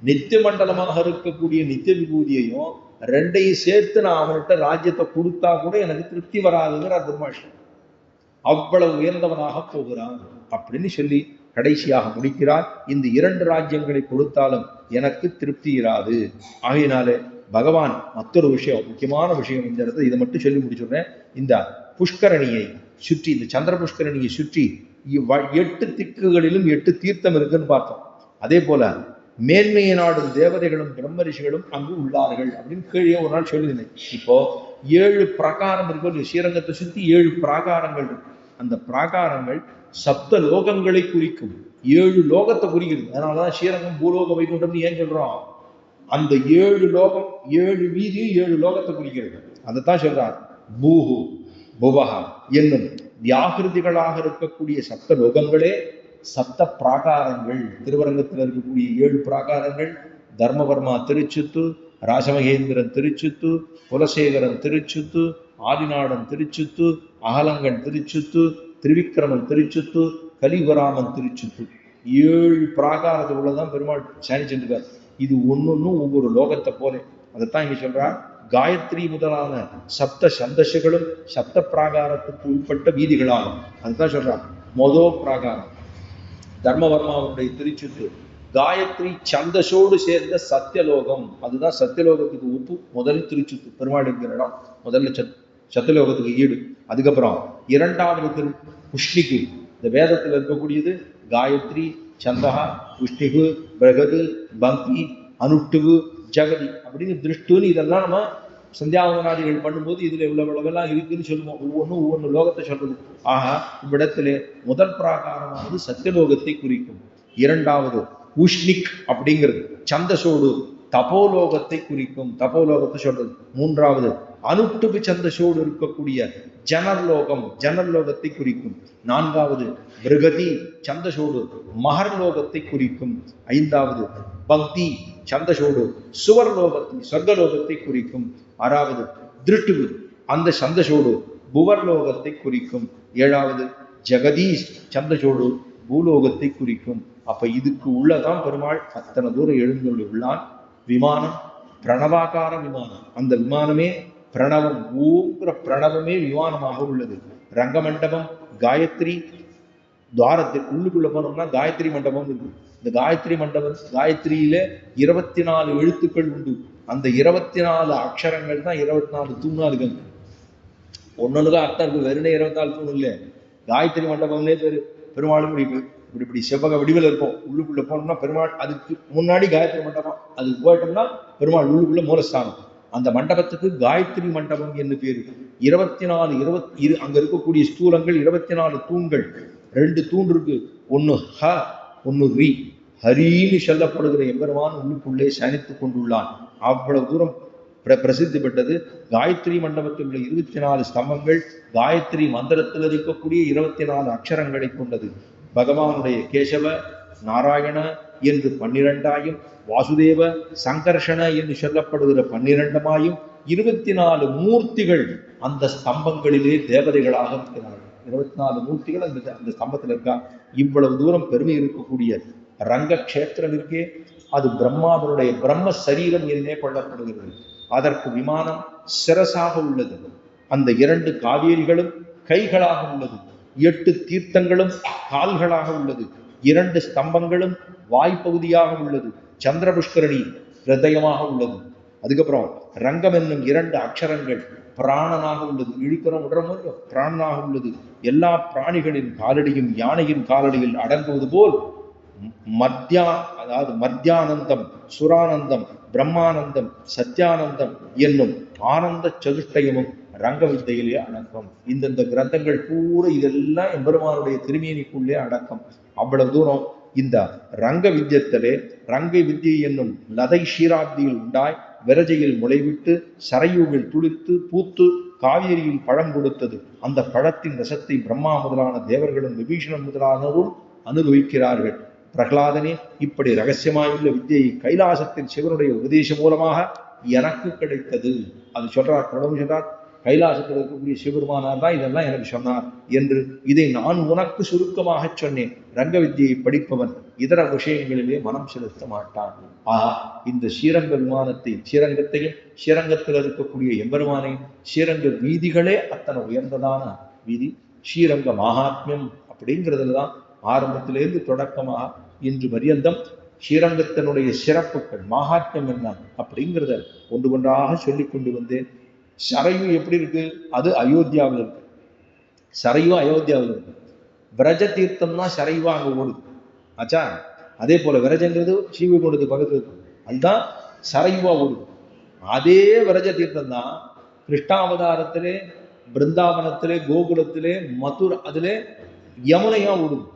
[SPEAKER 1] நித்திய மண்டலமாக இருக்கக்கூடிய நித்திய விபூதியையும் 2ஐயும் சேர்த்து நான் அவன்கிட்ட ராஜ்யத்தை கொடுத்தா கூட எனக்கு திருப்தி வராதுங்கிறார் பெருமாள். அவ்வளவு உயர்ந்தவனாக போகிறான் அப்படின்னு சொல்லி கடைசியாக முடிக்கிறார். இந்த 2 ராஜ்யங்களை கொடுத்தாலும் எனக்கு திருப்தி இராது. ஆகையினாலே பகவான் மற்றொரு விஷயம், முக்கியமான விஷயம் இந்த இடத்துல இதை மட்டும் சொல்லி முடிச்சுடுறேன். இந்த புஷ்கரணியை சுற்றி, இந்த சந்திர புஷ்கரணியை சுற்றி 8 திக்குகளிலும் 8 தீர்த்தம் இருக்குன்னு பார்த்தோம். அதே போல மேன்மையை நாடும் தேவதைகளும் பிரம்ம ரிஷிகளும் அங்கு உள்ளார்கள் அப்படின்னு கீழே ஒரு நாள் சொல்லியிருந்தேன். இப்போ 7 பிராகாரம் இருக்கு. ஸ்ரீரங்கத்தை சுற்றி 7 பிராகாரங்கள் இருக்கு. அந்த பிராகாரங்கள் சப்த லோகங்களை குறிக்கும். 7 லோகத்தை குறிக்கிறது. அதனாலதான் ஸ்ரீரங்கம் பூலோக வைகுண்டம்னு ஏன் சொல்றோம்? அந்த 7 லோகம், 7 வீதியும் 7 லோகத்தை குறிக்கிறது. அதைத்தான் சொல்றார். பூஹு புவஹா என்னும் வியாகிருதிகளாக இருக்கக்கூடிய சப்த லோகங்களே சப்த பிராகாரங்கள். திருவரங்கத்தில் இருக்கக்கூடிய 7 பிராகாரங்கள் தர்மவர்மா திருச்சுத்து, ராசமகேந்திரன் திருச்சுத்து, குலசேகரன் திருச்சுத்து, ஆதிநாடன் திருச்சுத்து, அகலங்கன் திருச்சுத்து, திரிவிக்ரமன் திருச்சுத்து, கலிவராமன் திருச்சுத்து. 7 பிராகாரத்துக்குள்ளதான் பெருமாள் சாணி சென்றுக்கார். இது ஒன்னொன்னும் ஒவ்வொரு லோகத்தை போல. அதைத்தான் இங்க சொல்றார். காயத்ரி முதலான சப்த சந்தசுகளும் சப்த பிராகாரத்துக்கு உட்பட்ட வீதிகளாகும். அதுதான் சொல்றார். மொதோ பிராகாரம் தர்மவர்மாவுடைய திருச்சுத்து, காயத்ரி சந்தசோடு சேர்ந்த சத்தியலோகம். அதுதான் சத்தியலோகத்துக்கு ஒப்பு. முதல் திருச்சுத்து பெருமாள் இருக்கிற இடம் முதல்ல சத்தியலோகத்துக்கு ஈடு. அதுக்கப்புறம் இரண்டாவது உஷ்ணிக்கு. இந்த வேதத்தில் இருக்கக்கூடியது காயத்ரி, சந்தகா, உஷ்ணிகு, பிரகது, பங்கி, அனுட்டுகு, ஜகதி அப்படின்னு திருஷ்டுன்னு இதெல்லாம் நம்ம சந்தியாவதனாதிகள் பண்ணும்போது இதுல இவ்வளவுலாம் இருக்குன்னு சொல்லுவோம். ஒவ்வொரு லோகத்தை சொல்றது. ஆஹா, இவ்விடத்திலே முதல் பிராகாரமானது சத்தியலோகத்தை குறிக்கும். இரண்டாவது உஷ்ணிக் அப்படிங்கிறது சந்தசோடு தபோலோகத்தை குறிக்கும். தபோலோகத்தை சொல்றது. மூன்றாவது அனுட்டுபு சந்தசோடு இருக்கக்கூடிய ஜனர்லோகம், ஜனர்லோகத்தை குறிக்கும். நான்காவது பிரகதி சந்தசோடு மகர்லோகத்தை குறிக்கும். ஐந்தாவது பக்தி சந்தசோடு சுவர்லோகத்தை, சொர்க்கலோகத்தை குறிக்கும். ஆறாவது திருட்டுகு அந்த சந்தசோடு புவர்லோகத்தை குறிக்கும். ஏழாவது ஜெகதீஷ் சந்தசோடு பூலோகத்தை குறிக்கும். அப்ப இதுக்கு உள்ளதான் பெருமாள் அத்தனை தூரம் எழுந்துள்ள உள்ளான். விமானம் பிரணவாகார விமானம். அந்த விமானமே பிரணவம், ஓங்கிற பிரணவமே விமானமாக உள்ளது. ரங்கமண்டபம் காயத்ரி துவாரத்தில் உள்ளுக்குள்ள போனோம்னா காயத்ரி மண்டபம் இருக்கு. இந்த காயத்ரி மண்டபம், காயத்ரியில 24 எழுத்துக்கள் உண்டு. அந்த 24 அக்ஷரங்கள் தான் 24 தூணா இருக்கு. ஒன்னொன்னுதான் அர்த்தம் இருக்கு, வெறுனே 24 தூண் இல்லை. காயத்ரி மண்டபம்னே பேரு. பெருமாளும் இப்படி செவ்வக வடிவில் இருக்கும். உள்ளுக்குள்ள போனோம்னா பெருமாள், அதுக்கு முன்னாடி காயத்ரி மண்டபம், அதுக்கு போயிட்டோம்னா பெருமாள் உள்ளுக்குள்ள மூலஸ்தானம். அந்த மண்டபத்துக்கு காயத்ரி மண்டபம் என்று பேரு. 24 அங்க இருக்கக்கூடிய ஸ்தூலங்கள் 24 தூண்கள். 2 தூண் இருக்கு. ஒன்னு ஹ, ஒன்னு ரி. ஹரின்னு சொல்லப்படுகிற எம்பெருமான் உள்ளுக்குள்ளே சயனித்துக் கொண்டுள்ளான். அவ்வளவு தூரம் பிரசித்தி பெற்றது. காயத்ரி மண்டபத்தில் உள்ள 24 ஸ்தம்பங்கள் காயத்ரி மந்திரத்தில் இருக்கக்கூடிய 24 அக்ஷரங்களை கொண்டது. பகவானுடைய கேசவ நாராயண என்று 12ஆயும், வாசுதேவ சங்கர்ஷண என்று சொல்லப்படுகிற 12ஆயும் 24 மூர்த்திகள் அந்த ஸ்தம்பங்களிலே தேவதைகளாக இருக்கிறார்கள். 24 மூர்த்திகள் அந்த ஸ்தம்பத்தில் இருக்கா. இவ்வளவு தூரம் பெருமை இருக்கக்கூடிய ரங்க கஷேத்திரம் இருக்கே, அது பிரம்மாவனுடைய பிரம்ம சரீரம் என்றே கொள்ளப்படுகிறது. அதற்கு விமானம் சிரசாக உள்ளது. அந்த 2 காவேரிகளும் கைகளாக உள்ளது. 8 தீர்த்தங்களும் கால்களாக உள்ளது. 2 ஸ்தம்பங்களும் வாய்ப்பகுதியாக உள்ளது. சந்திரபுஷ்கரணி ஹிருதயமாக உள்ளது. அதுக்கப்புறம் ரங்கம் என்னும் 2 அக்ஷரங்கள் பிராணனாக உள்ளது. இழுக்கிறோம் உடம்பு பிராணனாக உள்ளது. எல்லா பிராணிகளின் காலடியும் யானையின் காலடியில் அடங்குவது போல் அதாவது மத்தியானந்தம், சுரானந்தம், பிரம்மானந்தம், சத்யானந்தம் என்னும் ஆனந்த சதுஷ்டயமும் ரங்க வித்தையிலே அடக்கம். இந்தந்த கிரந்தங்கள் பூரா இதெல்லாம் எம்பெருமானுடைய திருமேனிக்குள்ளே அடக்கம். அவ்வளவு தூரம் இந்த ரங்க வித்தியத்திலே ரங்க வித்தியை என்னும் லதை ஷீராப்தியில் உண்டாய் விரஜையில் முளைவிட்டு சரையூவில் துளித்து பூத்து காவேரியில் பழம் கொடுத்தது. அந்த பழத்தின் ரசத்தை பிரம்மா முதலான தேவர்களும் விபீஷணன் முதலானவரும் அனுபவிக்கிறார்கள். பிரகலாதனே, இப்படி ரகசியமாயுள்ள வித்தியை கைலாசத்தில் சிவனுடைய உபதேசம் மூலமாக எனக்கு கிடைத்தது. அது சொல்றார். கடவுள் சொல்றார், கைலாசத்தில் இருக்கக்கூடிய சிவபெருமானார் தான் இதெல்லாம் எனக்கு சொன்னார் என்று. இதை நான் உனக்கு சுருக்கமாக சொன்னேன். ரங்க வித்தியை படிப்பவன் இதர விஷயங்களிலே மனம் செலுத்த மாட்டான். இந்த ஸ்ரீரங்க விமானத்தை, ஸ்ரீரங்கத்தையும் ஸ்ரீரங்கத்தில் இருக்கக்கூடிய எம்பெருமானையும், ஸ்ரீரங்க வீதிகளே அத்தனை உயர்ந்ததான வீதி. ஸ்ரீரங்க மகாத்மியம் அப்படிங்கிறதுலதான் ஆரம்பத்திலிருந்து தொடக்கமாக இன்று பரியந்தம் ஸ்ரீரங்கத்தினுடைய சிறப்புகள் மகாத்மியம் என்ன அப்படிங்கிறத ஒன்றாக சொல்லி கொண்டு வந்தேன். சரையு எப்படி இருக்கு? அது அயோத்தியாவில் இருக்கு. சரையும் அயோத்தியாவில் இருக்கு. விரஜ தீர்த்தம்னா சரைவா அங்க ஓடுது. ஆச்சா, அதே போல விரஜங்கிறது ஸ்ரீவைகுண்டத்துக்கு பக்கத்துல இருக்கு. அதுதான் சரைவா ஓடுது. அதே விரஜ தீர்த்தம் தான் கிருஷ்ணாவதாரத்திலே, பிருந்தாவனத்திலே, கோகுலத்திலே, மதுரை அதிலே யமுனையா ஓடுது.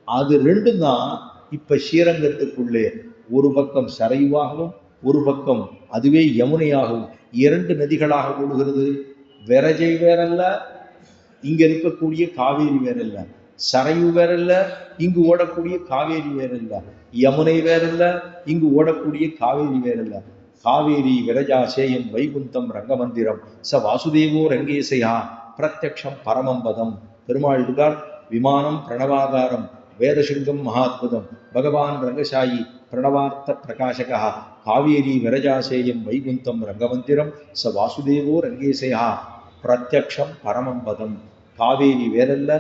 [SPEAKER 1] அது ரெண்டும் தான் இப்ப ஸ்ரீரங்கத்துக்குள்ளே ஒரு பக்கம் சரைவாகவும் ஒரு பக்கம் அதுவே யமுனையாகவும் 2 நதிகளாக ஓடுகிறது. விரஜை வேறல்ல, இங்க இருக்கக்கூடிய காவேரி வேறல்ல. சரையு வேறல்ல, இங்கு ஓடக்கூடிய காவேரி வேறல்ல. யமுனை வேறல்ல, இங்கு ஓடக்கூடிய காவேரி வேறல்ல. காவேரி விரஜாசேயம் வைகுந்தம் ரங்கமந்திரம் ச வாசுதேவோ ரங்கேசையா பிரத்யக்ஷம் பரமம் பதம். பெருமாள் இருக்கார். விமானம் பிரணவாகாரம், வேதசிங்கம் மகாத்புதம், பகவான் ரங்கசாயி பிரணவார்த்த பிரகாசகா, காவேரி விரஜாசேயம் வைகுந்தம் ரங்கமந்திரம் ச வாசுதேவோ ரங்கேசையா பிரத்யக்ஷம் பரமம் பதம். காவேரி வேறல்ல,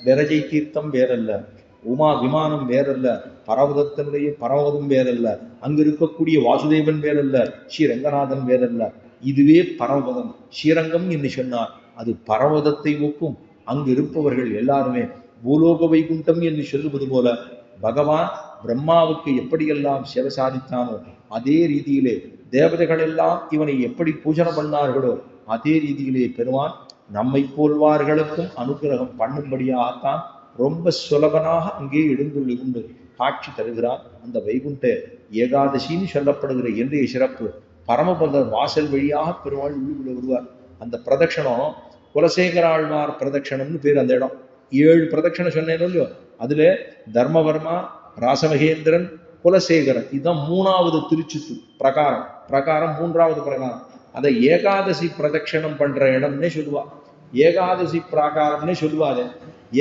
[SPEAKER 1] விரஜை தீர்த்தம் வேறல்ல. உமா விமானம் வேறல்ல, பரவதத்தினுடைய பரவதம் வேறல்ல, அங்கு இருக்கக்கூடிய வாசுதேவன் வேறல்ல, ஸ்ரீ ரங்கநாதன் வேறல்ல, இதுவே பரவதம். ஸ்ரீரங்கம் என்று சொன்னார் அது பரவதத்தை ஒக்கும். அங்கு இருப்பவர்கள் எல்லாருமே பூலோக வைகுண்டம் என்று சொல்லுவது போல பகவான் பிரம்மாவுக்கு எப்படியெல்லாம் சேவை சாதித்தானோ அதே ரீதியிலே தேவதைகள் எல்லாம் இவனை எப்படி பூஜனை பண்ணார்களோ அதே ரீதியிலே பெருமான் நம்மை போல்வார்களுக்கும் அனுகிரகம் பண்ணும்படியாகத்தான் ரொம்ப சுலபனாக அங்கே எழுந்துள்ளி கொண்டு காட்சி தருகிறார். அந்த வைகுண்ட ஏகாதசின்னு சொல்லப்படுகிற இன்றைய சிறப்பு பரமபதர் வாசல் வழியாக பெருமாள் உள்ளுக்குள்ள வருவார். அந்த பிரதட்சணம் குலசேகர ஆழ்வார் பிரதட்சணம்னு பேர். அந்த இடம் 7 பிரதட்சணம் சொன்னேன்னு இல்லையோ, அதுல தர்மவர்மா, ராசமகேந்திரன், குலசேகரன், இதுதான் 3வது திருச்சித்து பிரகாரம். பிரகாரம் 3வது பிரகாரம். அதை ஏகாதசி பிரதட்சணம் பண்ற இடம்னே சொல்லுவா. ஏகாதசி பிராகாரம்னே சொல்லுவாரு.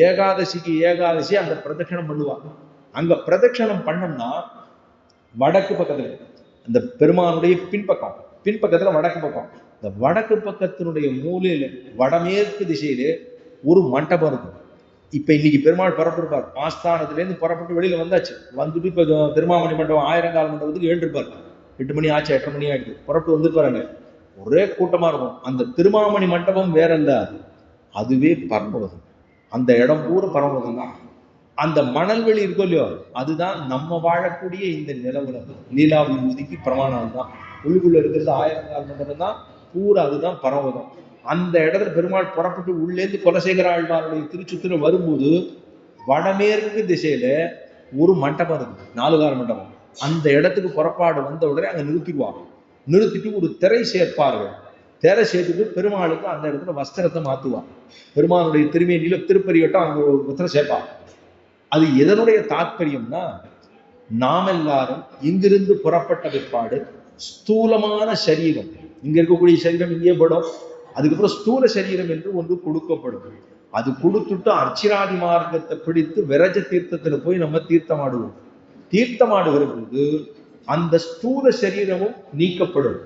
[SPEAKER 1] ஏகாதசிக்கு ஏகாதசி அந்த பிரதட்சணம் பண்ணுவா. அங்க பிரதட்சணம் பண்ணோம்னா வடக்கு பக்கத்துல அந்த பெருமானுடைய பின்பக்கத்துல வடக்கு பக்கம், இந்த வடக்கு பக்கத்தினுடைய மூலையில வடமேற்கு திசையிலே ஒரு மண்டபம் இருக்கும். இப்ப இன்னைக்கு பெருமாள் புறப்பட்டிருப்பார். ஆஸ்தானத்திலேருந்து புறப்பட்டு வெளியில வந்தாச்சு. வந்துட்டு இப்ப திருமாமணி மண்டபம் ஆயிரங்கால மண்டபத்துக்கு எழுந்திருப்பார். 8 மணி ஆச்சு, 8:30 மணி ஆயிடுது, புறப்பட்டு வந்துருப்பாருங்க. ஒரே கூட்டமா இருக்கும். அந்த திருமாமணி மண்டபம் வேறல்ல, அதுவே பரமபதம். அந்த இடம் பூரா பரமபதம் தான். அந்த மணல்வெளி இருக்கும் இல்லையோ, அதுதான் நம்ம வாழக்கூடிய இந்த நிலவுலகம். லீலா விபூதிக்கு பிரமாணம் தான். உள்ளுக்குள்ள இருக்கிறது ஆயிரங்கால் மண்டபம் தான் பூரா, அதுதான் பரமபதம். அந்த இடத்துல பெருமாள் புறப்பட்டு உள்ளேந்து குலசேகர ஆழ்வாருடைய திருச்சுத்துல வரும்போது வடமேற்கு திசையில ஒரு மண்டபம் இருக்கு, 4 கால் மண்டபம். அந்த இடத்துக்கு புறப்பாடு வந்த உடனே அங்க நிறுத்திடுவாங்க. நிறுத்திட்டு ஒரு திரை சேர்ப்பார்கள். திரை சேர்த்துட்டு பெருமாளுக்கு அந்த இடத்துல வஸ்திரத்தை மாத்துவாங்க. பெருமாளுடைய திருமேனியில திருப்பரியட்டம் அங்க ஒரு வஸ்திரம் சேர்ப்பாங்க. அது எதனுடைய தாற்பயம்னா, நாம் எல்லாரும் இங்கிருந்து புறப்பட்ட பிற்பாடு ஸ்தூலமான சரீரம், இங்க இருக்கக்கூடிய சரீரம் இங்கே படும். அதுக்கப்புறம் ஸ்தூல சரீரம் என்று ஒன்று கொடுக்கப்படும். அது கொடுத்துட்டு அர்ச்சிராதி மார்க்கத்தை பிடித்து விரஜ தீர்த்தத்துல போய் நம்ம தீர்த்தமாடுவோம். தீர்த்தமாடுகிற போது அந்த ஸ்தூல சரீரமும் நீக்கப்படும்,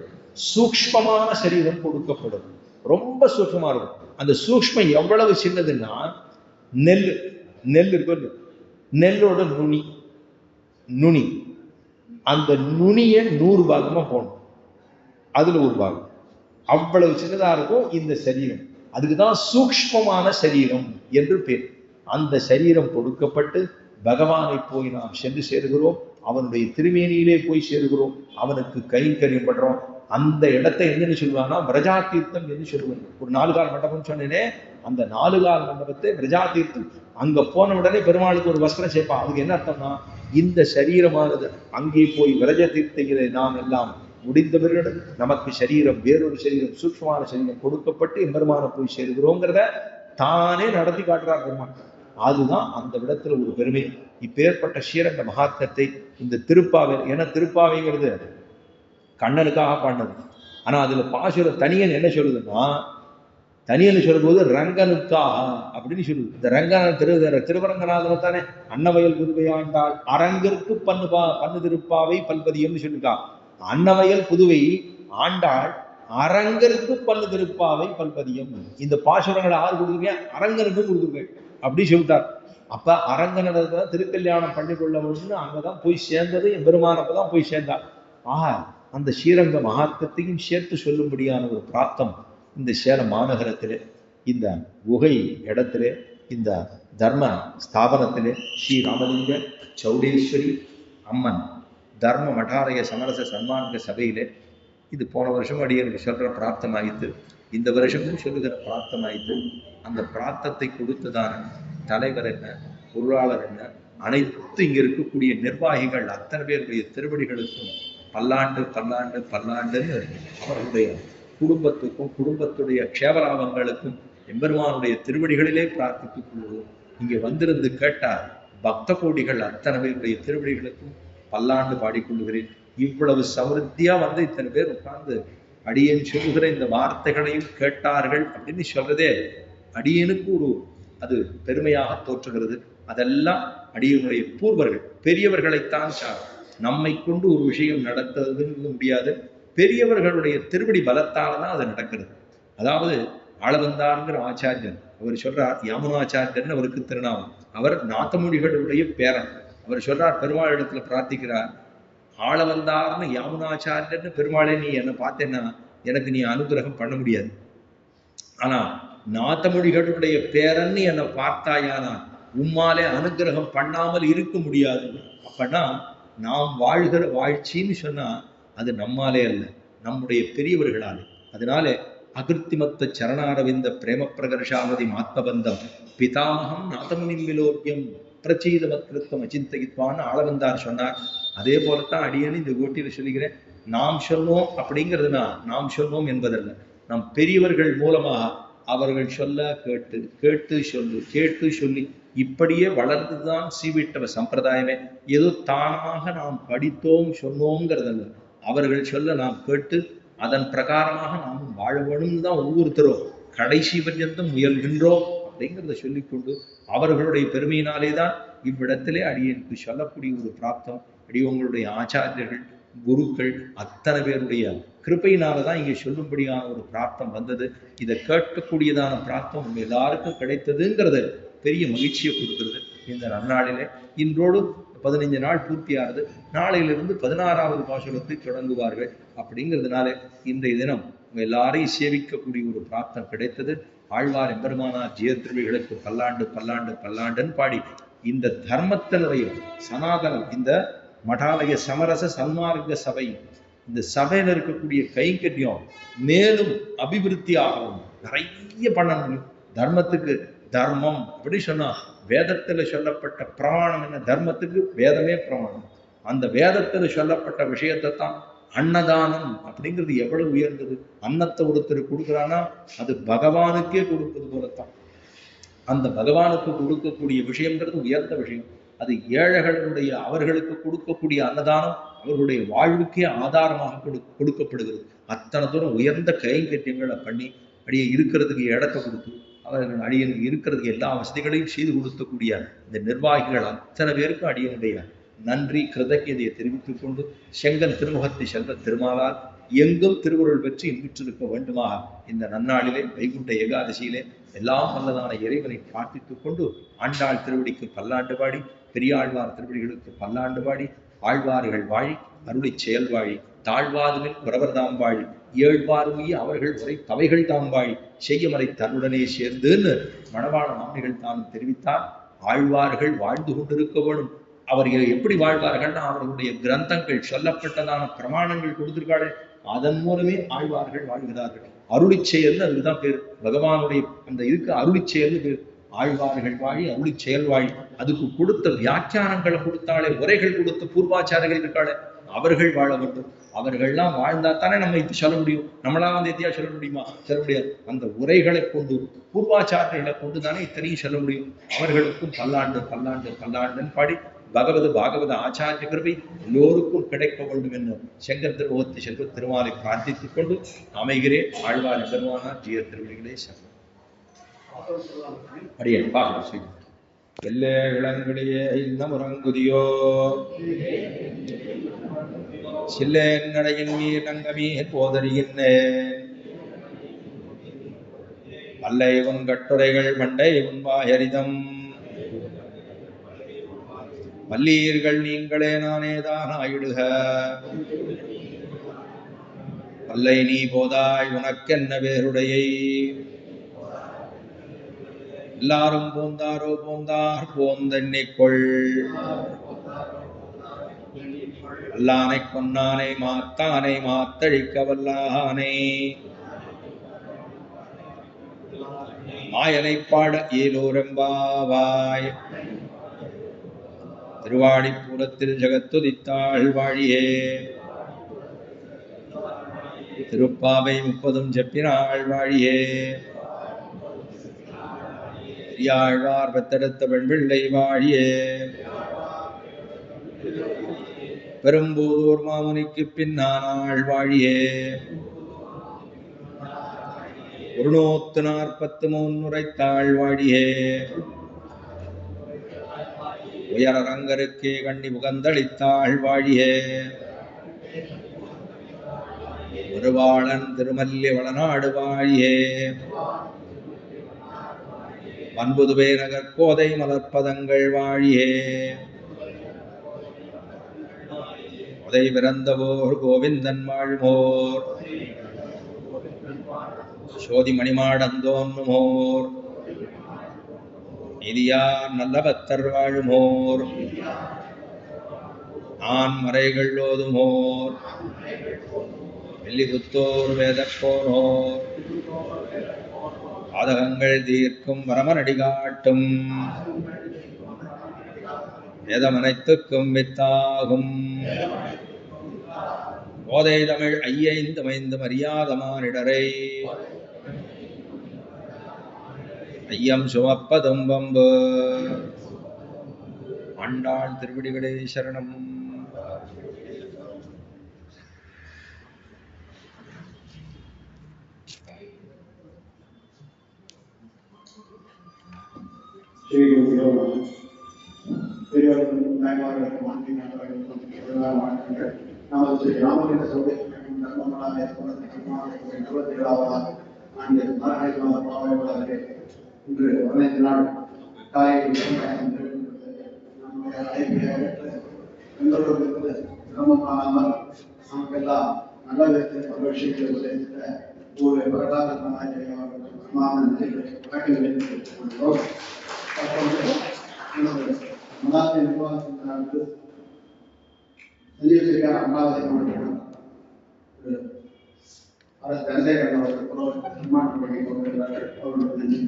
[SPEAKER 1] சூக்ஷ்மமான சரீரம் கொடுக்கப்படும். ரொம்ப சூக்ஷ்மமா இருக்கும். அந்த சூக்ஷ்மம் எவ்வளவு சின்னதுன்னா, நெல் இருக்கும், நெல்லோட நுனி, அந்த நுனியை 100 பாகமா போடணும். அதுல ஒரு பாகம் அவ்வளவு சின்னதா இருக்கும் இந்த சரீரம். அதுக்குதான் சூக்ஷ்மமான சரீரம் என்று பேர். அந்த சரீரம் கொடுக்கப்பட்டு பகவானை போய் நாம் சென்று சேருகிறோம். அவனுடைய திருமேனியிலே போய் சேருகிறோம். அவனுக்கு கைங்கரியம் பண்றோம். அந்த இடத்தை என்னன்னு சொல்லுவாங்கன்னா விரஜா தீர்த்தம் என்று சொல்லுவேன். ஒரு 4 கால் மண்டபம் சொன்னேனே, அந்த 4 கால் மண்டபத்தை விரஜா தீர்த்தம். அங்க போன உடனே பெருமாளுக்கு ஒரு வஸ்திரம் சேர்ப்பான். அதுக்கு என்ன அர்த்தம்னா, இந்த சரீரமானது அங்கே போய் விரஜ தீர்த்தங்களை நாம் எல்லாம் முடிந்தவர்கள் நமக்கு சரீரம், வேறொரு சரீரம், சூக்ஷ்மமான சரீரம் கொடுக்கப்பட்டு எம்பெருமானை போய் சேருகிறோங்கிறத தானே நடத்தி காட்டுறார் பெருமான். அதுதான் அந்த இடத்துல ஒரு பெருமை. இப்பேற்பட்ட ஸ்ரீரங்க மகாத்மத்தை இந்த திருப்பாவை, ஏன்னா திருப்பாவைங்கிறது கண்ணனுக்காக பாடினது. ஆனா அதுல பாசுர தனியன் என்ன சொல்லுதுன்னா, தனியன் சொல்லும்போது ரங்கனுக்காக அப்படின்னு சொல்லுது. இந்த ரங்கன் திருவரங்கநாதனை தானே அன்னவயல் புதுவை ஆண்டாள் அரங்கிற்கு பண்ணு திருப்பாவை பல்பதியம்னு சொல்லியிருக்கான். அன்னவயல் புதுவை ஆண்டாள் அரங்கருக்கு பண்ணு திருப்பாவை பல்பதியம். இந்த பாசுரங்களை யாரு கொடுத்துருக்க? அரங்கனுக்கு கொடுத்துருக்க அப்படி சொல்லிட்டார். அப்ப அரங்கனத திருக்கல்யாணம் பண்ணி கொள்ளணும்னு அங்கதான் போய் சேர்ந்தது. என் பெருமானப்பதான் போய் சேர்ந்தார். அந்த ஸ்ரீரங்க மகாத்மத்தையும் சேர்த்து சொல்லும்படியான ஒரு பிராப்தம் இந்த சேலம் மாநகரத்திலே, இந்த குகை இடத்திலே, இந்த தர்ம ஸ்தாபனத்திலே ஸ்ரீ ராமலிங்க சௌடேஸ்வரி அம்மன் தர்ம மடாலய சமரச சன்மார்க்க சபையிலே இது போன வருஷம் அடியனுக்கு சொல்ற பிராப்தமாயிற்று. இந்த வருஷமும் சொல்லுகிற பிராப்தமாயிற்று. அந்த பிராப்தத்தை கொடுத்ததான தலைவர் என்ன, பொருளாளர் என்ன, அனைத்து இங்க இருக்கக்கூடிய நிர்வாகிகள் அத்தனை பேருடைய திருவடிகளுக்கும் பல்லாண்டு பல்லாண்டு பல்லாண்டுன்னு அவர்களுடைய குடும்பத்துக்கும் குடும்பத்துடைய க்ஷேமலாபங்களுக்கும் எம்பெருமானுடைய திருவடிகளிலே பிரார்த்தித்துக் கொள்வோம். இங்கே வந்திருந்து கேட்டார் பக்த கோடிகள் அத்தனை பேருடைய திருவடிகளுக்கும் பல்லாண்டு பாடிக்கொள்கிறேன். இவ்வளவு சமிருத்தியா வந்து இத்தனை பேர் உட்கார்ந்து அடியேன் சொல்லுகிற இந்த வார்த்தைகளையும் கேட்டார்கள் அப்படின்னு சொல்றதே அடியேனுக்கு ஒரு அது பெருமையாக தோற்றுகிறது. அதெல்லாம் அடியனுடைய பூர்வர்கள் பெரியவர்களைத்தான் சார். நம்மை கொண்டு ஒரு விஷயம் நடத்துறதுன்னு முடியாது. பெரியவர்களுடைய திருவடி பலத்தால தான் அது நடக்கிறது. அதாவது ஆளவந்தாருங்கிற ஆச்சாரியன் அவர் சொல்றார், யாமுனாச்சாரியர்னு அவருக்கு திருநாமம். அவர் நாதமுனிகளுடைய பேரன். அவர் சொல்றார், பெருமாள் இடத்துல பிரார்த்திக்கிறார், ஆள வந்தார்னு யாமுனாச்சாரியர்னு பெருமாளே நீ என்னை பார்த்தேன்னா எனக்கு நீ அனுகிரகம் பண்ண முடியாது. ஆனா நாதமொழிகளுடைய பேரன்னு என்னை பார்த்தாயானா உம்மாலே அனுகிரகம் பண்ணாமல் இருக்க முடியாது. அப்பனா நாம் வாழ்கிற வாழ்ச்சின்னு சொன்னா அது நம்மாலே அல்ல, நம்முடைய பெரியவர்களாலே. அதனால அகிருத்திமத்த சரணாரவிந்த பிரேம பிரகர்ஷாவதி ஆத்மபந்தம் பிதாமகம் நாதமுனிம் விலோக்கியம் பிரச்சீதமத்கிருத்தம் அச்சிந்தகித்வான்னு ஆளவந்தார் சொன்னார். அதே போலத்தான் அடியேன்னு இந்த கோட்டியில சொல்லுகிறேன். நாம் சொன்னோம் அப்படிங்கிறதுனா நாம் சொன்னோம் என்பதல்ல, நம் பெரியவர்கள் மூலமாக அவர்கள் சொல்ல கேட்டு கேட்டு சொல்லு கேட்டு சொல்லி இப்படியே வளர்ந்துதான் சீவிட்டவ சம்பிரதாயமே. ஏதோ தானாக நாம் படித்தோம் சொன்னோங்கிறதல்ல, அவர்கள் சொல்ல நாம் கேட்டு அதன் பிரகாரமாக நாம் வாழ வேணும்னு தான் ஒவ்வொருத்தரும் கடைசி பர்யந்தம் முயல்கின்றோம் அப்படிங்கிறத சொல்லிக்கொண்டு அவர்களுடைய பெருமையினாலே தான் இவ்விடத்திலே அடியனுக்கு சொல்லக்கூடிய ஒரு பிராப்தம். அடியவங்களுடைய ஆச்சாரியர்கள் குருக்கள் அத்தனை பேருடைய கிருப்பையினாலதான் இங்கே சொல்லும்படியான ஒரு பிராப்தம் வந்தது. இதை கேட்கக்கூடியதான பிராப்தம் உங்க எல்லாருக்கும் கிடைத்ததுங்கிறது பெரிய மகிழ்ச்சியை கொடுக்கிறது. இந்த நன்னாளிலே இன்றோடு 15 நாள் பூர்த்தியாகிறது. நாளையிலிருந்து 16வது பாசுரத்தை தொடங்குவார்கள். அப்படிங்கிறதுனால இன்றைய தினம் உங்க எல்லாரையும் சேவிக்கக்கூடிய ஒரு பிராப்தம் கிடைத்தது. ஆழ்வார் எம்பெருமானார் ஜீய திருவிகளுக்கு பல்லாண்டு பல்லாண்டு பல்லாண்டுன்னு பாடி இந்த தர்மத்தினுடைய சனாதனம், இந்த மடாலய சமரச சன்மார்க்க சபை, இந்த சபையில இருக்கக்கூடிய கைங்கரியம் மேலும் அபிவிருத்தி ஆகவும் நிறைய பண்ணணும். தர்மத்துக்கு தர்மம் அப்படி சொன்னா வேதத்துல சொல்லப்பட்ட பிரமாணம் என்ன? தர்மத்துக்கு வேதமே பிரமாணம். அந்த வேதத்துல சொல்லப்பட்ட விஷயத்தை தான் அன்னதானம் அப்படிங்கிறது எவ்வளவு உயர்ந்தது. அன்னத்தை ஒருத்தர் கொடுக்குறான்னா அது பகவானுக்கே கொடுப்பது போலத்தான். அந்த பகவானுக்கு கொடுக்கக்கூடிய விஷயங்கிறது உயர்ந்த விஷயம். அது ஏழைகளுடைய அவர்களுக்கு கொடுக்கக்கூடிய அன்னதானம் அவர்களுடைய வாழ்வுக்கே ஆதாரமாக கொடுக்கப்படுகிறது. அத்தனை தூரம் உயர்ந்த கைங்கரியங்களை பண்ணி அடியே இருக்கிறதுக்கு இடத்தை கொடுத்து அவர்கள் அடியனுக்கு இருக்கிறதுக்கு எல்லா வசதிகளையும் செய்து கொடுக்கக்கூடிய இந்த நிர்வாகிகள் அத்தனை பேருக்கும் அடியனுடைய நன்றி கிருதஜ்ஞதையை தெரிவித்துக் கொண்டு செங்கன் திருமுகத்தை செல்வ திருமாலால் எங்கும் திருவுருள் பெற்று இன்றிருக்க வேண்டுமாக இந்த நன்னாளிலே வைகுண்ட ஏகாதசியிலே எல்லாம் வல்லதான இறைவனை பிரார்த்தித்துக் கொண்டு ஆண்டாள் திருவடிக்கு பல்லாண்டு பாடி, பெரியாழ்வார் திருவடிகளுக்கு பல்லாண்டு பாடி, ஆழ்வார்கள் வாழி அருளை செயல் வாழி தாழ்வாதுமின் புறவர் தாம் வாழி ஏழ்வாருமையே அவர்கள் உரை தவைகள் தாம் வாழி செய்யமறை தன்னுடனே சேர்ந்துன்னு மணவாள மாமிகள் தான் தெரிவித்தார். ஆழ்வார்கள் வாழ்ந்து கொண்டிருக்க வேணும். அவர்கள் எப்படி வாழ்வார்கள்னா அவர்களுடைய கிரந்தங்கள் சொல்லப்பட்டதான பிரமாணங்கள் கொடுத்திருக்காரு, அதன் மூலமே ஆழ்வார்கள் வாழ்கிறார்கள். அருளி செயல்னு அதுக்குதான் பேர். பகவானுடைய அந்த இதுக்கு அருளி செயல்னு பேர். ஆழ்வார்கள் வாழி அருளி செயல் வாழி. அதுக்கு கொடுத்த வியாக்கியானங்களை கொடுத்தாலே, உரைகள் கொடுத்த பூர்வாச்சாரர்கள் இருக்காளே, அவர்கள் வாழ வேண்டும். அவர்கள்லாம் வாழ்ந்தா தானே நம்ம இப்ப சொல்ல முடியும். நம்மளா வந்து எத்தியா சொல்ல முடியுமா? சொல்ல முடியாது. அந்த உரைகளை கொண்டு பூர்வாச்சாரர்களை கொண்டு தானே இத்தனையும் சொல்ல முடியும். அவர்களுக்கும் பல்லாண்டு பல்லாண்டு பல்லாண்டுன்னு பாடி பகவத பாகவத ஆச்சாரிய கிருபை எல்லோருக்கும் கிடைக்க வேண்டும் என்று செங்கர் திருமுகத்தை செல்வ திருமாலை பிரார்த்தித்துக் கொண்டு அமைகிறேன். ஆழ்வார் எம்பெருமானார் ஜீய திருவடிகளே சரணம். அடியேன் பாகம் செய்யும் எல்லே இளங்கடியே இன்ன முறங்குதியோ சில்லேன் நடையின் மீர் நங்கமீ போதறிகின்றேன் வல்லை உன் கட்டுரைகள் மண்டை உன் வாயரிதம் வல்லீர்கள் நீங்களே நானேதான் ஆயிடுக வல்லை நீ போதாய் உனக்கென்ன வேறுடையை எல்லாரும் போந்தாரோ போந்தார் போந்தெண்ணிக்கொள் அல்லானை கொன்னானை மாத்தானை மாத்தழிக்க வல்லானை மாயனை பாட ஏலோரெம்பாவாய் திருவாடிப்பூரத்தில் ஜகத்துதித்தாள் வாழியே திருப்பாவை 30 செப்பினாள் வாழியே பெரியாழ்வார் பெத்தெடுத்த பெண்பிள்ளை வாழியே பெரும்பூதூர் மாமுனிக்கு பின்னானாள் வாழியே 143 உரைத்தாள் வாழியே உயரங்கருக்கே கண்ணி முகந்தளித்தாள் வாழியே ஒருவாளன் திருமல்லி வளநாடு வாழியே மன்புதுவே நகர்கோதை மலர்ப்பதங்கள் வாழியே உதை பிறந்தவோர் கோவிந்தன் வாழ்மோர் சோதி மணிமாடந்தோன்னுமோர் நிதியார் நல்ல பக்தர் வாழுமோர் ஆண் மறைகள் ஓதுமோர் வெள்ளிபுத்தோர் வேதப்போனோர் பாதகங்கள் தீர்க்கும் வரமனடி காட்டும் வேதமனைத்துக்கும் வித்தாகும் போதை தமிழ் ஐயைந்து மைந்து மரியாதமானிடரை ஐயம் சுமப்பதும் வம்பு. ஆண்டாள் திருவடிகளே சரணம்.
[SPEAKER 2] நமது ராமலிங்க சோதனை இன்று 15 நாள் காலையில் எங்களோடு சிரமம் காணாமல் நமக்கெல்லாம் நல்ல விதத்தில் பல விஷயங்களை உதவித்த ஒரு வரலாறு மதாத்திய நிர்வாகத்திற்கு செஞ்சிருக்கிற அம்மாவதை அரசு தந்தையர் அவர்கள் நிர்மாணம் பண்ணி கொண்டிருக்கிறார்கள். அவர்களுக்கு நன்றி.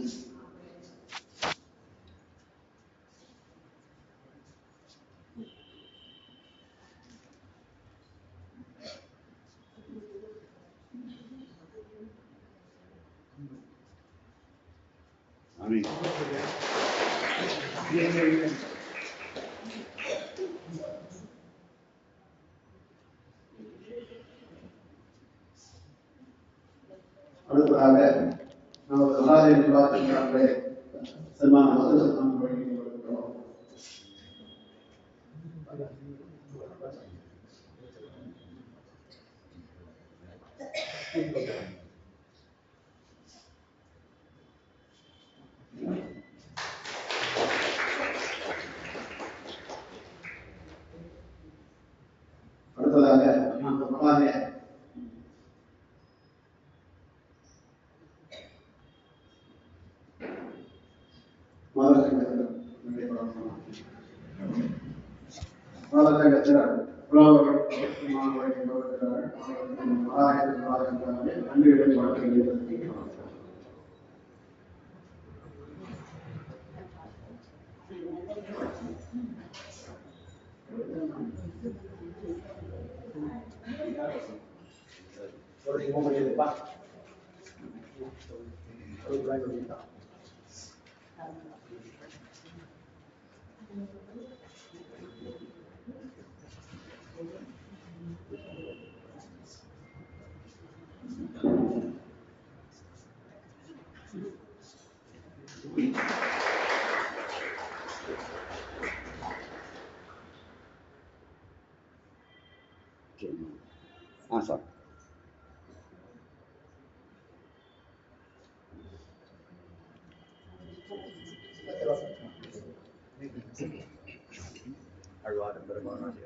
[SPEAKER 2] அடுத்ததாக நமது சனாதன நிர்வாகத்தினரை சன்மான வசந்தம் வழங்கி கொண்டிருக்கிறோம். அடுத்ததாக அந்த மகானே மாதசங்கத்தினர் புலாவர்கள் நன்றிகளை வழங்குகிறோம்.
[SPEAKER 3] சார்
[SPEAKER 1] அழ்வார் பெருமானார்